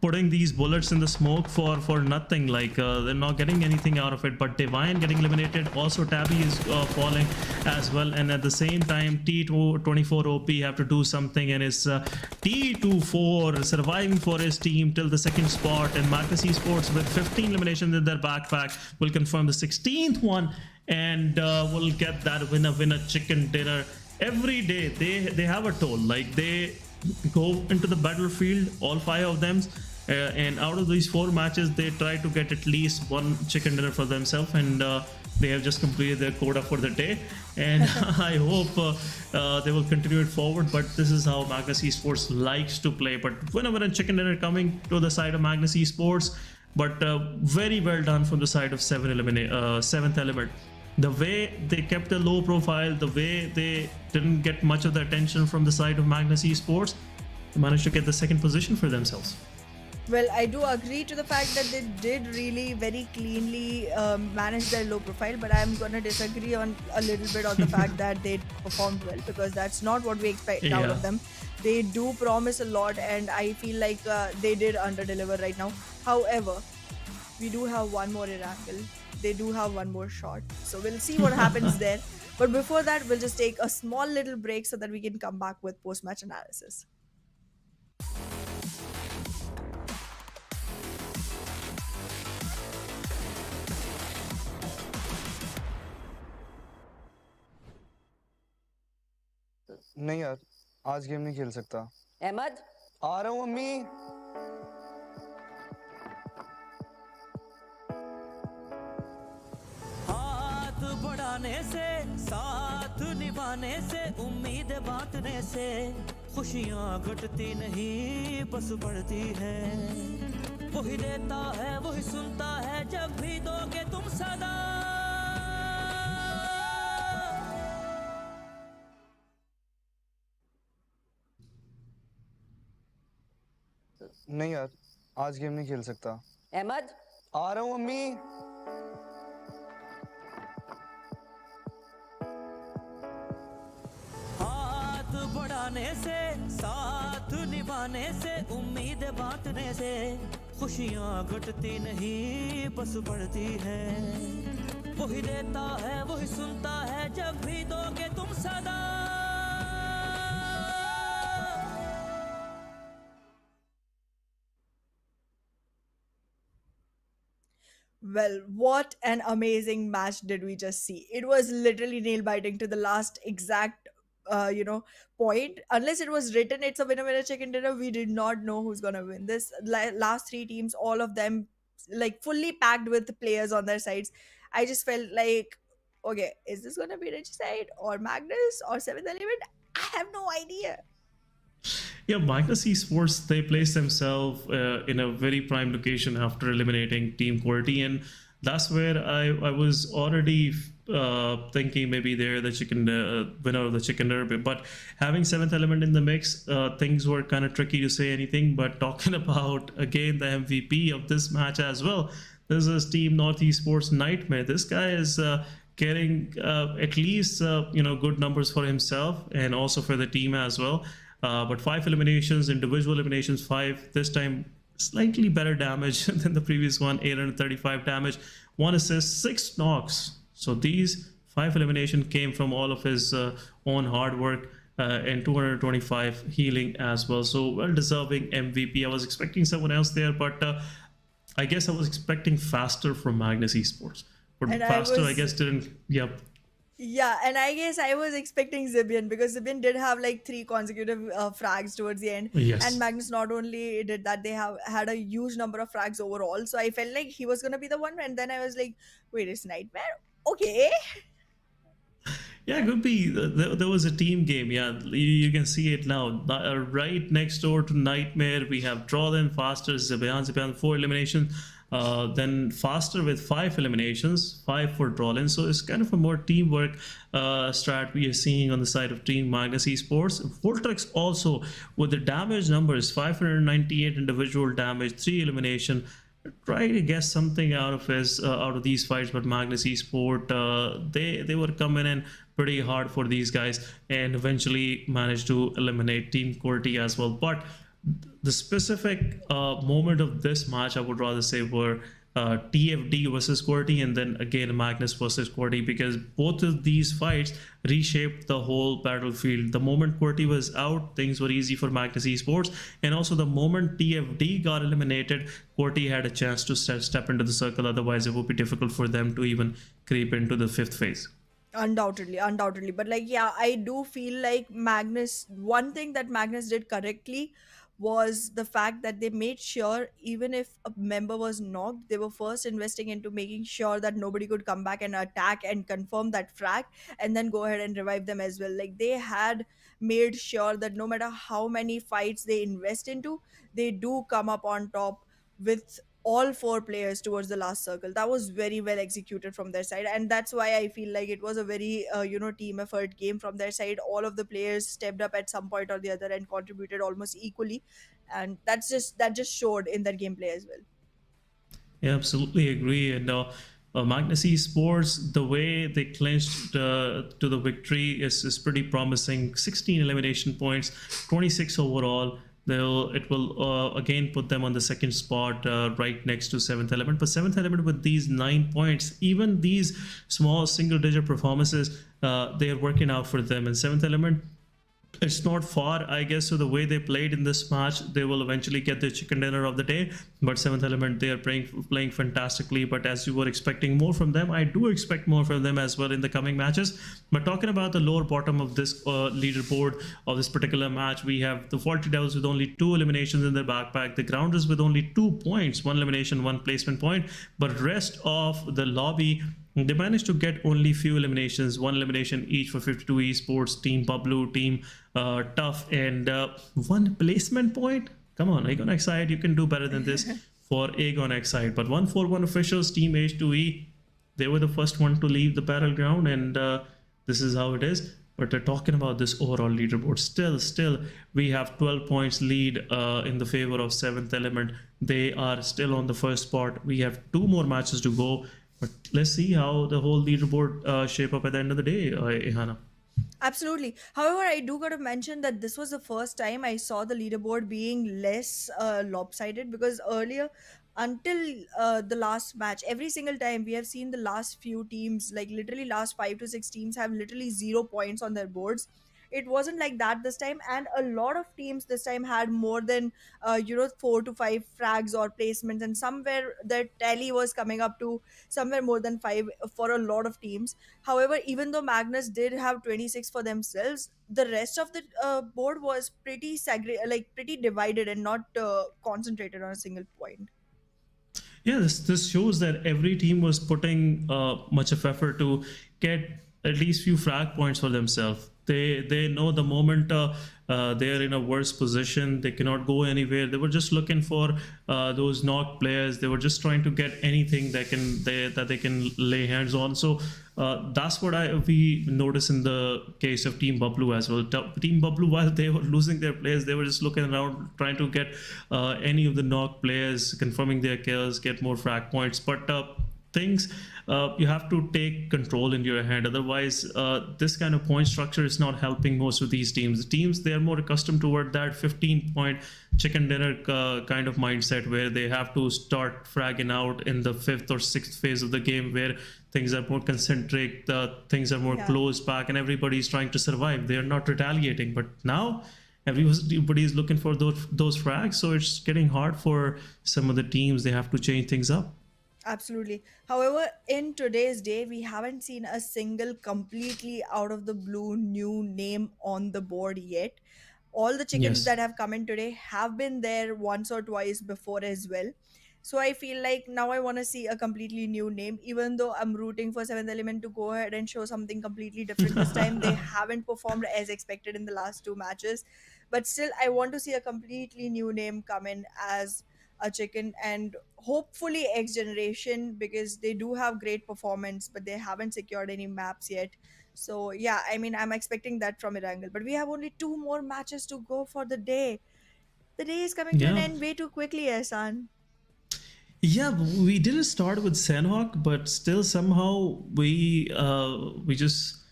putting these bullets in the smoke for nothing. Like they're not getting anything out of it. But Divine getting eliminated. Also, Tabby is falling as well. And at the same time, T24 OP have to do something, and it's T24 surviving for his team till the second spot. And Magnus Esports with 15 eliminations in their backpack will confirm the 16th one, and will get that winner chicken dinner every day. They have a toll. Like they go into the battlefield, all 5 of them, and out of these 4 matches they try to get at least one chicken dinner for themselves, and they have just completed their quota for the day. And I hope they will continue it forward. But this is how Magnus Esports likes to play. But whenever a chicken dinner coming to the side of Magnus Esports, but very well done from the side of 7th Element. The way they kept a low profile, the way they didn't get much of the attention from the side of Magnus Esports, they managed to get the second position for themselves. Well, I do agree to the fact that they did really very cleanly manage their low profile, but I'm going to disagree on a little bit on the fact that they performed well, because that's not what we expect out of them. They do promise a lot, and I feel like they did underdeliver right now. However, we do have one more Erangel. They do have one more shot. So we'll see what happens there. But before that, we'll just take a small little break so that we can come back with post-match analysis. नहीं यार, आज game नहीं खेल सकता। अहमद, आ रहा हूँ अम्मी। हाथ बढ़ाने से, साथ निभाने से, उम्मीद बांटने से खुशियाँ घटती नहीं बस बढ़ती है। वही देता है वही सुनता है जब भी दोगे तुम सदा। नहीं यार, आज गेम नहीं खेल सकता। अहमद, आ रहा हूँ अम्मी। हाथ बढ़ाने से, साथ निभाने से, उम्मीद बांटने से खुशियाँ घटती नहीं बस बढ़ती है। वही देता है वही सुनता है जब भी दोगे तुम सदा। Well, what an amazing match did we just see. It was literally nail biting to the last exact point. Unless it was written it's a winner chicken dinner, we did not know who's gonna win this. Last 3 teams, all of them like fully packed with players on their sides. I just felt like, okay, is this gonna be Rich side or Magnus or 7th Element? I have no idea. Yeah, Magnus Esports, they placed themselves in a very prime location after eliminating Team QWERTY, and that's where I was already thinking maybe they're the chicken winner of the chicken derby. But having 7th Element in the mix, things were kind of tricky to say anything. But talking about, again, the MVP of this match as well, this is Team North Esports Nightmare. This guy is getting at least good numbers for himself and also for the team as well. But 5 eliminations, individual eliminations 5. This time slightly better damage than the previous one, 835 damage, 1 assist, 6 knocks. So these 5 eliminations came from all of his own hard work, and 225 healing as well. So well deserving MVP. I was expecting someone else there, but I guess I was expecting faster from Magnus Esports. But And faster, I guess, didn't. Yep. Yeah, and I guess I was expecting Zibian, because Zibian did have like 3 consecutive frags towards the end. Yes. And Magnus not only did that, they have had a huge number of frags overall. So I felt like he was going to be the one. And then I was like, wait, it's Nightmare? Okay. Yeah, it could be. There was a team game. Yeah, you can see it now. Right next door to Nightmare, we have Drawlin, Faster, Zibian, 4 eliminations. Then Faster with 5 eliminations, 5 for Drawlin. So it's kind of a more teamwork strat we are seeing on the side of Team Magnus Esports. Voltrix also with the damage numbers, 598 individual damage, 3 elimination. Try to guess something out of these fights, but Magnus Esport, they were coming in pretty hard for these guys and eventually managed to eliminate Team QWERTY as well. But the specific moment of this match, I would rather say, were TFD versus QWERTY, and then again Magnus versus QWERTY, because both of these fights reshaped the whole battlefield. The moment QWERTY was out, things were easy for Magnus Esports, and also the moment TFD got eliminated, QWERTY had a chance to step into the circle. Otherwise, it would be difficult for them to even creep into the fifth phase. Undoubtedly, but like, yeah, I do feel like Magnus, one thing that Magnus did correctly was the fact that they made sure even if a member was knocked, they were first investing into making sure that nobody could come back and attack and confirm that frag, and then go ahead and revive them as well. Like, they had made sure that no matter how many fights they invest into, they do come up on top with all four players towards the last circle. That was very well executed from their side, and that's why I feel like it was a very team effort game from their side. All of the players stepped up at some point or the other and contributed almost equally, and that just showed in their gameplay as well. Yeah, absolutely agree. And Magnus Esports, the way they clinched to the victory is pretty promising. 16 elimination points, 26 overall. It will again put them on the second spot, right next to Seventh Element. But Seventh Element with these 9 points, even these small single-digit performances, they are working out for them. And Seventh Element, it's not far, I guess. So the way they played in this match, they will eventually get the chicken dinner of the day. But Seventh Element, they are playing fantastically. But as you were expecting more from them, I do expect more from them as well in the coming matches. But talking about the lower bottom of this leaderboard of this particular match, we have the Faulty Devils with only 2 eliminations in their backpack, the Grounders with only 2 points, 1 elimination, 1 placement point. But rest of the lobby, they managed to get only few eliminations, 1 elimination each for 52 Esports, Team BABLU, Team Tough, and 1 placement point. Come on, Aegon Excite, you can do better than this for Aegon Excite. But 141 officials, Team H2E, they were the first one to leave the battleground, and this is how it is. But they're talking about this overall leaderboard. Still, we have 12 points lead in the favor of Seventh Element. They are still on the first spot. We have 2 more matches to go. But let's see how the whole leaderboard shape up at the end of the day, Ihana. Absolutely. However, I do got to mention that this was the first time I saw the leaderboard being less lopsided, because earlier, until the last match, every single time we have seen the last few teams, like literally last 5 to 6 teams, have literally 0 points on their boards. It wasn't like that this time, and a lot of teams this time had more than 4 to 5 frags or placements, and somewhere their tally was coming up to somewhere more than 5 for a lot of teams. However, even though Magnus did have 26 for themselves, the rest of the board was pretty divided and not concentrated on a single point. Yeah, this shows that every team was putting much of effort to get at least few frag points for themselves. They know the moment they are in a worse position, they cannot go anywhere. They were just looking for those knocked players. They were just trying to get anything that they can lay hands on. So that's what we notice in the case of Team BABLU as well. Team BABLU, while they were losing their players, they were just looking around trying to get any of the knocked players, confirming their kills, get more frag points. But things you have to take control in your hand. Otherwise, this kind of point structure is not helping most of these teams. The teams, they are more accustomed toward that 15-point chicken dinner kind of mindset, where they have to start fragging out in the 5th or 6th phase of the game, where things are more concentric, things are more closed back, and everybody's trying to survive. They are not retaliating. But now everybody is looking for those frags, so it's getting hard for some of the teams. They have to change things up. Absolutely. However, in today's day, we haven't seen a single completely out of the blue new name on the board yet. All the chickens Yes. that have come in today have been there once or twice before as well. So I feel like now I want to see a completely new name, even though I'm rooting for Seventh Element to go ahead and show something completely different this time. They haven't performed as expected in the last two matches, but still, I want to see a completely new name come in as a chicken, and hopefully X Generation, because they do have great performance, but they haven't secured any maps yet. So yeah, I mean, I'm expecting that from Erangel, but we have only two more matches to go for the day. The day is coming to an Yeah. end way too quickly, Ehsan. Yeah, we didn't start with Sanhok, but still somehow we just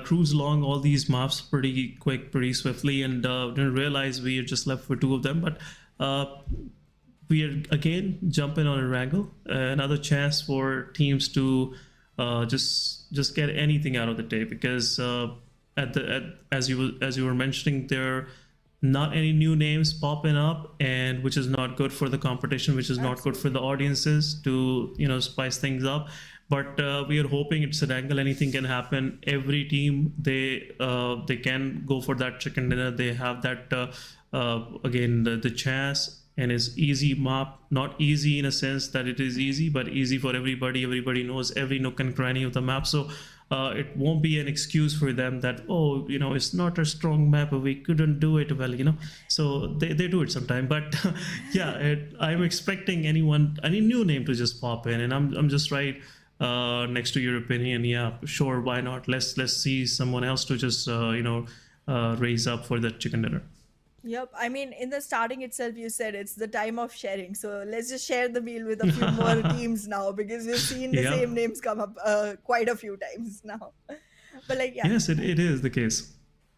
cruise along all these maps pretty quick, pretty swiftly, and didn't realize we are just left with two of them. But uh, we are again jumping on Erangel, another chance for teams to just get anything out of the day, because as you were mentioning, there not any new names popping up, and which is not good for the competition, which is not good for the audiences to spice things up. But we are hoping it's an angle, anything can happen. Every team, they can go for that chicken dinner. They have that again, the chance, and it's easy map, not easy in a sense that it is easy, but easy for everybody knows every nook and cranny of the map. So it won't be an excuse for them that, oh, it's not a strong map, we couldn't do it well, so they do it sometime. But yeah, I'm expecting any new name to just pop in, and I'm just right next to your opinion. Yeah, sure, why not? Let's see someone else to just raise up for the chicken dinner. Yep. I mean, in the starting itself, you said it's the time of sharing. So let's just share the meal with a few more teams now, because we've seen the Yeah. same names come up quite a few times now. But like, yeah. Yes, it is the case.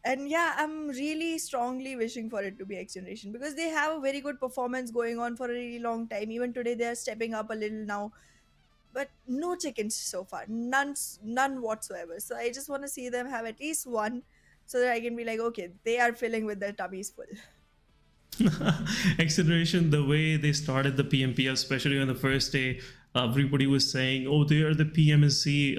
And yeah, I'm really strongly wishing for it to be X Generation, because they have a very good performance going on for a really long time. Even today, they are stepping up a little now. But no chickens so far. None whatsoever. So I just want to see them have at least one, so that I can be like, okay, they are filling with their tummies full. XGeneration, the way they started the PMPL, especially on the first day, everybody was saying, "Oh, they are the PMSC,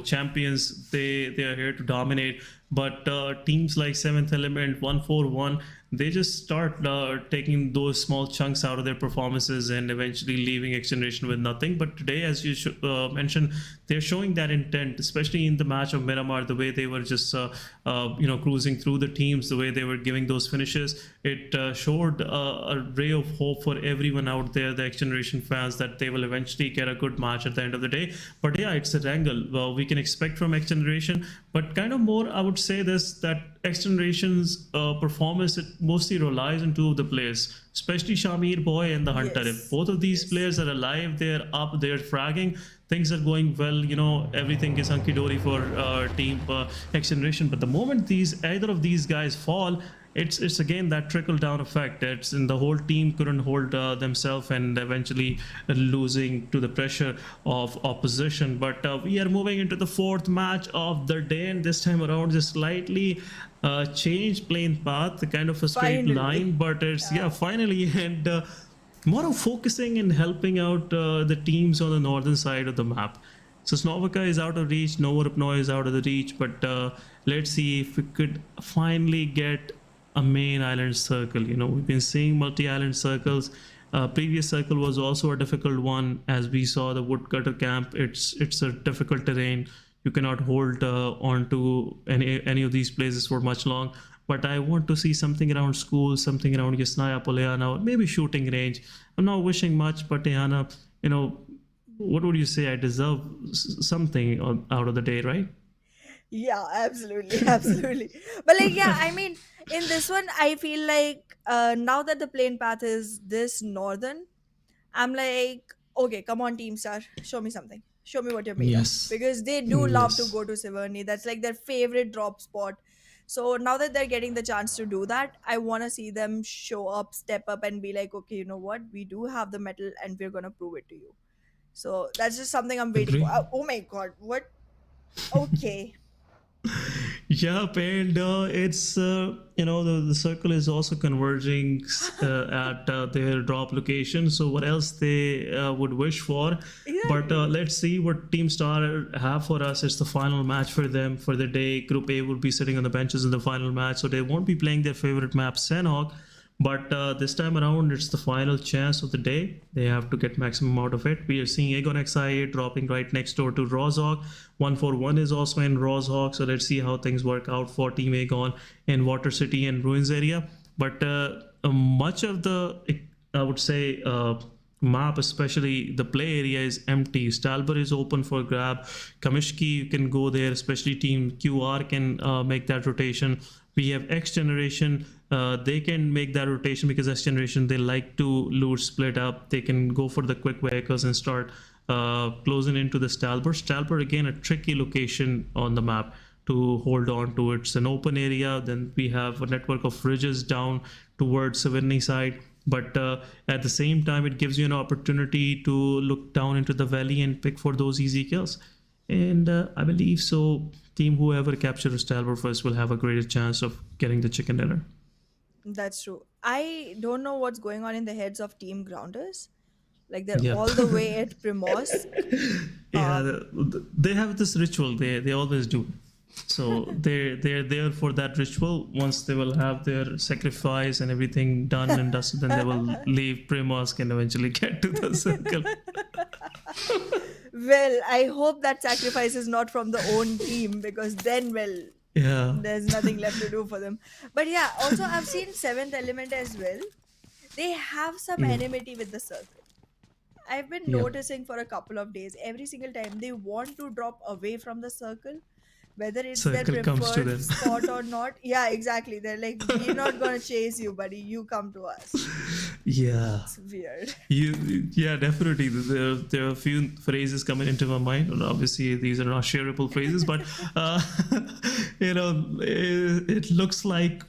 champions. They are here to dominate." But teams like Seventh Element, 141, they just start taking those small chunks out of their performances and eventually leaving XGeneration with nothing. But today, as you mentioned, they're showing that intent, especially in the match of Miramar, the way they were just cruising through the teams, the way they were giving those finishes. It showed a ray of hope for everyone out there, the XGeneration fans, that they will eventually get a good match at the end of the day. But yeah, it's a wrangle. Well, we can expect from XGeneration, but kind of more, I would say this, that XGeneration's performance, it mostly relies on two of the players, especially Shamir Boy and the Hunter. Yes. If both of these players are alive, they're up, they're fragging, things are going well, everything is hunky-dory for team XGeneration. But the moment either of these guys fall, it's again that trickle down effect. It's in the whole team couldn't hold themselves, and eventually losing to the pressure of opposition. But we are moving into the fourth match of the day, and this time around just slightly changed playing path, kind of a straight Finally. line, but it's finally. And more of focusing and helping out the teams on the northern side of the map. So Snovica is out of reach, Novorupno is out of the reach, but let's see if we could finally get a main island circle. We've been seeing multi-island circles. Previous circle was also a difficult one, as we saw the woodcutter camp. It's a difficult terrain. You cannot hold on to any of these places for much long. But I want to see something around school, something around Yasnaya, Polyana, or maybe shooting range. I'm not wishing much, but Yana, what would you say? I deserve something out of the day, right? Yeah, absolutely, absolutely. But like, yeah, I mean, in this one, I feel like now that the plane path is this northern, I'm like, okay, come on, Team Star, show me something. Show me what you're made Yes. of. Because they do love to Yes. go to Siverny. That's like their favorite drop spot. So now that they're getting the chance to do that, I want to see them show up, step up, and be like, okay, you know what? We do have the metal, and we're going to prove it to you. So that's just something I'm waiting Agree. for. Oh my God, what? Okay. Yep, and it's the circle is also converging at their drop location. So what else they would wish for? But let's see what Team Star have for us. It's the final match for them for the day. Group A will be sitting on the benches in the final match, so they won't be playing their favorite map, Sanhok. But this time around, it's the final chance of the day. They have to get maximum out of it. We are seeing Aegon XIA dropping right next door to Rozhawk. 141 is also in Rozhawk. So let's see how things work out for Team Aegon in Water City and Ruins area. But much of the, I would say, map, especially the play area, is empty. Stalber is open for grab. Kamishki, you can go there, especially Team QR can make that rotation. We have XGeneration, they can make that rotation because XGeneration, they like to loot split up. They can go for the quick vehicles and start closing into the Stalber. Stalber, again, a tricky location on the map to hold on to. It's an open area. Then we have a network of ridges down towards Savigny side. But at the same time, it gives you an opportunity to look down into the valley and pick for those easy kills. And I believe so. Team whoever captures Stalber first will have a greater chance of getting the chicken dinner. That's true. I don't know what's going on in the heads of Team Grounders. Like they're Yeah. all the way at Primos. Yeah, they have this ritual. They always do. So they're there for that ritual. Once they will have their sacrifice and everything done and dusted, then they will leave Primos and eventually get to the circle. Well, I hope that sacrifice is not from the own team, because then, well, Yeah. there's nothing left to do for them. But yeah, also I've seen Seventh Element as well. They have some enmity with the circle. I've been Yeah. noticing for a couple of days, every single time they want to drop away from the circle, whether it's Circle their comes to preferred them. spot or not. Yeah, exactly. They're like, we're not gonna chase you, buddy. You come to us. Yeah. It's weird. Yeah, definitely. There are a few phrases coming into my mind, and obviously these are not shareable phrases, but it looks like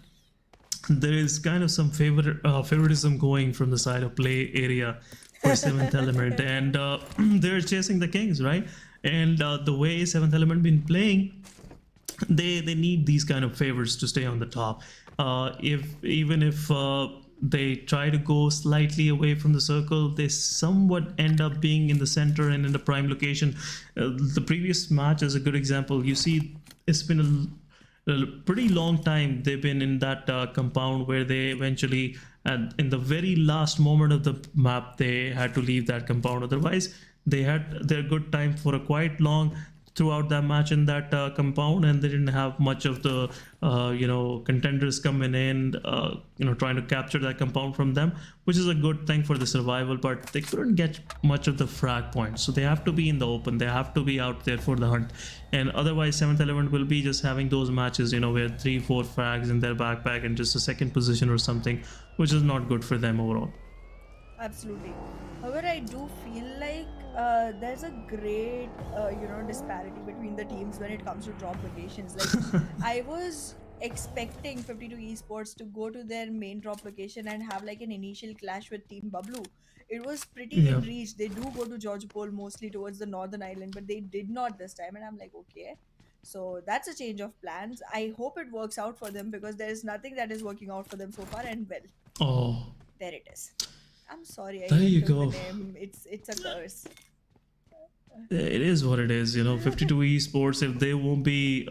there is kind of some favoritism going from the side of play area for Seventh Element, and they're chasing the Kings, right? And the way Seventh Element been playing, they need these kind of favors to stay on the top. If they try to go slightly away from the circle, they somewhat end up being in the center and in the prime location. The previous match is a good example. You see, it's been a pretty long time they've been in that compound where they eventually, in the very last moment of the map, they had to leave that compound. Otherwise, they had their good time for a quite long throughout that match in that compound, and they didn't have much of the contenders coming in, trying to capture that compound from them, which is a good thing for the survival, but they couldn't get much of the frag points. So they have to be in the open, they have to be out there for the hunt, and otherwise Seventh Element will be just having those matches, where 3-4 frags in their backpack and just a second position or something, which is not good for them overall. Absolutely. However, I do feel like there's a great, disparity between the teams when it comes to drop locations. Like, I was expecting 52 Esports to go to their main drop location and have like an initial clash with Team BABLU. It was pretty Yeah. in reach. They do go to George Pole mostly towards the northern island, but they did not this time. And I'm like, okay. So that's a change of plans. I hope it works out for them, because there is nothing that is working out for them so far. And well, Oh, there it is. I'm sorry. I There you even took go. the name. It's a curse. it is what it is. 52 Esports, if they won't be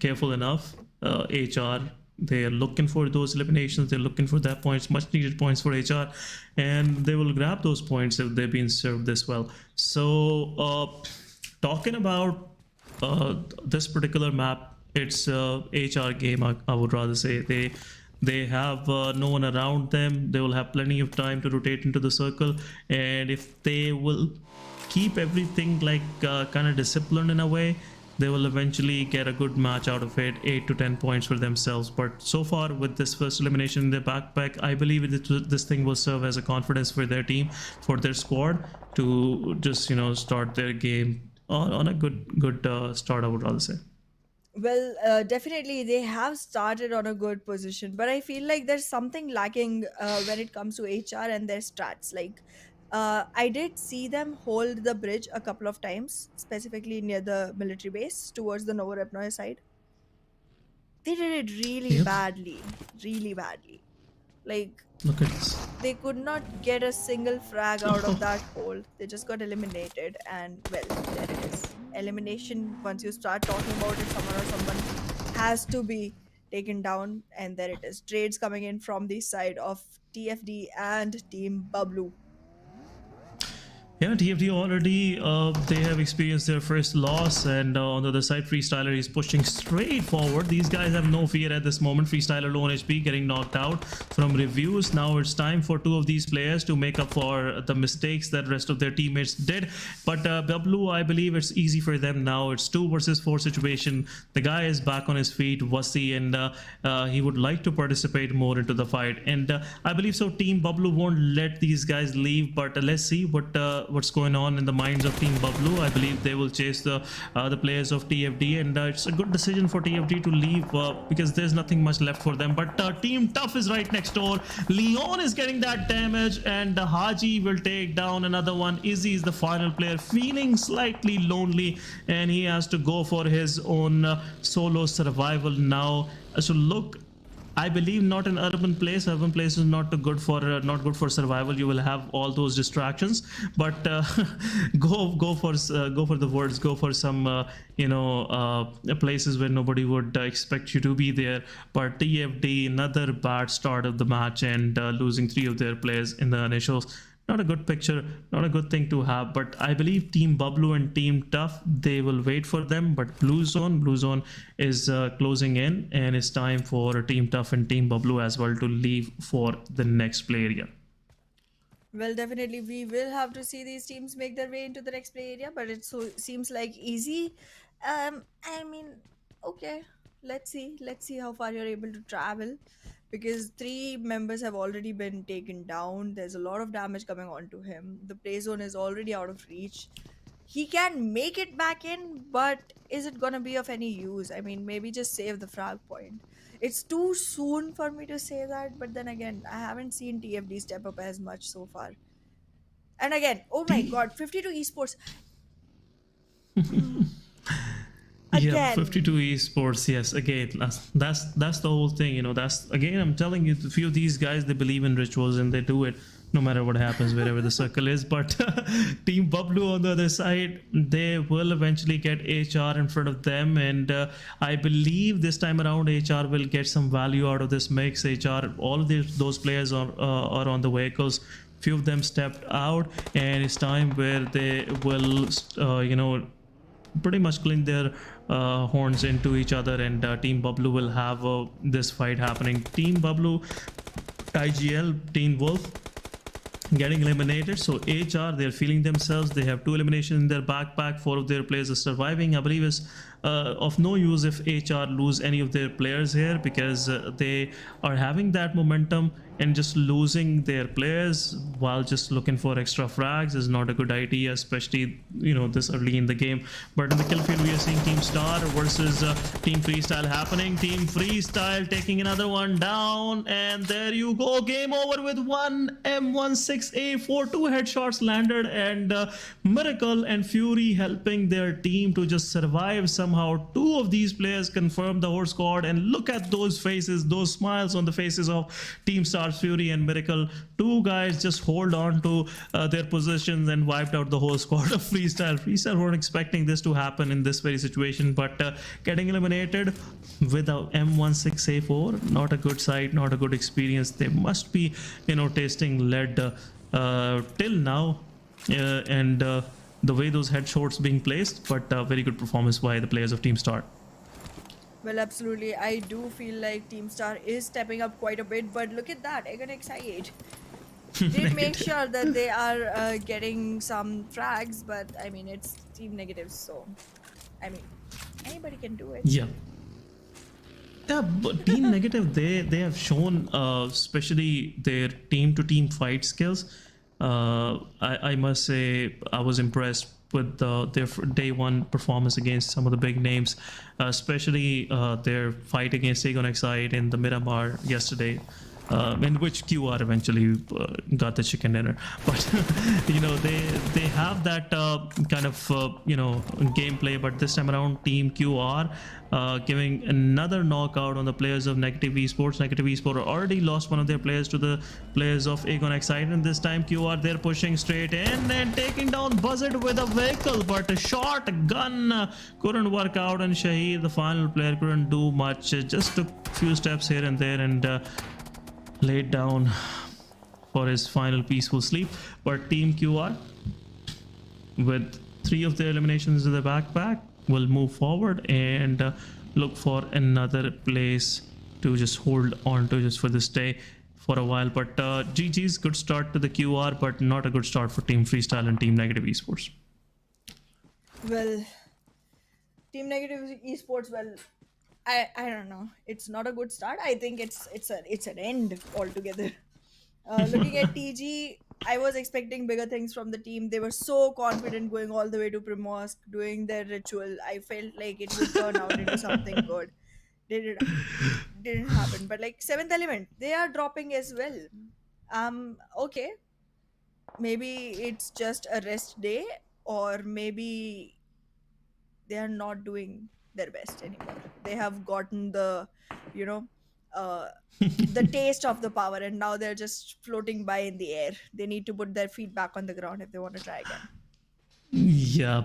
careful enough, HR, they're looking for those eliminations, they're looking for that points, much needed points for HR, and they will grab those points if they've been served this well. So talking about this particular map, it's a HR game, I would rather say. They have no one around them. They will have plenty of time to rotate into the circle, and if they will keep everything like kind of disciplined in a way, they will eventually get a good match out of it, 8 to 10 points for themselves. But so far, with this first elimination in their backpack, I believe this thing will serve as a confidence for their team, for their squad, to just start their game on a good start, I would rather say. Well, definitely they have started on a good position, but I feel like there's something lacking when it comes to HR and their strats. Like, I did see them hold the bridge a couple of times, specifically near the military base towards the Novorepnoye side. They did it really Yep. badly, really badly. Like, Look at this. they could not get a single frag out of that hole. They just got eliminated, and well, there it is. Elimination, once you start talking about it, someone has to be taken down, and there it is. Trades coming in from the side of TFD and Team BABLU. Yeah, TFD already, they have experienced their first loss, and on the other side, Freestyler is pushing straight forward. These guys have no fear at this moment. Freestyler low on HP, getting knocked out from reviews. Now it's time for two of these players to make up for the mistakes that rest of their teammates did. But BABLU, I believe it's easy for them now. It's 2 versus 4 situation. The guy is back on his feet, Wasi, and he would like to participate more into the fight. And I believe so Team BABLU won't let these guys leave, but let's see what's going on in the minds of Team BABLU. I believe they will chase the players of TFD, and it's a good decision for TFD to leave because there's nothing much left for them. But Team Tough is right next door. Leon is getting that damage, and Haji will take down another one. Izzy is the final player, feeling slightly lonely, and he has to go for his own solo survival now. So look, I believe not an urban place. Urban place is not good for survival. You will have all those distractions, but go for the woods. Go for some places where nobody would expect you to be there. But TFD, another bad start of the match, and losing 3 of their players in the initials. Not a good picture, not a good thing to have. But I believe Team BABLU and Team Tough, they will wait for them. But Blue Zone is closing in, and it's time for Team Tough and Team BABLU as well to leave for the next play area. Well, definitely, we will have to see these teams make their way into the next play area, but it seems like easy. I mean, okay, let's see how far you're able to travel, because 3 members have already been taken down. There's a lot of damage coming onto him. The play zone is already out of reach. He can make it back in, but is it gonna be of any use? I mean, maybe just save the frag point. It's too soon for me to say that, but then again, I haven't seen TFD step up as much so far. And again, oh my god, 52 esports. Yeah, Again. 52 esports. Yes, again, that's the whole thing. That's, again, I'm telling you, a few of these guys, they believe in rituals and they do it no matter what happens, wherever the circle is. But Team BABLU on the other side, they will eventually get HR in front of them, and I believe this time around HR will get some value out of this mix. HR, all of those players are on the vehicles. Few of them stepped out, and it's time where they will pretty much clean their horns into each other, and Team BABLU will have this fight happening. Team BABLU, IGL, Team Wolf getting eliminated. So HR, they're feeling themselves. They have 2 eliminations in their backpack. 4 of their players are surviving. I believe it's of no use if HR lose any of their players here, because they are having that momentum, and just losing their players while just looking for extra frags is not a good idea, especially this early in the game. But in the kill field, we are seeing Team Star versus Team Freestyle happening. Team Freestyle taking another one down, and there you go, game over with 1 M16A4. 2 headshots landed, and Miracle and Fury helping their team to just survive somehow. 2 of these players confirmed the whole squad, and look at those faces, those smiles on the faces of Team Star, Fury and Miracle. 2 guys just hold on to their positions and wiped out the whole squad of Freestyle. Freestyle weren't expecting this to happen in this very situation, but getting eliminated with a M16A4, not a good sight, not a good experience. They must be tasting lead till now, and the way those headshots being placed, but very good performance by the players of Team Star. Well, absolutely. I do feel like Team Star is stepping up quite a bit, but look at that. Egan X8 did make sure that they are getting some frags, but I mean, it's Team Negative, so I mean, anybody can do it. Yeah, but Team Negative, they have shown, especially their team-to-team fight skills. I must say, I was impressed with their day 1 performance against some of the big names, especially their fight against Egon X8 in the Miramar yesterday. in which QR eventually got the chicken dinner. But they have that kind of gameplay. But this time around, Team QR giving another knockout on the players of Negative Esports. Negative Esports already lost one of their players to the players of Aegon Excite, and this time QR they're pushing straight in and taking down Buzzard with a vehicle, but a shotgun couldn't work out, and Shahid, the final player, couldn't do much. Just took a few steps here and there and laid down for his final peaceful sleep. But Team QR, with 3 of their eliminations in the backpack, will move forward and look for another place to just hold on to just for this day for a while. But GG's, good start to the QR, but not a good start for Team Freestyle and Team Negative Esports. Well, Team Negative Esports, well, I don't know. It's not a good start. I think it's an end altogether. Looking at TG, I was expecting bigger things from the team. They were so confident going all the way to Primorsk, doing their ritual. I felt like it would turn out into something good. Didn't happen. But like 7th Element, they are dropping as well. Okay. Maybe it's just a rest day, or maybe they are not doing their best anymore. They have gotten the the taste of the power, and now they're just floating by in the air. They need to put their feet back on the ground if they want to try again. Yeah,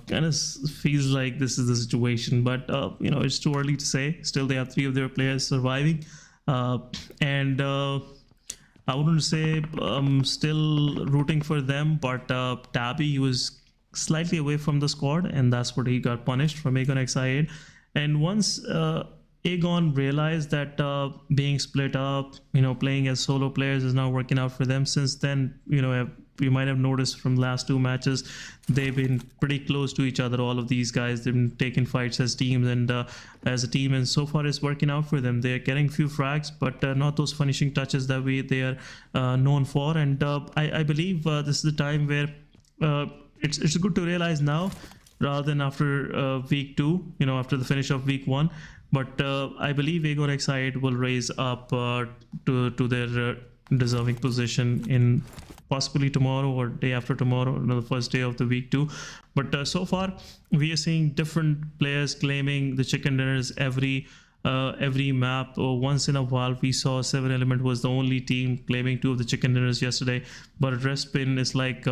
kind of feels like this is the situation, but it's too early to say. Still, they have 3 of their players surviving, and I wouldn't say I'm still rooting for them, but Tabby, he was slightly away from the squad, and that's what he got punished from Aegon XI. And once Aegon realized that being split up, playing as solo players is not working out for them. Since then, you might have noticed from the last 2 matches, they've been pretty close to each other. All of these guys, they've been taking fights as teams and as a team, and so far it's working out for them. They're getting few frags, but not those finishing touches that they are known for. And I believe this is the time where it's good to realize now rather than after week 2, after the finish of week 1. But I believe Aegon Excite will raise up to their deserving position in possibly tomorrow or day after tomorrow, the first day of the week 2. But so far we are seeing different players claiming the chicken dinners every map. Once in a while we saw 7 Element was the only team claiming 2 of the chicken dinners yesterday, but Respin is like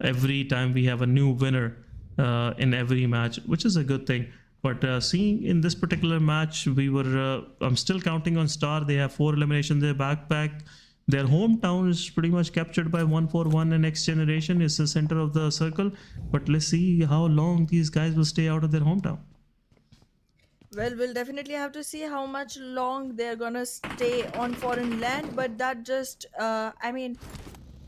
every time we have a new winner in every match, which is a good thing. But seeing in this particular match, I'm still counting on Star. They have 4 eliminations in their backpack. Their hometown is pretty much captured by 141, and XGeneration is the center of the circle. But let's see how long these guys will stay out of their hometown. Well, we'll definitely have to see how much long they're gonna stay on foreign land. But that just,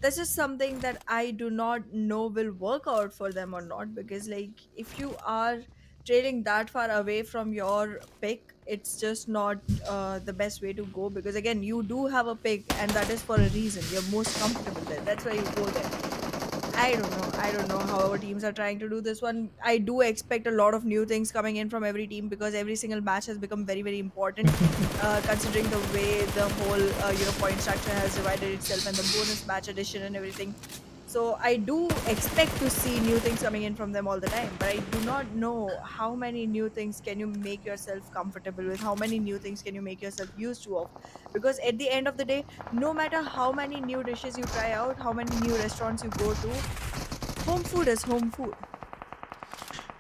this is something that I do not know will work out for them or not. Because like, if you are trailing that far away from your pick, it's just not the best way to go, because again, you do have a pick and that is for a reason. You're most comfortable there, that's why you go there. I don't know how our teams are trying to do this one. I do expect a lot of new things coming in from every team, because every single match has become very, very important, considering the way the whole point structure has divided itself, and the bonus match addition and everything. So I do expect to see new things coming in from them all the time, but I do not know how many new things can you make yourself comfortable with, how many new things can you make yourself used to of. Because at the end of the day, no matter how many new dishes you try out, how many new restaurants you go to, home food is home food.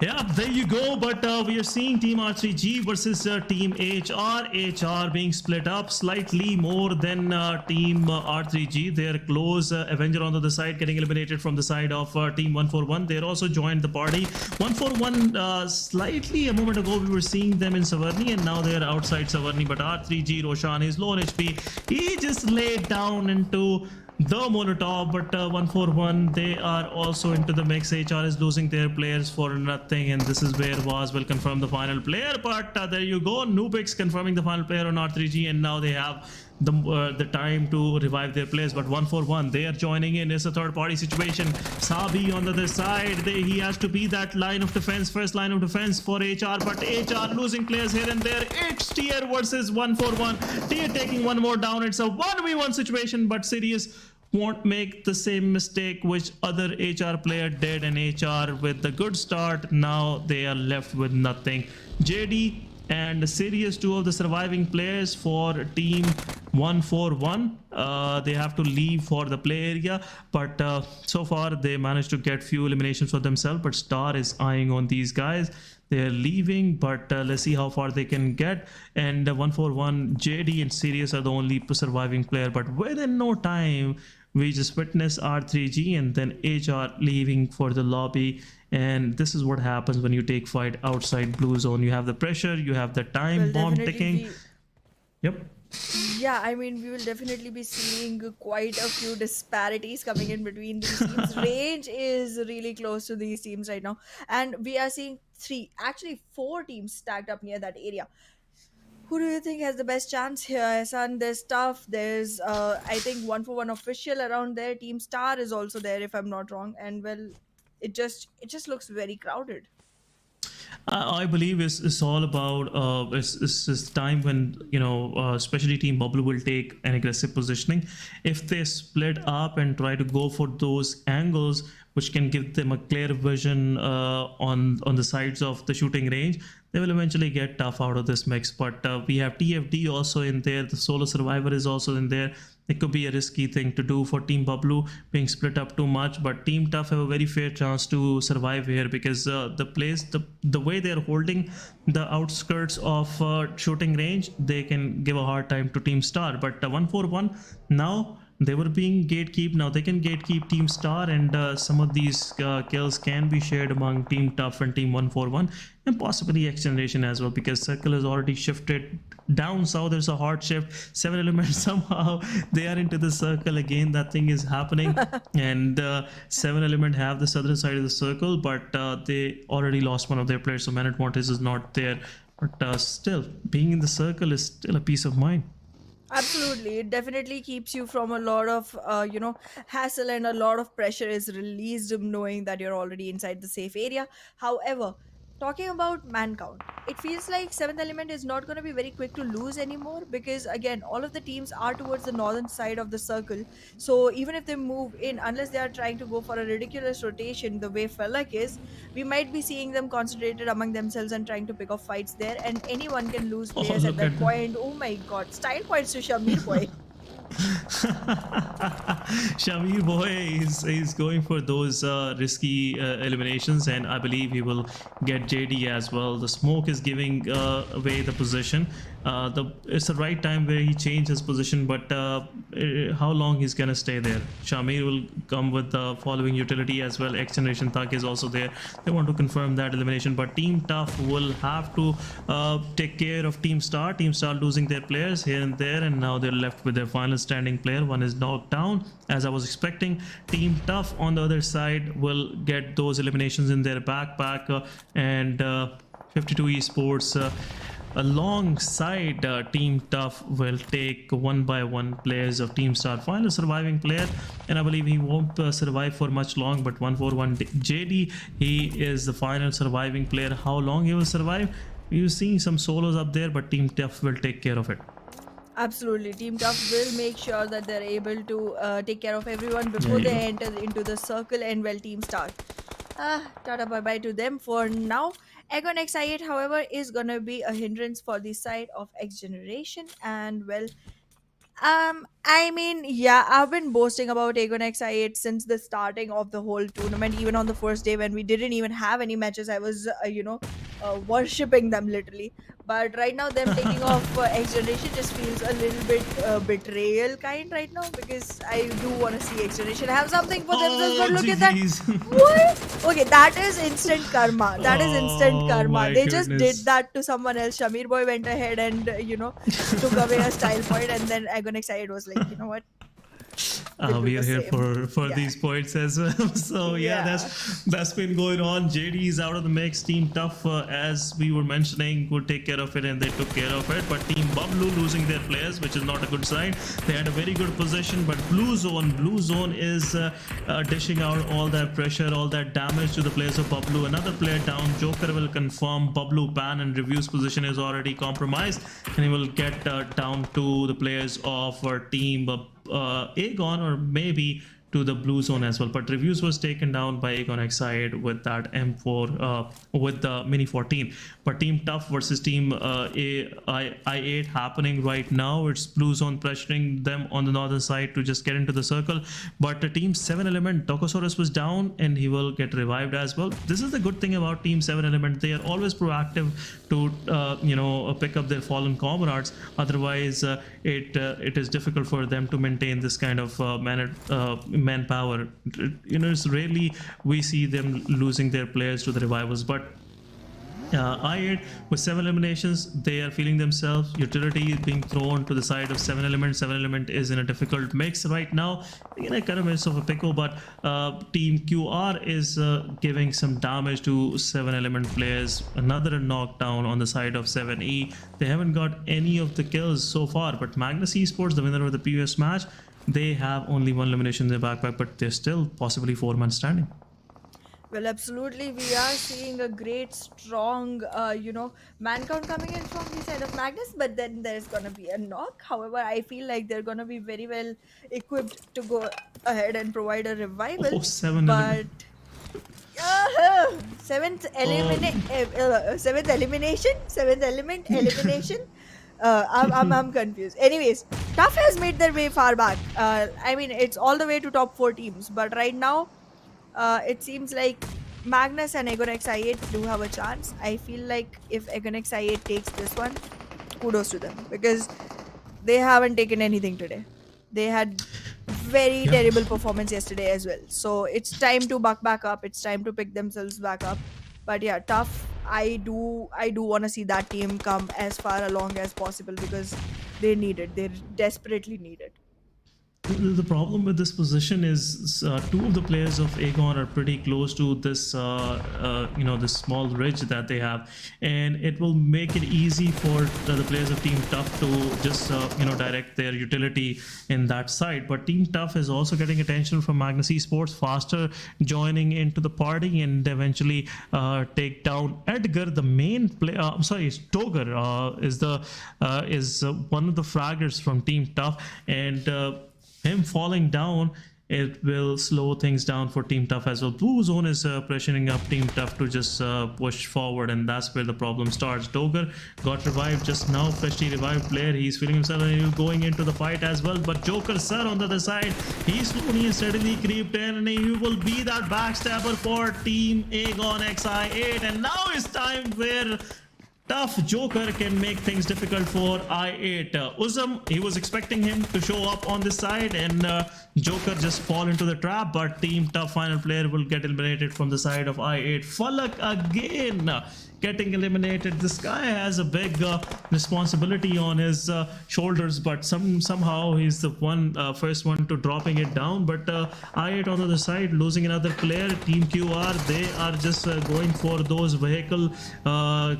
Yeah, there you go. But we are seeing Team R3G versus Team HR. HR being split up slightly more than Team R3G. They're close. Avenger on the other side getting eliminated from the side of Team 141. They're also joined the party. 141, slightly a moment ago, we were seeing them in Savarni, and now they're outside Savarni. But R3G, Roshan, is low on HP. He just laid down into the Molotov, but 141, they are also into the mix. HR is losing their players for nothing, and this is where Waz will confirm the final player. But there you go, Nubix confirming the final player on R3G, and now they have the time to revive their players. But 1-4-1, they are joining in. It's a third party situation. Sabi on the other side, he has to be that line of defense, first line of defense for HR, but HR losing players here and there. It's Tier versus 1-4-1. Tier taking one more down. It's a 1v1 situation, but Sirius won't make the same mistake which other HR player did, and HR with the good start, now they are left with nothing. JD and Sirius, two of the surviving players for team 1-4-1, they have to leave for the play area, but so far they managed to get few eliminations for themselves, but Star is eyeing on these guys. They're leaving, but let's see how far they can get. And 1-4-1, JD and Sirius are the only surviving player, but within no time we just witnessed R3G and then HR leaving for the lobby. And this is what happens when you take fight outside blue zone. You have the pressure, you have the time bomb ticking. Yep. Yeah, I mean, we will definitely be seeing quite a few disparities coming in between these teams. Range is really close to these teams right now, and we are seeing four teams stacked up near that area. Who do you think has the best chance here, Hassan? There's Tough, there's I think 1-4-1 official around there. Team Star is also there, if I'm not wrong, and well, it just looks very crowded. I believe it's all about it's time when especially team BABLU will take an aggressive positioning. If they split up and try to go for those angles which can give them a clear vision on the sides of the shooting range, they will eventually get Tough out of this mix. But we have TFD also in there, the solo survivor is also in there. It could be a risky thing to do for Team BABLU being split up too much, but Team Tough have a very fair chance to survive here because the way they're holding the outskirts of shooting range, they can give a hard time to Team Star. But 1-4-1 now, they were being gatekeep. Now they can gatekeep Team Star, and some of these kills can be shared among Team Tough and Team 1-4-1, and possibly XGeneration as well, because Circle has already shifted down south. There's a hard shift. 7 elements somehow they are into the circle again. That thing is happening, and 7 element have the southern side of the circle, but they already lost one of their players, so man advantage is not there. But still, being in the circle is still a peace of mind. Absolutely, it definitely keeps you from a lot of hassle, and a lot of pressure is released knowing that you're already inside the safe area. However, talking about man count, it feels like Seventh Element is not going to be very quick to lose anymore, because again, all of the teams are towards the northern side of the circle. So even if they move in, unless they are trying to go for a ridiculous rotation the way Felak is, we might be seeing them concentrated among themselves and trying to pick off fights there, and anyone can lose Oh, players at look that at point. Oh my god, style points to Shamir boy. Shamir boy is going for those risky eliminations, and I believe he will get JD as well. The smoke is giving away the position. It's the right time where he changed his position, but how long he's gonna stay there? Shamir will come with the following utility as well. XGeneration Thug is also there. They want to confirm that elimination, but Team Tough will have to take care of Team Star. Team Star losing their players here and there, and now they're left with their final standing player. One is knocked down, as I was expecting. Team Tough on the other side will get those eliminations in their backpack, and 52 Esports alongside Team Tough will take 1-by-1 players of Team Star. Final surviving player, and I believe he won't survive for much long, but 1-4-1 JD, he is the final surviving player. How long he will survive? You're seeing some solos up there, but Team Tough will take care of it. Absolutely, Team Tough will make sure that they're able to take care of everyone before they enter into the circle, and well, Team Star, tata bye bye to them for now. Aegon X8, however, is gonna be a hindrance for the side of XGeneration, and well, I mean, yeah, I've been boasting about Aegon X8 since the starting of the whole tournament. Even on the first day when we didn't even have any matches, I was, worshipping them literally. But right now, them taking off XGeneration just feels a little bit betrayal kind right now, because I do want to see XGeneration have something for themselves. But look at that. What? Okay, that is instant karma. That is instant karma. They just did that to someone else. Shamir boy went ahead and, took away a style point, and then Aegon X8 was like, you know what? will do we are the here same. for Yeah. these points as well. So yeah, Yeah. that's been going on. JD is out of the mix. Team Tough, as we were mentioning, would take care of it, and they took care of it. But Team BABLU losing their players, which is not a good sign. They had a very good position, but Blue Zone is dishing out all that pressure, all that damage to the players of BABLU. Another player down. Joker will confirm BABLU ban, and Review's position is already compromised, and he will get down to the players of our team Aegon, or maybe to the Blue Zone as well. But Reviews was taken down by Aegon X8 with that M4 with the Mini 14. But Team Tough versus Team I8 happening right now. It's Blue Zone pressuring them on the northern side to just get into the circle. But the Team 7 Element, Dokosaurus was down, and he will get revived as well. This is the good thing about Team 7 Element. They are always proactive to pick up their fallen comrades. Otherwise, it is difficult for them to maintain this kind of manpower. It's rarely we see them losing their players to the revivals. But I8 with 7 eliminations, they are feeling themselves. Utility is being thrown to the side of 7 Element. 7 Element is in a difficult mix right now. In a kind of midst of a pickle, but Team QR is giving some damage to 7 Element players. Another knockdown on the side of 7E. They haven't got any of the kills so far, but Magnus Esports, the winner of the previous match, they have only 1 elimination in their backpack, but they're still possibly 4 men standing. Well, absolutely. We are seeing a great, strong, man count coming in from the side of Magnus, but then there's going to be a knock. However, I feel like they're going to be very well equipped to go ahead and provide a revival. Oh, 7 but seventh element elimination. I'm confused. Anyways, Tough has made their way far back. I mean, it's all the way to top 4 teams, but right now, it seems like Magnus and Aegon X8 do have a chance. I feel like if Aegon X8 takes this one, kudos to them, because they haven't taken anything today. They had very terrible performance yesterday as well. So it's time to buck back up. It's time to pick themselves back up. But yeah, Tough. I do want to see that team come as far along as possible, because they need it. They desperately need it. The problem with this position is 2 of the players of Aegon are pretty close to this, this small ridge that they have, and it will make it easy for the players of Team Tough to just, direct their utility in that side. But Team Tough is also getting attention from Magnus Esports, faster joining into the party, and eventually take down Edgar, the main player. Stoger is one of the fraggers from Team Tough, and him falling down, it will slow things down for Team Tough as well. Blue Zone is pressuring up Team Tough to just push forward, and that's where the problem starts. Doger got revived just now, freshly revived player. He's feeling himself and he's going into the fight as well. But Joker Sir on the other side, he slowly and steadily creeped in, and he will be that backstabber for Team Aegon XI8. And now it's time where Tough Joker can make things difficult for I8. Uzum, he was expecting him to show up on this side, and Joker just fall into the trap, but Team Tough final player will get eliminated from the side of I8. Falak again getting eliminated. This guy has a big responsibility on his shoulders, but somehow he's the first one to dropping it down. But I8 on the other side losing another player. Team QR, they are just going for those vehicle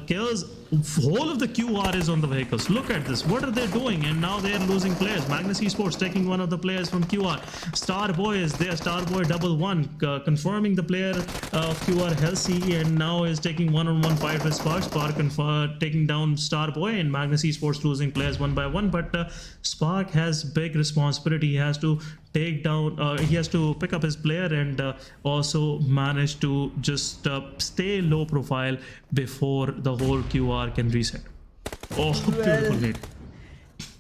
kills. Whole of the QR is on the vehicles. Look at this. What are they doing? And now they are losing players. Magnus Esports taking one of the players from QR. Starboy is there. Starboy 1-1 confirming the player of QR Helsey, and now is taking one-on-one fight with Spark. Spark taking down Starboy, and Magnus Esports losing players one by one. But Spark has big responsibility. He has to take down, he has to pick up his player, and also manage to just stay low profile before the whole QR can reset. Oh, beautiful nade.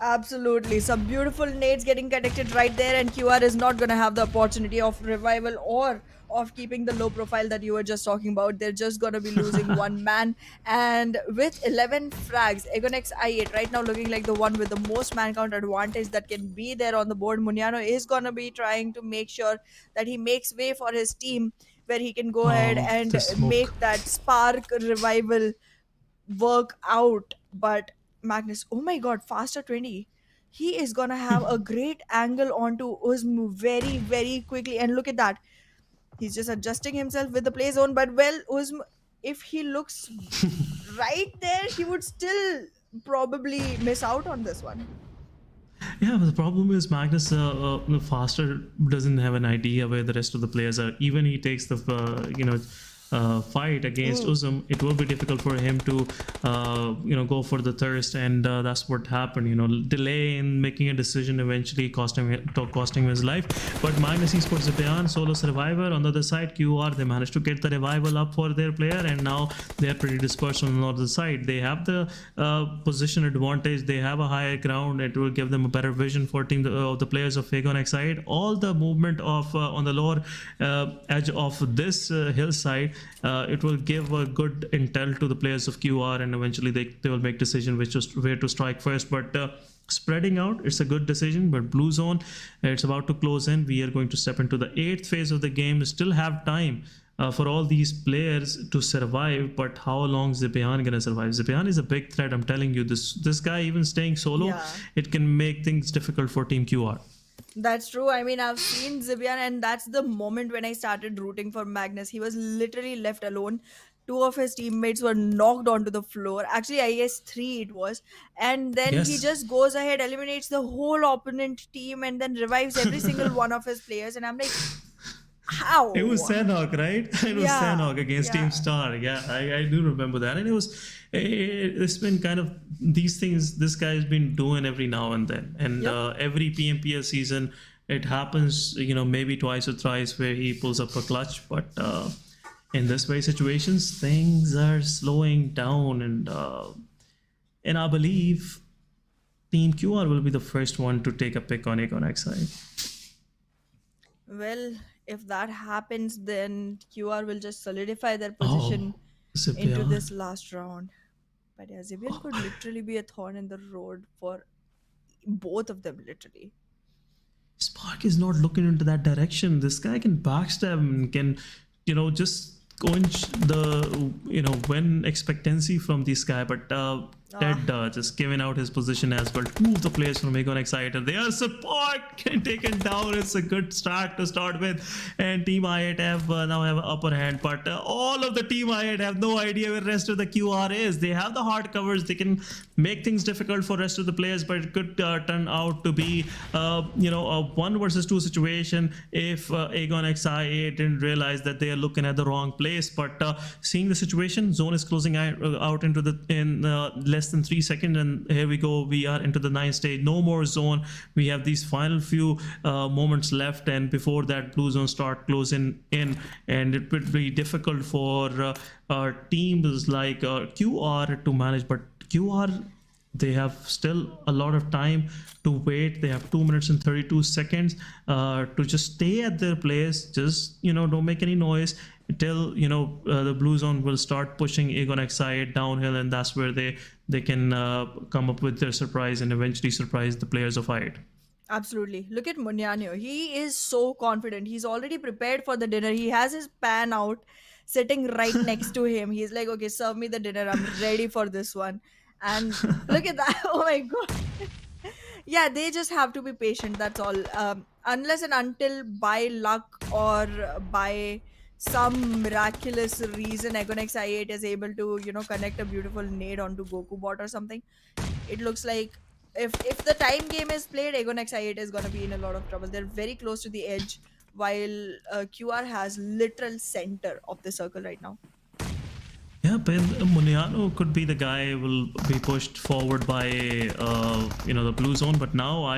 Absolutely. Some beautiful nades getting connected right there, and QR is not going to have the opportunity of revival or of keeping the low profile that you were just talking about. They're just going to be losing one man. And with 11 frags, Aegon X8 right now looking like the one with the most man count advantage that can be there on the board. Muniano is going to be trying to make sure that he makes way for his team, where he can go ahead and make that spark revival work out. But Magnus, oh my god, faster 20. he is gonna have a great angle onto Uzm very, very quickly. And look at that. He's just adjusting himself with the play zone. But well, Uzm, if he looks right there, he would still probably miss out on this one. Yeah, but the problem is Magnus faster doesn't have an idea where the rest of the players are. Even he takes the fight against Uzum, it will be difficult for him to go for the thirst, and that's what happened. Delay in making a decision eventually costing him his life. But Magnus Esports Japan, solo survivor. On the other side, QR, they managed to get the revival up for their player, and now they're pretty dispersed on the other side. They have the position advantage. They have a higher ground. It will give them a better vision for the players of Agon Xide. All the movement of on the lower edge of this hillside, it will give a good intel to the players of QR, and eventually they will make decision where to strike first. But spreading out, it's a good decision. But blue zone, it's about to close in. We are going to step into the 8th phase of the game. Still have time for all these players to survive, but how long Zipian gonna survive? Zipian is a big threat. I'm telling you, this guy even staying solo, it can make things difficult for Team QR. That's true. I mean, I've seen Zibian, and that's the moment when I started rooting for Magnus. He was literally left alone. Two of his teammates were knocked onto the floor. Actually, I guess three it was. And then he Yes. just goes ahead, eliminates the whole opponent team, and then revives every single one of his players. And I'm like, how? It was Sanhok, right? It was Yeah, Sanhok against yeah. Team Star. Yeah, I do remember that. And it's been kind of these things this guy's been doing every now and then. And every PMPL season, it happens, maybe twice or thrice where he pulls up a clutch. But in this way situations, things are slowing down. And I believe Team QR will be the first one to take a pick on Agon Xi. Well, if that happens, then QR will just solidify their position into Zipian. this last round. But yeah, Zibian could literally be a thorn in the road for both of them, literally. Spark is not looking into that direction. This guy can backstab and can, just go in win expectancy from this guy. But Ted just giving out his position as well. Two of the players from Agon Xi, they are support taken down. It's a good start to start with, and Team I8 now have an upper hand. But all of the Team I8 have no idea where the rest of the QR is. They have the hard covers. They can make things difficult for rest of the players, but it could turn out to be a 1 versus 2 situation if Agon Xi didn't realize that they are looking at the wrong place. But seeing the situation, zone is closing out in less than 3 seconds, and here we go. We are into the 9th stage. No more zone. We have these final few moments left, and before that, blue zone start closing in, and it would be difficult for teams like QR to manage. But QR, they have still a lot of time to wait. They have 2 minutes and 32 seconds to just stay at their place. Just don't make any noise till the blue zone will start pushing Agon Xi downhill, and that's where they can come up with their surprise and eventually surprise the players of I8. Absolutely. Look at Munyanyo. He is so confident. He's already prepared for the dinner. He has his pan out sitting right next to him. He's like, okay, serve me the dinner. I'm ready for this one. And look at that. Oh my God. Yeah, they just have to be patient. That's all. Unless and until by luck or by some miraculous reason Agon Xi8 is able to, connect a beautiful nade onto Goku bot or something. It looks like if the time game is played, Agon Xi8 is going to be in a lot of trouble. They're very close to the edge, while QR has literal center of the circle right now. Yeah, but Muniano could be the guy who will be pushed forward by the blue zone, but now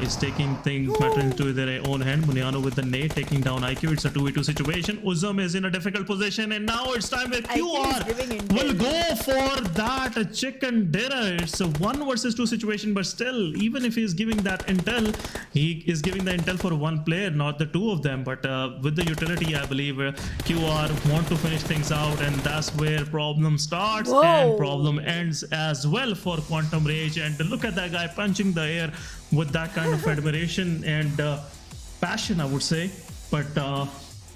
is taking things matter into their own hand. Muniano with the nade taking down IQ. It's a 2v2 situation. Uzum is in a difficult position, and now it's time with QR. Will go for that chicken dinner. It's a 1 versus 2 situation, but still, even if he's giving that intel, he is giving the intel for one player, not the two of them. But with the utility, I believe QR want to finish things out, and that's where problem starts and problem ends as well for Quantum Rage. And look at that guy punching the air with that kind of admiration and passion, I would say. But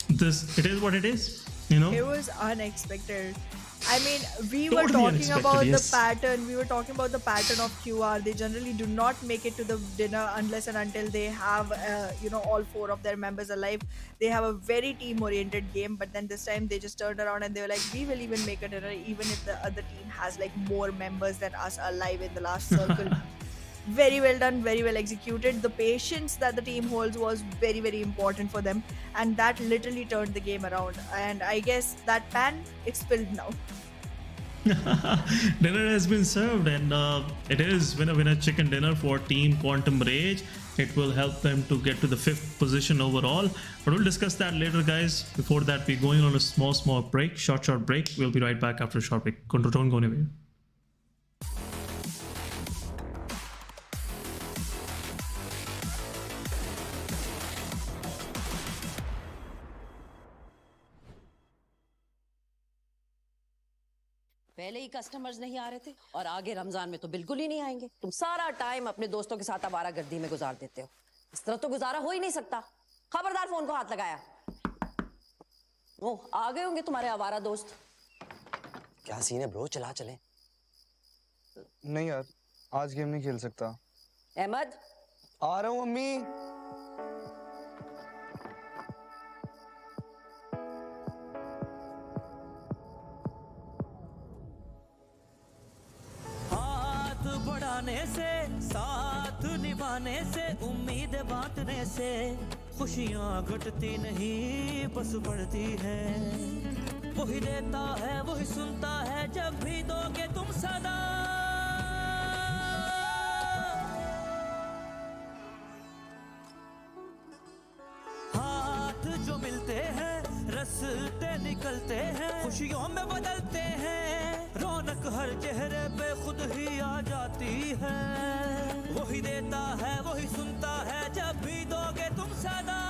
it is what it is, It was unexpected. I mean, we were Totally talking unexpected, about yes. the pattern. We were talking about the pattern of QR. They generally do not make it to the dinner unless and until they have, all four of their members alive. They have a very team-oriented game, but then this time they just turned around and they were like, "We will even make a dinner, even if the other team has like more members than us alive in the last circle." Very well done, very well executed. The patience that the team holds was very, very important for them, and that literally turned the game around. And I guess that pan, it's filled now. Dinner has been served, and it is winner chicken dinner for Team Quantum Rage. It will help them to get to the 5th position overall, but we'll discuss that later, guys. Before that, we're going on a small break, short break. We'll be right back after a short break. Don't go anywhere. पहले ही customers नहीं आ रहे थे और आगे रमजान में तो बिल्कुल ही नहीं आएंगे। तुम सारा टाइम अपने दोस्तों के साथ आवारागर्दी में गुजार देते हो। इस तरह तो गुजारा हो ही नहीं सकता। खबरदार फोन को हाथ लगाया। वो आ गए होंगे तुम्हारे आवारा दोस्त। क्या सीन है ब्रो, चला चले। नहीं यार, आज गेम नहीं खेल सकता। अहमद, आ रहा हूँ मम्मी। हाथ बढ़ाने से, साथ निभाने से, उम्मीद बांटने से खुशियाँ घटती नहीं बस बढ़ती है। वही देता है वही सुनता है जब भी दोगे तुम सदा। हाथ जो मिलते हैं रास्ते निकलते हैं, खुशियों में बदलते हैं, रौनक हर चेहरे पे खुद ही आ जाती है। वही देता है वही सुनता है जब भी दोगे तुम सदा।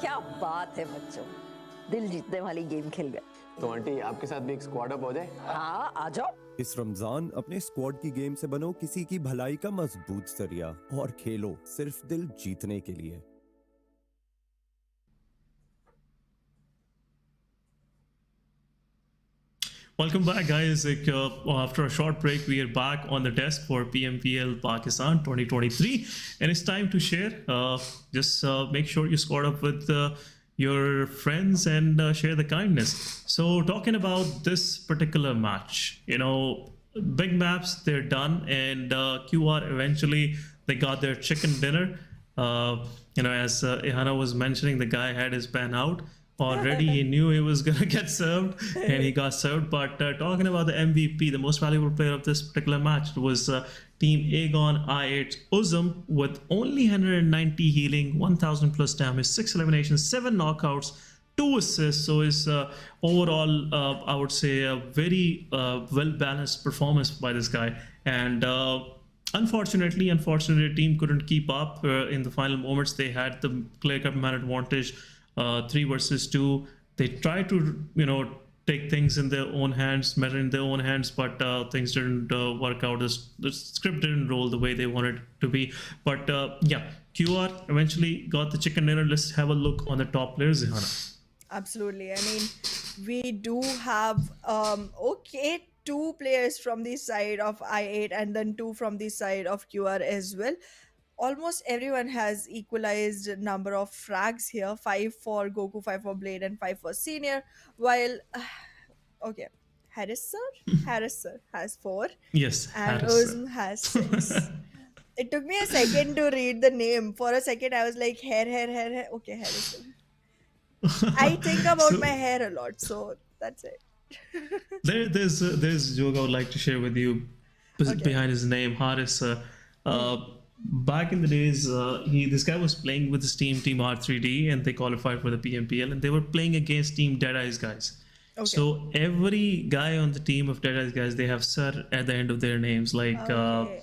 क्या बात है बच्चों, दिल जीतने वाली गेम खेल गए। तो आंटी आपके साथ भी एक स्क्वाड अप हो जाए। हाँ आ जाओ। इस रमजान अपने स्क्वाड की गेम से बनो किसी की भलाई का मजबूत जरिया और खेलो सिर्फ दिल जीतने के लिए। Welcome back, guys. After a short break, we are back on the desk for PMPL Pakistan 2023, and it's time to share. Just make sure you squad up with your friends and share the kindness. So, talking about this particular match, big maps, they're done, and QR eventually they got their chicken dinner. As Ihana was mentioning, the guy had his pan out. Already he knew he was going to get served, and he got served. But talking about the MVP, the most valuable player of this particular match was Team Aegon I8 Uzum with only 190 healing, 1000 plus damage, 6 eliminations, 7 knockouts, 2 assists. So his overall, I would say, a very well-balanced performance by this guy. And unfortunately, the team couldn't keep up in the final moments. They had the clear-cut man advantage. 3 versus 2. They tried to, take things in their own hands, matter in their own hands, but things didn't work out. The script didn't roll the way they wanted it to be. But QR eventually got the chicken dinner. Let's have a look on the top players, Zihana. Absolutely. I mean, we do have 2 players from the side of I8 and then 2 from the side of QR as well. Almost everyone has equalized number of frags here. 5 for Goku, 5 for Blade, and 5 for Senior. While Harris sir has 4. Yes, And Harris, Uzm has 6. It took me a second to read the name. For a second I was like, hair. Okay, Harris sir. I think about my hair a lot, so that's it. there's a joke I would like to share with you behind his name, Harris. Back in the days, this guy was playing with his team R3D, and they qualified for the PMPL, and they were playing against Team Deadeye's guys. Okay. So every guy on the team of Deadeye's guys, they have Sir at the end of their names, like Okay.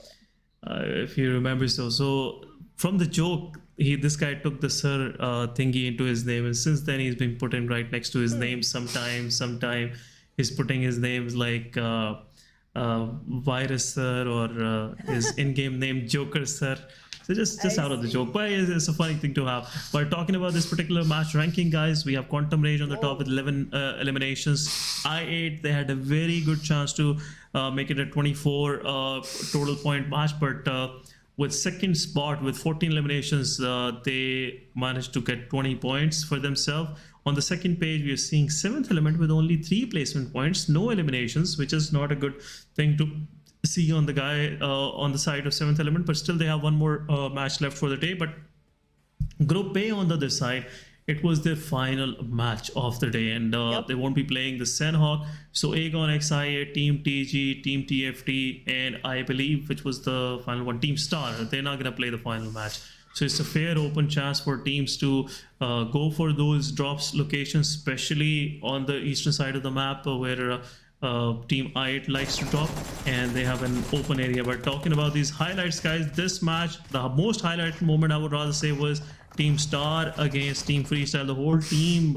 if you remember. So from the joke, this guy took the sir thingy into his name, and since then he's been putting right next to his name. Sometime he's putting his names like Virus Sir or his in-game name Joker Sir. So just out of the joke, but it's a funny thing to have. But talking about this particular match ranking, guys, we have Quantum Rage on the top with 11 eliminations. I8, they had a very good chance to make it a 24 total point match, but with second spot with 14 eliminations, they managed to get 20 points for themselves. On the second page, we are seeing 7th Element with only 3 placement points, no eliminations, which is not a good thing to see on the guy on the side of 7th Element, but still they have one more match left for the day. But Group A on the other side, it was their final match of the day, and they won't be playing the Sanhok. So Aegon XIA, Team TG, Team TFT, and I believe, which was the final one, Team Star, they're not going to play the final match. So it's a fair open chance for teams to go for those drops locations, especially on the eastern side of the map where Team I8 likes to drop, and they have an open area. But talking about these highlights, guys, this match, the most highlighted moment I would rather say was Team Star against Team Freestyle. The whole team,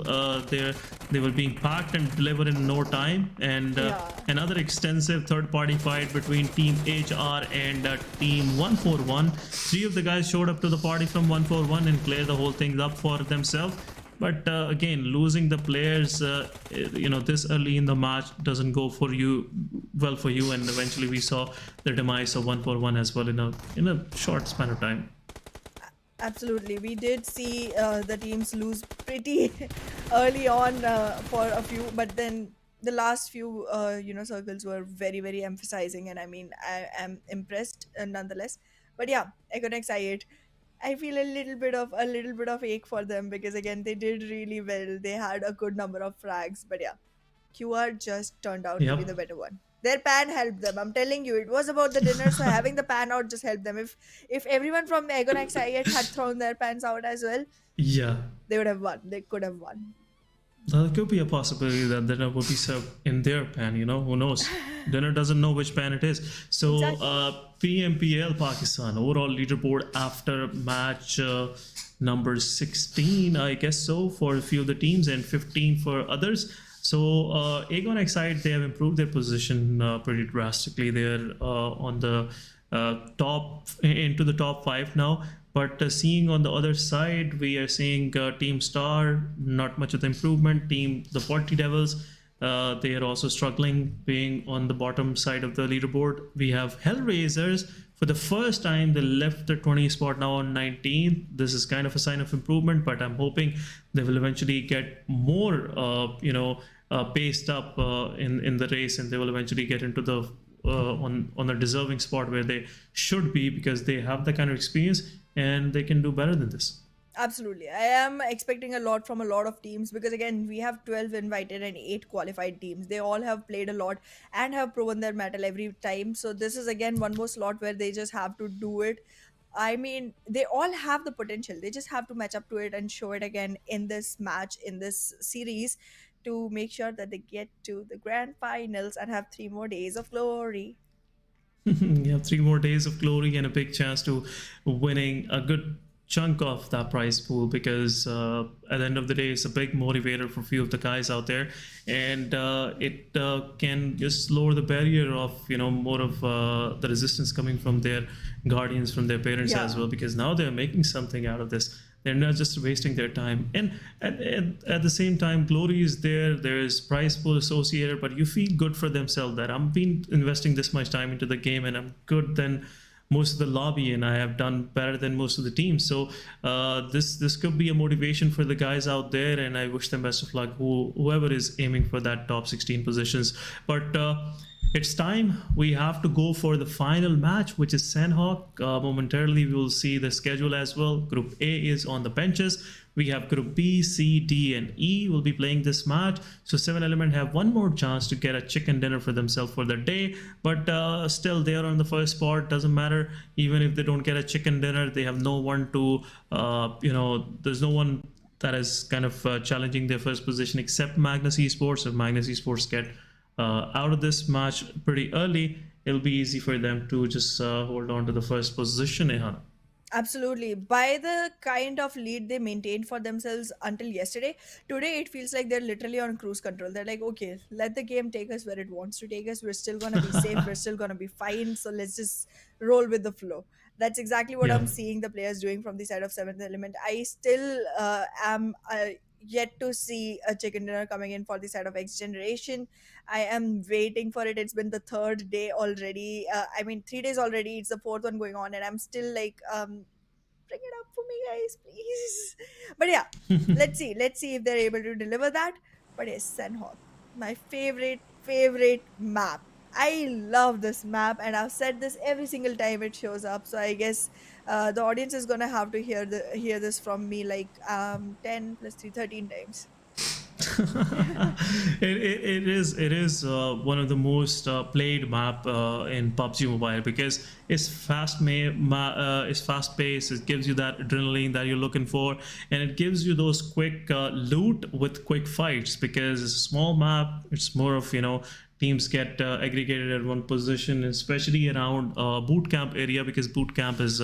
they were being packed and delivered in no time. And another extensive third-party fight between Team HR and Team 141. 3 of the guys showed up to the party from 141 and cleared the whole thing up for themselves. But again, losing the players, this early in the match doesn't go for you, and eventually we saw the demise of 141 as well in a short span of time. Absolutely, we did see the teams lose pretty early on for a few, but then the last few circles were very, very emphasizing, and I mean, I am impressed nonetheless. But yeah, Econex I8, I feel a little bit of ache for them, because again, they did really well. They had a good number of frags, but yeah, QR just turned out to be the better one. Their pan helped them. I'm telling you, it was about the dinner, so having the pan out just helped them. If everyone from Aegon XIA had thrown their pans out as well, they would have won. They could have won. There could be a possibility that dinner would be served in their pan, who knows? Dinner doesn't know which pan it is. So PMPL Pakistan, overall leaderboard after match number 16, I guess so, for a few of the teams, and 15 for others. So Aegon XIA, they have improved their position pretty drastically. They're on the top, into the top 5 now. But seeing on the other side, we are seeing Team Star, not much of the improvement. The Potty Devils, they are also struggling, being on the bottom side of the leaderboard. We have HellRaisers. For the first time, they left the 20 spot now on 19th. This is kind of a sign of improvement, but I'm hoping they will eventually get more, paced up in the race, and they will eventually get into the on a deserving spot where they should be, because they have the kind of experience and they can do better than this. Absolutely. I am expecting a lot from a lot of teams, because again, we have 12 invited and 8 qualified teams. They all have played a lot and have proven their mettle every time. So this is again one more slot where they just have to do it. I mean, they all have the potential. They just have to match up to it and show it again in this match, in this series, to make sure that they get to the grand finals and have 3 more days of glory. You have 3 more days of glory and a big chance to winning a good chunk of that prize pool, because at the end of the day, it's a big motivator for a few of the guys out there, and it can just lower the barrier of more of the resistance coming from their guardians, from their parents as well, because now they're making something out of this. They're not just wasting their time, and at the same time, glory is there's prize pool associated, but you feel good for themselves that I'm been investing this much time into the game and I'm good than most of the lobby, and I have done better than most of the teams. So this could be a motivation for the guys out there, and I wish them best of luck, whoever is aiming for that top 16 positions. But it's time. We have to go for the final match, which is Sanhok. Momentarily, we will see the schedule as well. Group A is on the benches. We have Group B, C, D, and E will be playing this match. So 7 Element have one more chance to get a chicken dinner for themselves for the day. But still, they are on the first spot. Doesn't matter. Even if they don't get a chicken dinner, they have no one to, there's no one that is kind of challenging their first position except Magnus Esports. If Magnus Esports get out of this match pretty early, it'll be easy for them to just hold on to the first position, Ehana. Absolutely. By the kind of lead they maintained for themselves until yesterday, today it feels like they're literally on cruise control. They're like, okay, let the game take us where it wants to take us. We're still going to be safe. We're still going to be fine. So let's just roll with the flow. That's exactly what Yeah. I'm seeing the players doing from the side of Seventh Element. I still am yet to see a chicken dinner coming in for the side of X Generation. I am waiting for it. It's been the third day already. I mean, 3 days already. It's the fourth one going on, and I'm still like, bring it up for me, guys, please. But yeah, let's see. Let's see if they're able to deliver that. But yes, Sanhok, my favorite map. I love this map, and I've said this every single time it shows up. So I guess the audience is gonna have to hear this from me like 10 plus 3, 13 times. it is one of the most played map in PUBG Mobile because it's it's fast paced. It gives you that adrenaline that you're looking for, and it gives you those quick loot with quick fights because it's a small map. It's more of teams get aggregated at one position, especially around boot camp area because boot camp is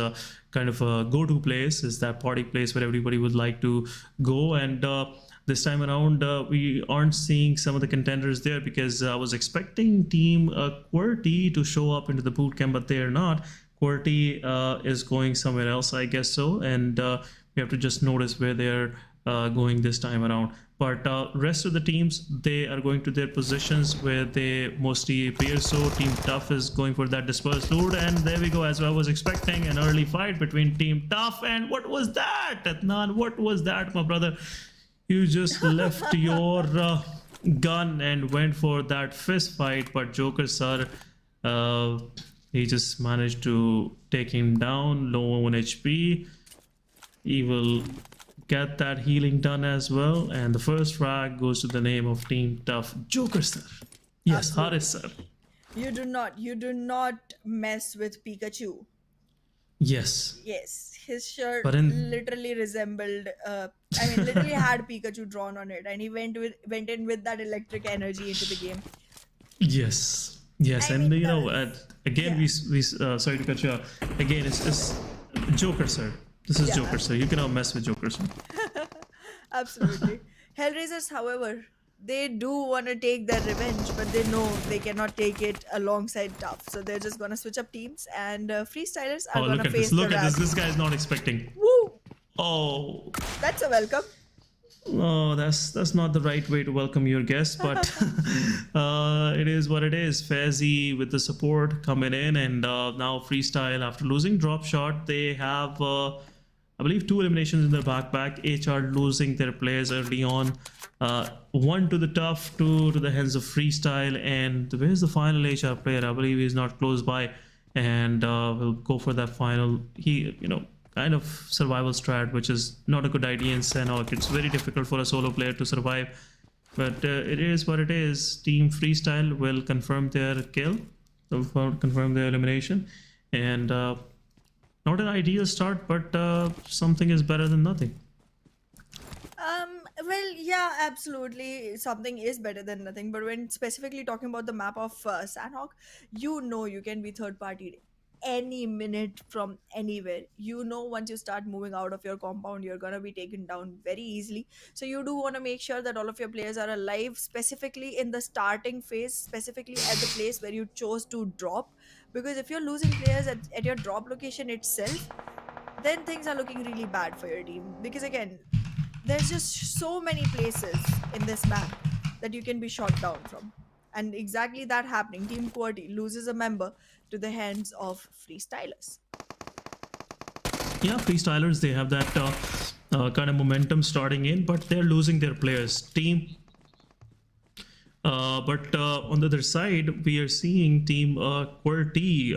kind of a go-to place. Is that party place where everybody would like to go and. This time around, we aren't seeing some of the contenders there because I was expecting Team QWERTY to show up into the boot camp, but they are not. QWERTY is going somewhere else, I guess so, and we have to just notice where they're going this time around. But rest of the teams, they are going to their positions where they mostly appear. So Team Tough is going for that dispersed loot, and there we go. As I was expecting, an early fight between Team Tough and what was that, Adnan? What was that, my brother? You just left your gun and went for that fist fight, but Joker sir, he just managed to take him down, low on HP. He will get that healing done as well, and the first frag goes to the name of Team Tough, Joker sir. Yes, Haris sir. You do not mess with Pikachu. Yes. Yes, his shirt But in literally resembled. Literally had Pikachu drawn on it, and he went in with that electric energy into the game. yes, I and mean, again yeah. we sorry to cut you off. Again, it's Joker sir. This is Yeah. Joker sir. You cannot mess with Joker sir. Absolutely. HellRaisers, however, they do want to take their revenge, but they know they cannot take it alongside Tough, so they're just gonna switch up teams, and freestylers are Oh, gonna look at face this! Look the at this! Rats. This guy is not expecting. Woo! Oh, That's a welcome. oh, that's not the right way to welcome your guest, but it is what it is. Fezzy with the support coming in, and now freestyle after losing drop shot, they have I believe 2 eliminations in their backpack. HR losing their players early on. 1 to the Tough, 2 to the hands of freestyle, and where's the final HR player? I believe he's not close by, and we'll go for that final. He, kind of survival strat, which is not a good idea in Sanhok. It's very difficult for a solo player to survive, but it is what it is. Team freestyle will confirm their kill, confirm their elimination, and not an ideal start, but something is better than nothing. Well, yeah, absolutely. Something is better than nothing. But when specifically talking about the map of Sanhok, you can be third party any minute from anywhere. Once you start moving out of your compound, you're gonna be taken down very easily. So you do want to make sure that all of your players are alive, specifically in the starting phase, specifically at the place where you chose to drop. Because if you're losing players at your drop location itself, then things are looking really bad for your team. Because again, there's just so many places in this map that you can be shot down from. And exactly that happening. Team QWERTY loses a member to the hands of freestylers. Yeah, freestylers, they have that kind of momentum starting in, but they're losing their players. But on the other side, we are seeing Team QWERTY.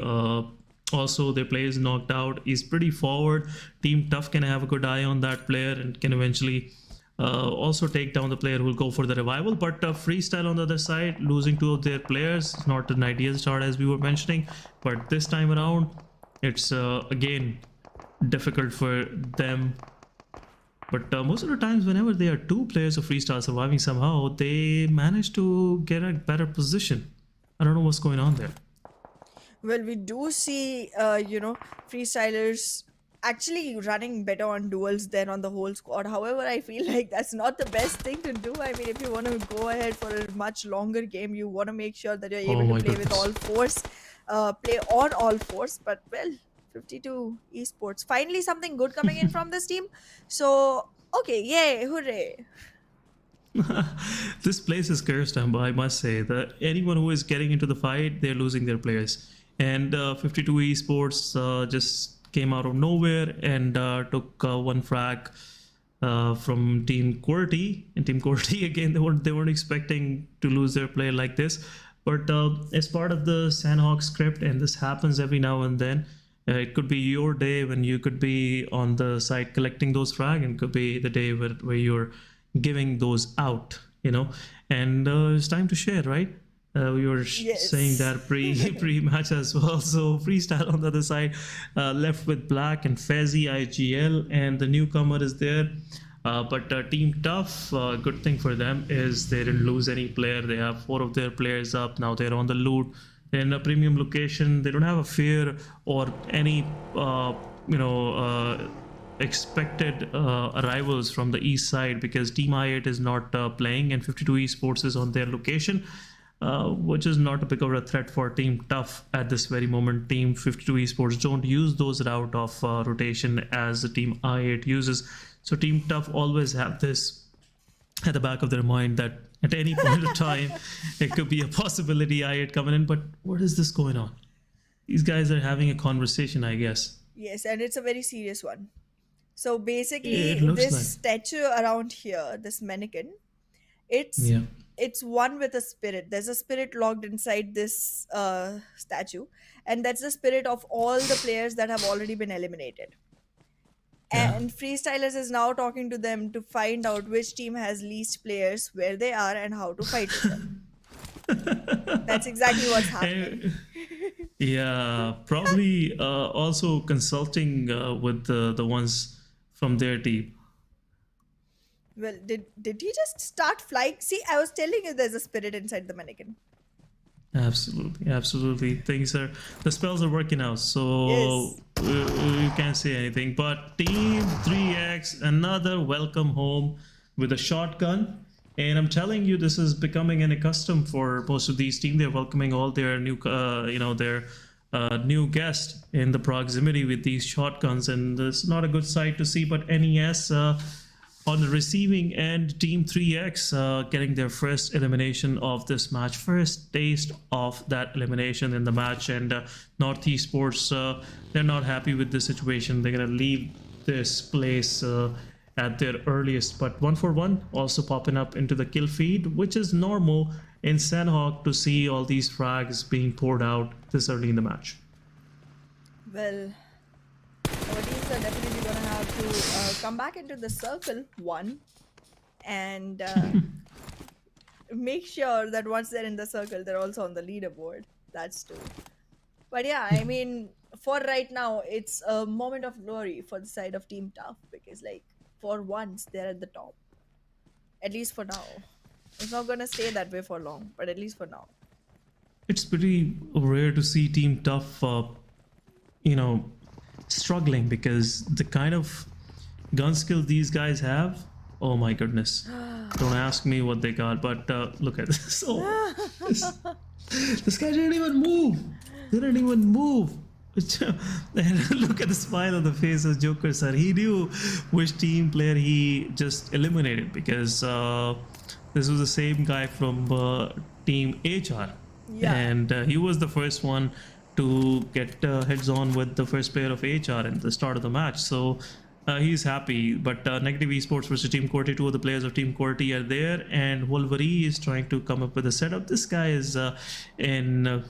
Also, their player is knocked out. He's pretty forward. Team Tough can have a good eye on that player and can eventually also take down the player who will go for the revival. But freestyle on the other side, losing 2 of their players, not an ideal start as we were mentioning. But this time around, it's again difficult for them. But most of the times, whenever there are 2 players of freestyle surviving somehow, they manage to get a better position. I don't know what's going on there. Well, we do see, freestylers actually running better on duels than on the whole squad. However, I feel like that's not the best thing to do. I mean, if you want to go ahead for a much longer game, you want to make sure that you're Oh able my to play with goodness. all force, play on all force. But well, 52 esports. Finally, something good coming in from this team. So, okay, yay, hooray. This place is cursed, I must say. That anyone who is getting into the fight, they're losing their players. And 52 Esports just came out of nowhere and took one frag from Team QWERTY. And Team QWERTY, again, they weren't expecting to lose their player like this. But as part of the Sanhok script, and this happens every now and then, it could be your day when you could be on the site collecting those frag, and could be the day where you're giving those out, and it's time to share, right? We were saying that pre-match as well. So freestyle on the other side, left with Black and Fezzy, IGL, and the newcomer is there. But Team Tough, good thing for them is they didn't lose any player. They have 4 of their players up. Now they're on the loot. They're in a premium location. They don't have a fear or any, expected arrivals from the east side, because Team I8 is not playing and 52 Esports is on their location, which is not a big of a threat for Team Tough at this very moment. Team 52 Esports don't use those route of rotation as the Team I8 uses. So Team Tough always have this at the back of their mind that at any point of time it could be a possibility I8 coming in. But what is this going on? These guys are having a conversation, I guess. Yes, and it's a very serious one. So basically, It looks this like. statue around here, this mannequin, it's one with a spirit. There's a spirit locked inside this statue, and that's the spirit of all the players that have already been eliminated. Yeah. And Freestylers is now talking to them to find out which team has least players, where they are, and how to fight with them. That's exactly what's happening. Yeah, probably also consulting with the ones from their team. Well, did he just start flying? See, I was telling you there's a spirit inside the mannequin. Absolutely. The spells are working out, so Yes. you can't say anything. But Team 3X, another welcome home with a shotgun. And I'm telling you, this is becoming an custom for most of these teams. They're welcoming all their new, new guests in the proximity with these shotguns, and it's not a good sight to see. But NES on the receiving end, Team 3X getting their first elimination of this match, first taste of that elimination in the match. And Northeast Sports, they're not happy with this situation. They're gonna leave this place at their earliest. But 141 also popping up into the kill feed, which is normal in Sanhok to see all these frags being poured out this early in the match. Well, our teams are definitely going to have to come back into the circle, one, and make sure that once they're in the circle, they're also on the leaderboard. That's true. But yeah, I mean, for right now, it's a moment of glory for the side of Team Tough, because, like, for once, they're at the top. At least for now. It's not going to stay that way for long, but at least for now. It's pretty rare to see Team Tough, struggling, because the kind of gun skill these guys have, oh my goodness. Don't ask me what they got, but look at this. Oh, this guy didn't even move. And look at the smile on the face of Joker, sir. He knew which team player he just eliminated, because this was the same guy from Team HR. Yeah. And he was the first one to get heads on with the first player of HR at the start of the match. So he's happy. But Negative Esports versus Team QWERTY, 2 of the players of Team QWERTY are there, and Wolverine is trying to come up with a setup. This guy is an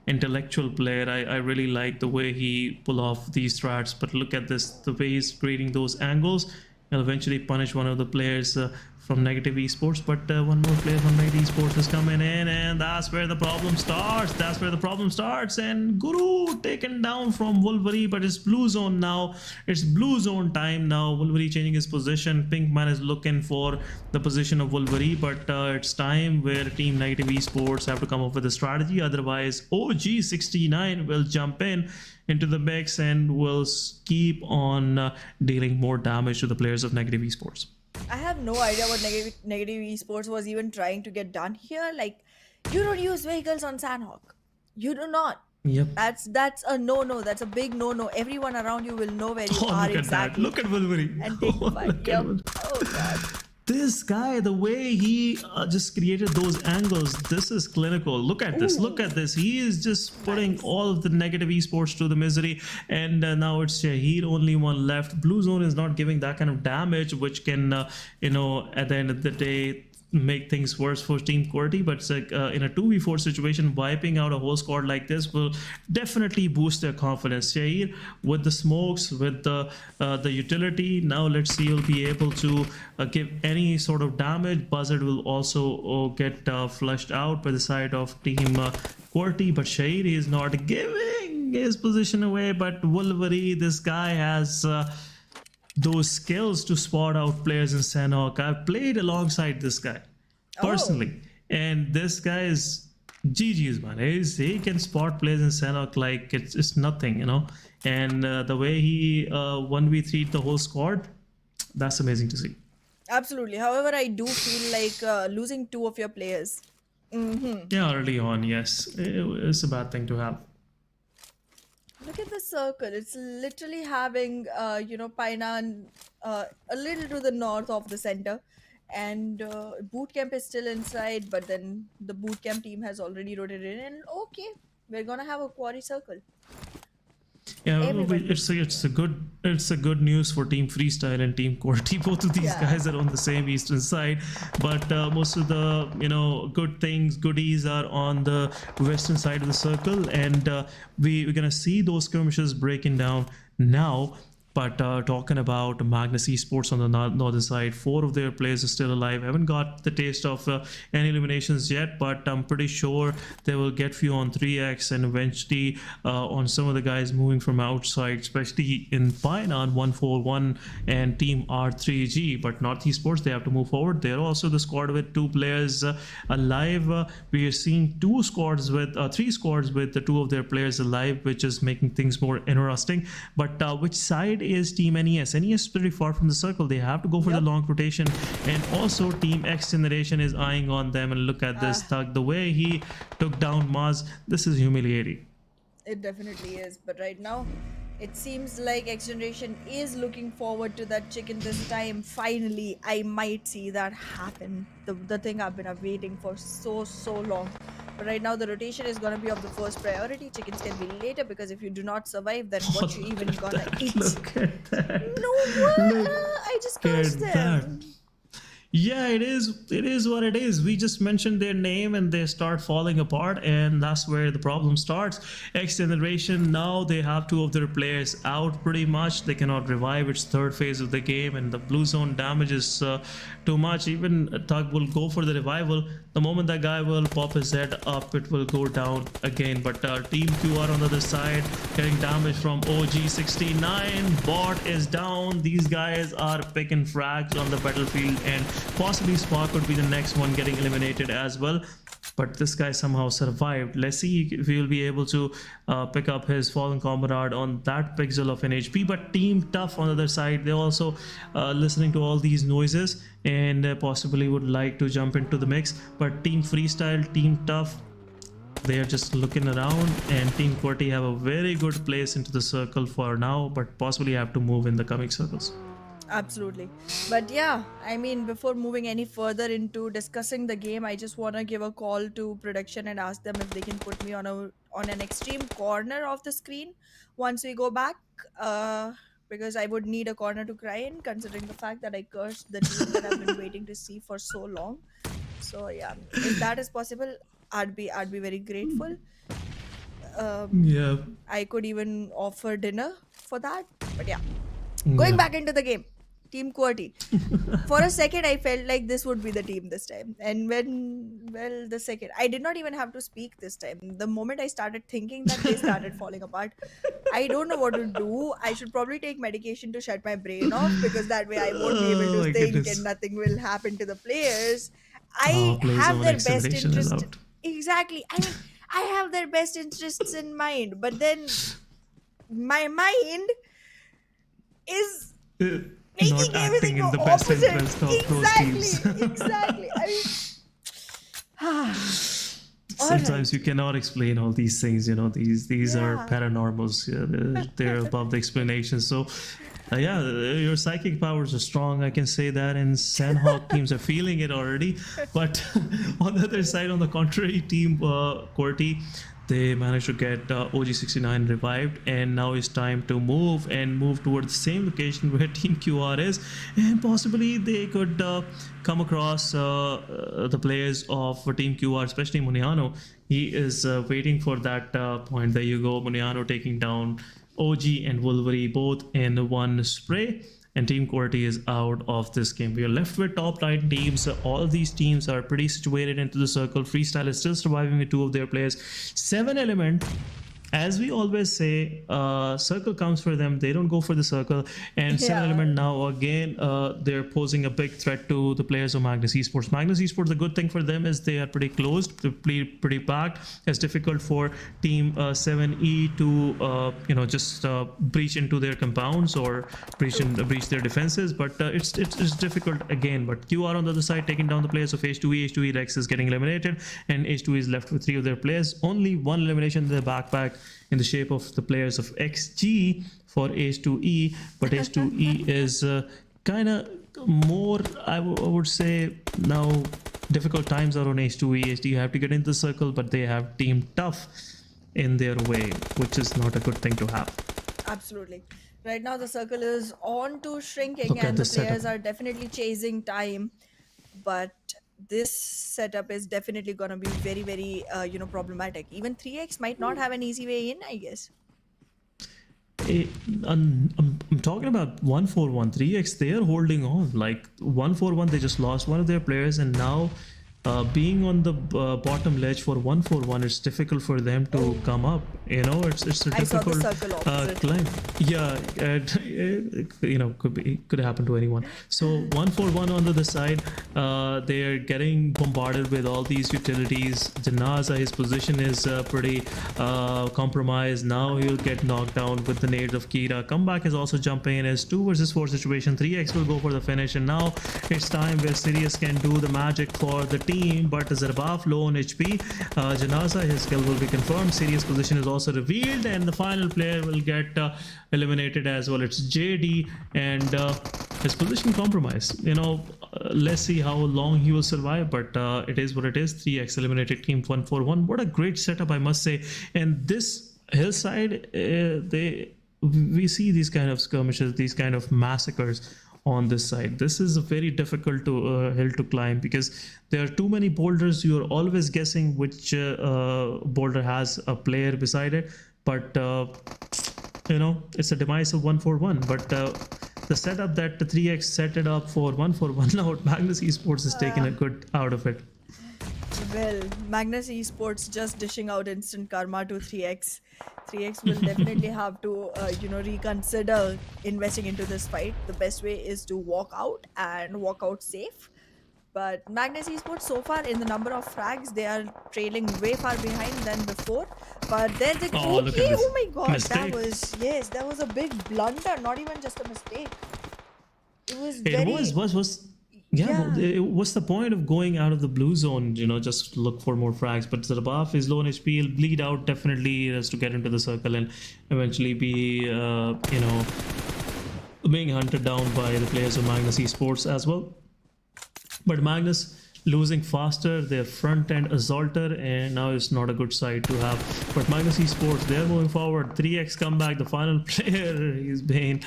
intellectual player. I really like the way he pull off these strats, but look at this, the way he's creating those angles. He'll eventually punish one of the players from Negative Esports, but one more player from Negative Esports is coming in, and that's where the problem starts. And Guru taken down from Wolverine, but it's blue zone now. It's blue zone time now. Wolverine changing his position. Pinkman is looking for the position of Wolverine, but it's time where Team Negative Esports have to come up with a strategy. Otherwise, OG69 will jump in into the mix and will keep on dealing more damage to the players of Negative Esports. I have no idea what negative esports was even trying to get done here. Like, you don't use vehicles on Sanhok. You do not. Yep. That's a no. That's a big no. Everyone around you will know where you are Look exactly. at that. Look at Wolverine. And take the fight. Look at Yep. Wolverine. Oh god. This guy, the way he just created those angles, this is clinical. Look at this. Look at this. He is just putting all of the Negative Esports to the misery. And now it's Shahid, only one left. Blue Zone is not giving that kind of damage, which can, at the end of the day, make things worse for Team QWERTY. But it's like in a 2v4 situation, wiping out a whole squad like this will definitely boost their confidence. Shahir, with the smokes, with the utility, now let's see, he'll be able to give any sort of damage. Buzzard will also get flushed out by the side of Team QWERTY, but Shahir is not giving his position away. But Wolverine, this guy has those skills to spot out players in Sanhok. I've played alongside this guy personally, and this guy is GG's, man. He can spot players in Sanhok like it's nothing, and the way he 1v3'd the whole squad, that's amazing to see. Absolutely. However, I do feel like losing 2 of your players. Yeah, early on, yes, it's a bad thing to have. Look at the circle. It's literally having, Painan a little to the north of the center. And Bootcamp is still inside, but then the Bootcamp team has already rotated in. And okay, we're going to have a quarry circle. Yeah, Everybody. it's a good news for Team Freestyle and Team QWERTY. Both of these guys are on the same eastern side, but most of the goodies are on the western side of the circle, and we're gonna see those skirmishes breaking down now. But talking about Magnus Esports on the northern side, 4 of their players are still alive. Haven't got the taste of any eliminations yet, but I'm pretty sure they will get few on 3x and eventually on some of the guys moving from outside, especially in Painan 141 and Team R3G. But North Esports, they have to move forward. They're also the squad with 2 players alive. We are seeing 3 squads with the 2 of their players alive, which is making things more interesting. But which side is Team NES? NES is pretty far from the circle. They have to go for the long rotation, and also Team XGeneration is eyeing on them. And look at this Thug, the way he took down Maz. This is humiliating. It definitely is. But right now, it seems like XGeneration is looking forward to that chicken this time. Finally, I might see that happen. The thing I've been waiting for so long. But right now, the rotation is going to be of the first priority. Chickens can be later, because if you do not survive, then what you even gonna eat? Look at that. No, what? I just cursed them. Yeah, it is what it is. We just mentioned their name and they start falling apart, and that's where the problem starts. XGeneration, now they have 2 of their players out pretty much. They cannot revive. It's 3rd phase of the game, and the blue zone damage is too much. Even Thug will go for the revival. The moment that guy will pop his head up, it will go down again. But Team QR on the other side getting damage from OG69. Bot is down. These guys are picking frags on the battlefield, and possibly Spark could be the next one getting eliminated as well. But this guy somehow survived. Let's see if he'll be able to pick up his fallen comrade on that pixel of an HP. But Team Tough on the other side, they're also listening to all these noises and possibly would like to jump into the mix. But Team Freestyle, Team Tough, they are just looking around, and Team QWERTY have a very good place into the circle for now, but possibly have to move in the coming circles. Absolutely. But yeah, I mean, before moving any further into discussing the game, I just want to give a call to production and ask them if they can put me on an extreme corner of the screen once we go back, because I would need a corner to cry in, considering the fact that I cursed the team that I've been waiting to see for so long. So yeah, if that is possible, I'd be very grateful. Yeah. I could even offer dinner for that. But yeah, going back into the game. Team QWERTY. For a second, I felt like this would be the team this time. And the second, I did not even have to speak this time. The moment I started thinking that, they started falling apart. I don't know what to do. I should probably take medication to shut my brain off, because that way I won't be able to think and nothing will happen to the players. I have their best interest. Exactly. I mean, I have their best interests in mind, but then my mind is Not making acting everything in go the best opposite. interest of those Exactly, teams. exactly. I mean, all Sometimes right. you cannot explain all these things. These are Yeah. paranormals. Yeah, they're above the explanation. So yeah, your psychic powers are strong, I can say that, and Sanhok teams are feeling it already. But on the other side, on the contrary, team QWERTY, they managed to get OG69 revived, and now it's time to move toward the same location where Team QR is, and possibly they could come across the players of Team QR, especially Muniano. He is waiting for that point. There you go, Muniano taking down OG and Wolverine both in one spray, and Team QWERTY is out of this game. We are left with top 9 teams. All these teams are pretty situated into the circle. Freestyle is still surviving with 2 of their players. 7 Element, as we always say, circle comes for them. They don't go for the circle. And 7 Yeah. Element now again, they're posing a big threat to the players of Magnus Esports. Magnus Esports, the good thing for them is they are pretty closed, pretty packed. It's difficult for Team 7E to just breach into their compounds or breach their defenses. But it's difficult again. But QR on the other side taking down the players of H2E. H2E Rex is getting eliminated, and H2E is left with 3 of their players. Only 1 elimination in their backpack in the shape of the players of XG for H2E, but H2E is kind of more, I would say, now difficult times are on H2E. H2E have to get into the circle, but they have Team Tough in their way, which is not a good thing to have. Absolutely. Right now, the circle is on to shrinking, Look at and the this players setup. are definitely chasing time. But this setup is definitely going to be very, very, problematic. Even 3x might not have an easy way in, I guess. I'm talking about 141 3x. They are holding on. Like 141, they just lost one of their players, and now being on the bottom ledge for 141, it's difficult for them to come up. It's a I saw the difficult circle opposite. climb. Yeah, could happen to anyone. So 141 on the other side, they are getting bombarded with all these utilities. Janaza, his position is pretty compromised. Now he'll get knocked down with the nades of Kira. Comeback is also jumping in as 2 versus 4 situation. 3x will go for the finish, and now it's time where Sirius can do the magic for the team, but Zarbaf low on HP. Janaza, his skill will be confirmed. Sirius position is also revealed, and the final player will get eliminated as well. It's JD, and his position compromised. Let's see how long he will survive, but it is what it is. 3x eliminated Team 141. What a great setup, I must say. And this hillside, we see these kind of skirmishes, these kind of massacres on this side. This is a very difficult hill to climb because there are too many boulders. You're always guessing which boulder has a player beside it, but it's a demise of 141. But the setup that the 3x set it up for 141, now Magnus Esports is taking a good out of it. Well, Magnus Esports just dishing out instant karma to 3x. 3x will definitely have to, reconsider investing into this fight. The best way is to walk out and walk out safe. But Magnus Esports, so far in the number of frags, they are trailing way far behind than before. But there they go. Look at this Oh my god, mistake. that was a big blunder, not even just a mistake. It was It very... was. What's the point of going out of the blue zone? Just look for more frags. But Zarbaf is low on HP. He'll bleed out definitely. He has to get into the circle and eventually be, being hunted down by the players of Magnus Esports as well. But Magnus losing faster, their front end assaulter, and now it's not a good side to have. But Magnus Esports, they're moving forward. 3x comeback. The final player, he's been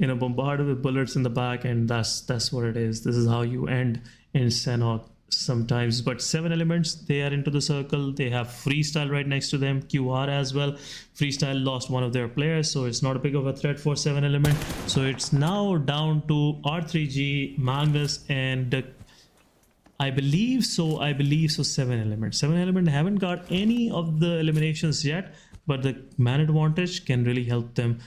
bombarded with bullets in the back, and that's what it is. This is how you end in Sanhok sometimes. But 7 elements, they are into the circle. They have Freestyle right next to them, QR as well. Freestyle lost one of their players, so it's not a big of a threat for 7 element. So it's now down to R3G, Magnus, and I believe so 7 element. 7 element haven't got any of the eliminations yet, but the man advantage can really help them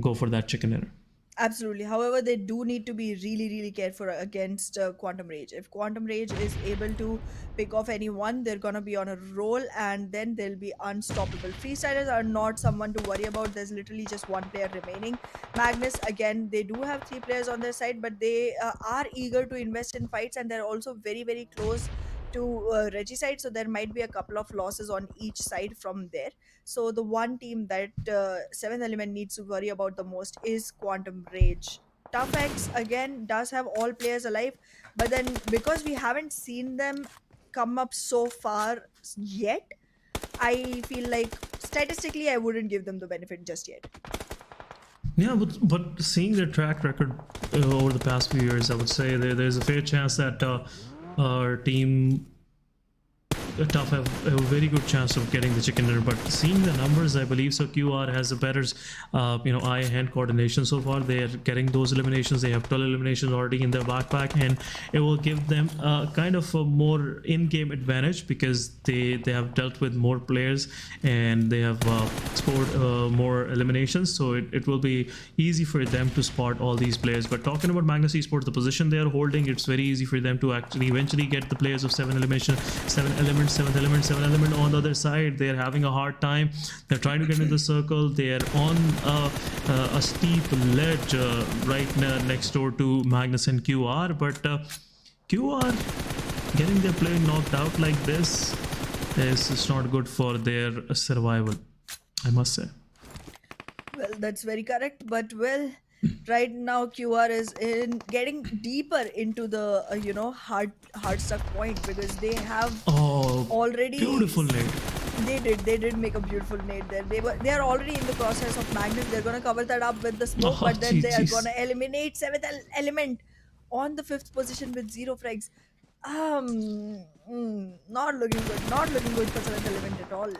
go for that chicken dinner. Absolutely. However, they do need to be really, really careful against Quantum Rage. If Quantum Rage is able to pick off anyone, they're gonna be on a roll, and then they'll be unstoppable. Freestylers are not someone to worry about. There's literally just one player remaining. Magnus, again, they do have three players on their side, but they are eager to invest in fights, and they're also very, very close to Regicide. So there might be a couple of losses on each side from there. So the one team that Seventh Element needs to worry about the most is Quantum Rage. Tough X again does have all players alive, but then because we haven't seen them come up so far yet, I feel like statistically I wouldn't give them the benefit just yet. Yeah, but seeing their track record over the past few years, I would say there's a fair chance that our team Tough have a very good chance of getting the chicken dinner, but seeing the numbers, I believe so QR has a better eye-hand coordination so far. They are getting those eliminations. They have 12 eliminations already in their backpack, and it will give them kind of a more in-game advantage because they have dealt with more players and they have scored more eliminations, so it will be easy for them to spot all these players. But talking about Magnus Esports, the position they are holding, it's very easy for them to actually eventually get the players of 7 7th element on the other side. They're having a hard time. They're trying to get into the circle. They're on a steep ledge right next door to Magnus and QR, but QR getting their player knocked out like this is not good for their survival, I must say. Well, that's very correct, but well, right now QR is getting deeper into the hard stuck point because they have already beautiful nade. They did make a beautiful nade there. They are already in the process of Magnus. They're gonna cover that up with the smoke, but then they are gonna eliminate 7th element on the 5th position with 0 frags. Not looking good. Not looking good for 7th element at all.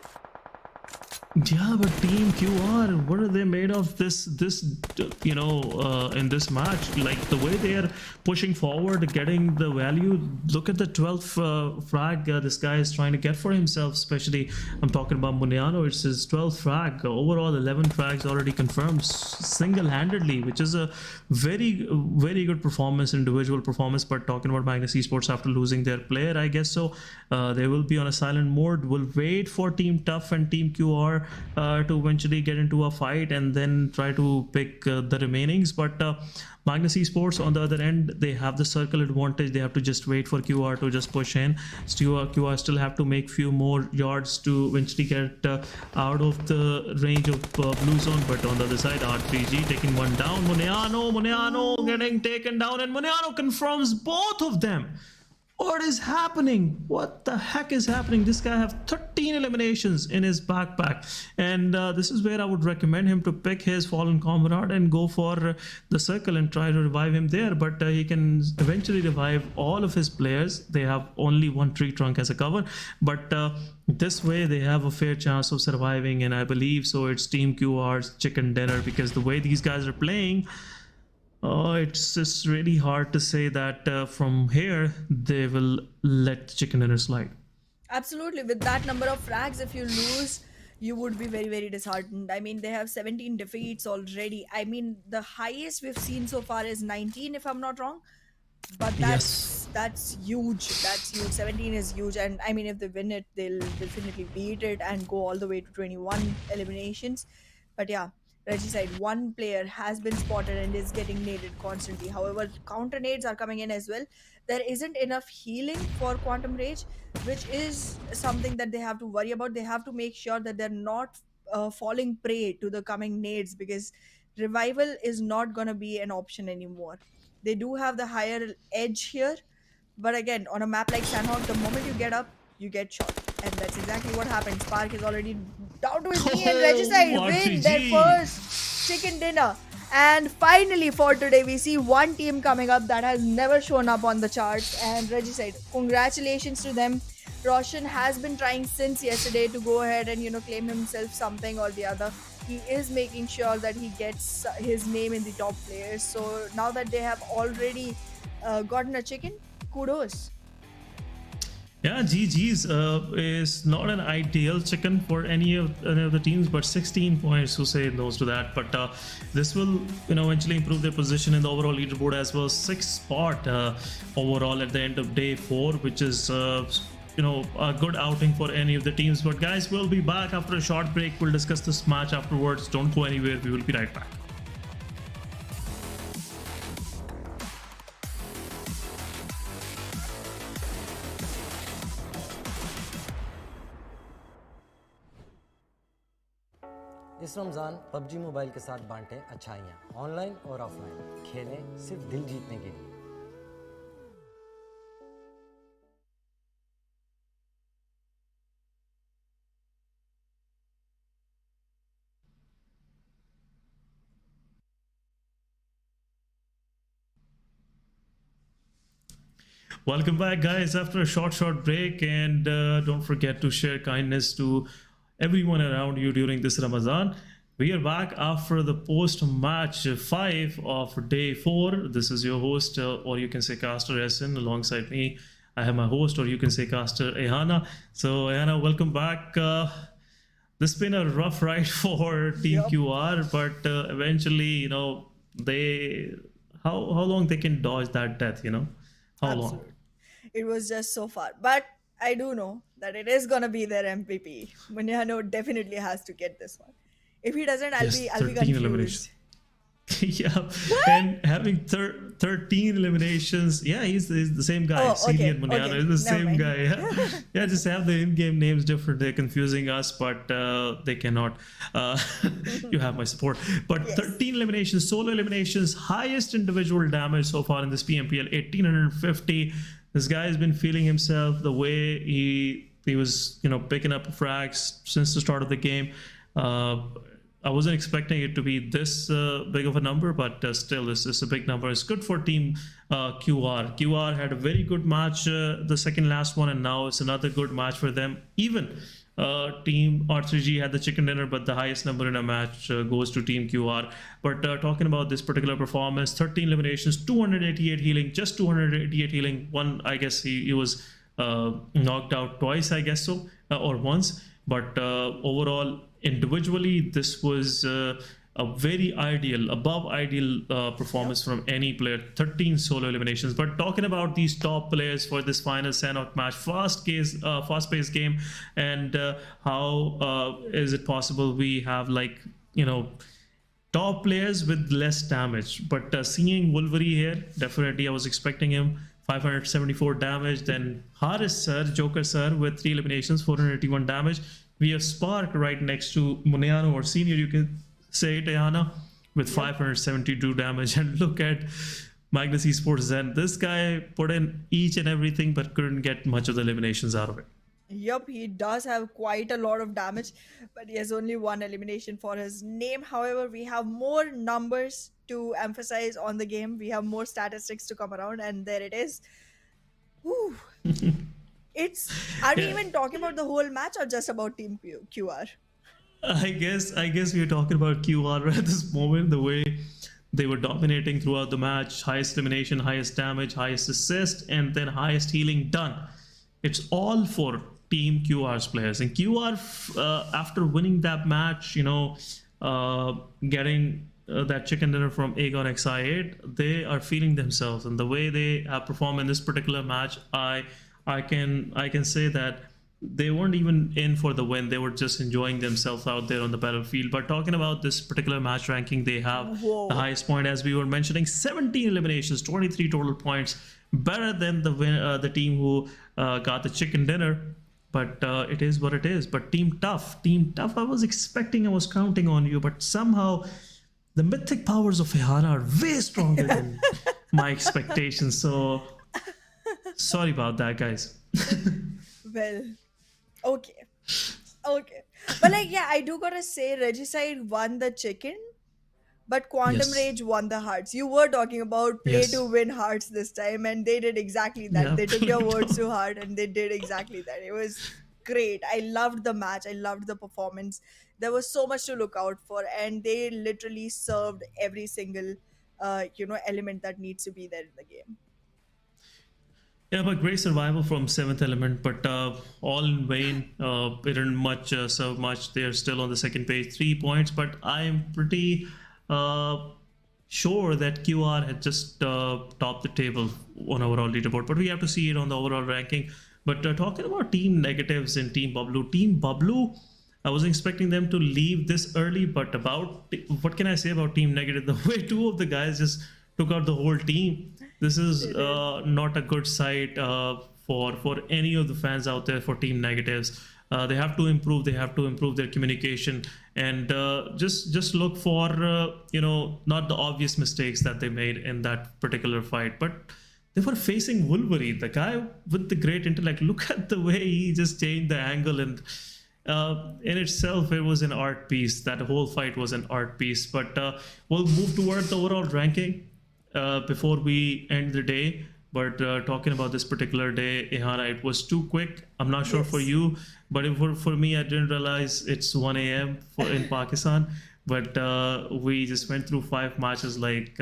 Yeah, but Team QR, what are they made of this in this match? Like the way they are pushing forward, getting the value. Look at the 12th frag this guy is trying to get for himself, especially I'm talking about Muniano. It's his 12th frag. Overall 11 frags already confirmed single-handedly, which is a very, very good performance, individual performance. But talking about Magnus Esports after losing their player, I guess so, they will be on a silent mode. We'll wait for Team Tough and Team QR to eventually get into a fight and then try to pick the remainings. But Magnus Esports on the other end, they have the circle advantage. They have to just wait for QR to just push in. QR still have to make few more yards to eventually get out of the range of blue zone. But on the other side, R3G taking one down. Muniano getting taken down, and Muniano confirms both of them. What is happening? What the heck is happening? This guy have 13 eliminations in his backpack, and this is where I would recommend him to pick his fallen comrade and go for the circle and try to revive him there. But he can eventually revive all of his players. They have only one tree trunk as a cover, but this way they have a fair chance of surviving, and I believe so it's Team QR's chicken dinner because the way these guys are playing, it's just really hard to say that from here they will let the chicken dinner slide. Absolutely. With that number of frags, if you lose, you would be very, very disheartened. I mean, they have 17 defeats already. I mean, the highest we've seen so far is 19, if I'm not wrong. But that's huge. That's huge. 17 is huge. And I mean, if they win it, they'll definitely beat it and go all the way to 21 eliminations. But yeah, Regicide, one player has been spotted and is getting naded constantly. However, counter nades are coming in as well. There isn't enough healing for Quantum Rage, which is something that they have to worry about. They have to make sure that they're not falling prey to the coming nades because revival is not going to be an option anymore. They do have the higher edge here, but again, on a map like Sanhok, the moment you get up, you get shot. And that's exactly what happened. Spark is already down to his knee and Regicide win their first chicken dinner. And finally for today, we see one team coming up that has never shown up on the charts, and Regicide. Congratulations to them. Roshan has been trying since yesterday to go ahead and claim himself something or the other. He is making sure that he gets his name in the top players. So now that they have already gotten a chicken, kudos. Yeah, GG's is not an ideal chicken for any of the teams, but 16 points. Who say no to that? But this will, eventually improve their position in the overall leaderboard as well. Sixth spot overall at the end of day 4, which is a good outing for any of the teams. But guys, we'll be back after a short break. We'll discuss this match afterwards. Don't go anywhere. We will be right back. इस Ramzan PUBG mobile के साथ बांटें अच्छाइयाँ online और offline खेलें सिर्फ दिल जीतने के लिए Welcome back, guys, after a short break. And don't forget to share kindness to everyone around you during this Ramadan. We are back after the post-match 5 of day 4. This is your host, or you can say Caster Essen. Alongside me, I have my host, or you can say Caster Ehana. So, Ehana, welcome back. This has been a rough ride for Team QR, but eventually, they how long they can dodge that death, how long? Absolutely. It was just so far. But I do know that it is gonna be their MVP. Munyano definitely has to get this one. If he doesn't, I'll Yes, be 13 confused. eliminations. Yeah, and having 13 eliminations. Yeah, he's the same guy. Oh, Senior okay, Muniano okay. is the Never same mind. guy. Yeah. Yeah, just have the in-game names different. They're confusing us, but they cannot. You have my support. But Yes. 13 eliminations, solo eliminations, highest individual damage so far in this PMPL, 1850. This guy has been feeling himself the way he was, picking up frags since the start of the game. I wasn't expecting it to be this big of a number, but still, this is a big number. It's good for Team QR. QR had a very good match, the second last one, and now it's another good match for them. Even Team R3G had the chicken dinner, but the highest number in a match goes to Team QR. But talking about this particular performance, 13 eliminations, 288 healing, just 288 healing. One, I guess he was knocked out twice, I guess so, or once. But overall, individually, this was a very ideal, above ideal performance from any player. 13 solo eliminations. But talking about these top players for this final Sanhok match, fast-paced game, and how is it possible we have top players with less damage? But seeing Wolverine here, definitely I was expecting him. 574 damage. Then Haris sir, Joker sir, with 3 eliminations, 481 damage. We have Spark right next to Muniano, or Senior, you can say it, Ayana, with 572 damage. And look at Magnus Esports. And this guy put in each and everything, but couldn't get much of the eliminations out of it. Yup, he does have quite a lot of damage, but he has only 1 elimination for his name. However, we have more numbers to emphasize on the game. We have more statistics to come around, and there it is. Whew. Are we even talking about the whole match or just about Team QR? I guess we are talking about QR at this moment. The way they were dominating throughout the match, highest elimination, highest damage, highest assist, and then highest healing done. It's all for Team QR's players. And QR, after winning that match, getting that chicken dinner from Aegon XI8, they are feeling themselves. And the way they have performed in this particular match, I can say that they weren't even in for the win. They were just enjoying themselves out there on the battlefield. But talking about this particular match ranking, they have the highest point, as we were mentioning, 17 eliminations, 23 total points, better than the team who got the chicken dinner. But it is what it is. But Team Tough, I was counting on you, but somehow the mythic powers of Ehana are way stronger than my expectations. So sorry about that, guys. Well, okay. But I do gotta say, Regicide won the chicken, but Quantum Yes. Rage won the hearts. You were talking about play Yes. to win hearts this time, and they did exactly that. Yeah, They took your play to- words to heart, and they did exactly that. It was great. I loved the match. I loved the performance. There was so much to look out for, and they literally served every single, element that needs to be there in the game. Yeah, but great survival from Seventh Element, but all in vain. It didn't much serve much. They're still on the second page, 3 points. But I am pretty uh, sure that QR had just topped the table on overall leaderboard. But we have to see it on the overall ranking. But talking about team negatives in Team BABLU, I was expecting them to leave this early. But about what can I say about Team Negative? The way two of the guys just took out the whole team. This is not a good sight for any of the fans out there for Team Negatives. They have to improve. They have to improve their communication and just look for not the obvious mistakes that they made in that particular fight, but they were facing Wolverine, the guy with the great intellect. Look at the way he just changed the angle, and in itself, it was an art piece. That whole fight was an art piece. But we'll move toward the overall ranking before we end the day. But talking about this particular day, Ihana, it was too quick. I'm not sure for you, but for me, I didn't realize it's 1 a.m. In Pakistan. But we just went through 5 matches like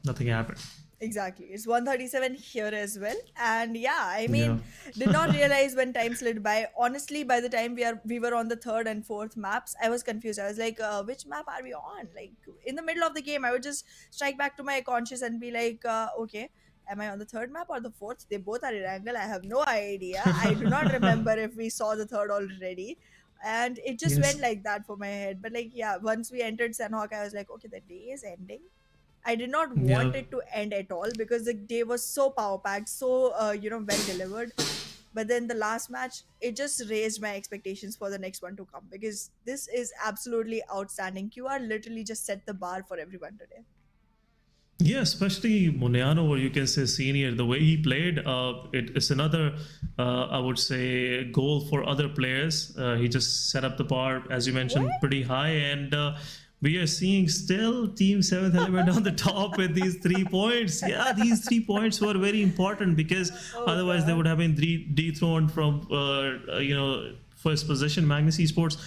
nothing happened. Exactly. It's 1:37 here as well. And yeah, I mean, did not realize when time slid by. Honestly, by the time we were on the third and fourth maps, I was confused. I was like, which map are we on? Like in the middle of the game, I would just strike back to my conscious and be like, okay, am I on the third map or the fourth? They both are Erangel. I have no idea. I do not remember if we saw the third already. And it just went like that for my head. But like, yeah, once we entered Sanhok, I was like, okay, the day is ending. I did not Yeah. want it to end at all because the day was so power packed, so well delivered. But then the last match, it just raised my expectations for the next one to come because this is absolutely outstanding. QR literally just set the bar for everyone today. Yeah, especially Muniano, or you can say senior, the way he played, it's another, I would say, goal for other players. He just set up the bar, as you mentioned, pretty high, and we are seeing still Team 7th Element on the top with these 3 points. Yeah, these 3 points were very important because otherwise they would have been dethroned from, first position. Magnus Esports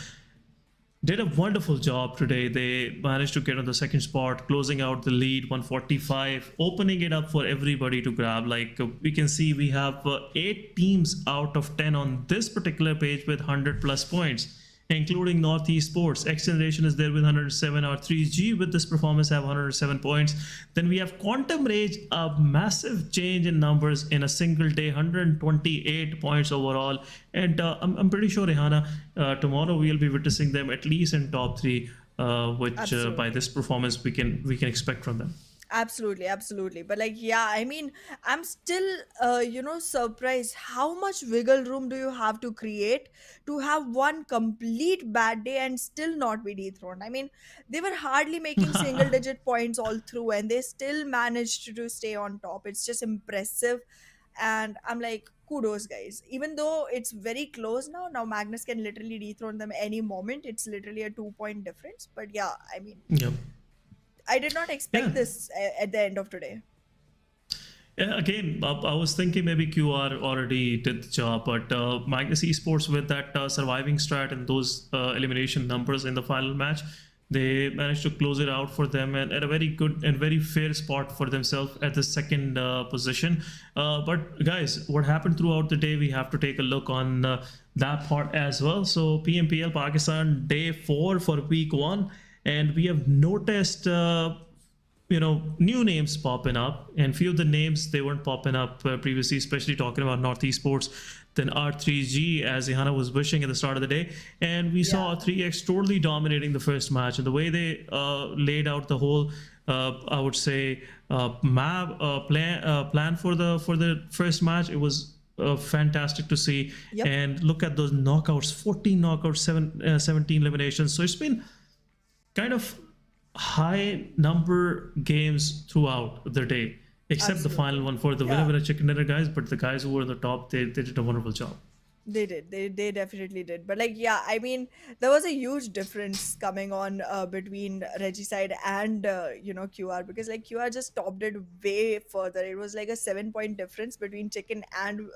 did a wonderful job today. They managed to get on the second spot, closing out the lead 145, opening it up for everybody to grab. Like we can see, we have 8 teams out of 10 on this particular page with 100 plus points, including Northeast Sports. XGeneration is there with 107. Our 3G with this performance have 107 points. Then we have Quantum Rage, a massive change in numbers in a single day, 128 points overall. And I'm pretty sure, Rehana, tomorrow we'll be witnessing them at least in top 3, which by this performance we can expect from them. Absolutely. But like, yeah, I mean, I'm still, surprised how much wiggle room do you have to create to have one complete bad day and still not be dethroned. I mean, they were hardly making single digit points all through and they still managed to stay on top. It's just impressive. And I'm like, kudos, guys. Even though it's very close now, Magnus can literally dethrone them any moment. It's literally a 2 point difference. But yeah, I mean, Yep. I did not expect this at the end of today. Yeah, again, I was thinking maybe QR already did the job, but Magnus Esports with that surviving strat and those elimination numbers in the final match, they managed to close it out for them and at a very good and very fair spot for themselves at the second position. But guys, what happened throughout the day, we have to take a look on that part as well. So PMPL Pakistan day 4 for week 1. And we have noticed, new names popping up, and few of the names they weren't popping up previously, especially talking about Northeast Sports. Then R3G, as Ihana was wishing at the start of the day, and we saw 3X totally dominating the first match, and the way they laid out the whole, I would say, plan for the first match. It was fantastic to see, and look at those knockouts: 14 knockouts, 17 eliminations. So it's been kind of high number games throughout the day, except the final one for the winner chicken dinner guys. But the guys who were on the top, they did a wonderful job. They did. They definitely did. But like, yeah, I mean, there was a huge difference coming on between Regicide and QR, because like QR just topped it way further. It was like a 7 point difference between chicken and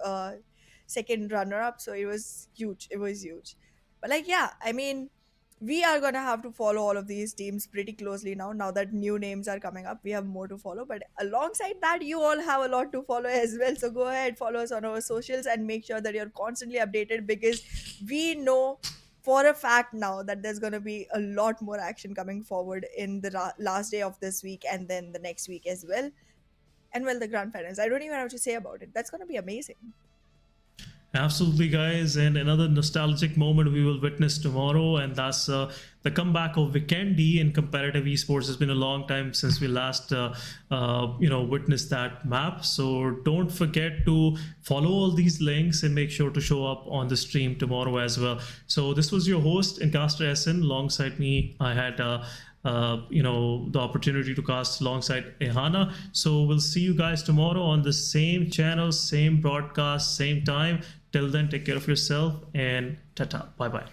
second runner up. So it was huge. But like, yeah, I mean, we are going to have to follow all of these teams pretty closely now that new names are coming up. We have more to follow, but alongside that, you all have a lot to follow as well. So go ahead, follow us on our socials and make sure that you're constantly updated, because we know for a fact now that there's going to be a lot more action coming forward in the last day of this week and then the next week as well. And well, the grand finals, I don't even have to say about it. That's going to be amazing. Absolutely, guys, and another nostalgic moment we will witness tomorrow, and that's the comeback of Vikendi in competitive esports. It's been a long time since we last, witnessed that map. So don't forget to follow all these links and make sure to show up on the stream tomorrow as well. So this was your host, Encaster SN. Alongside me, I had the opportunity to cast alongside Ehana. So we'll see you guys tomorrow on the same channel, same broadcast, same time. Till then, take care of yourself and ta-ta. Bye-bye.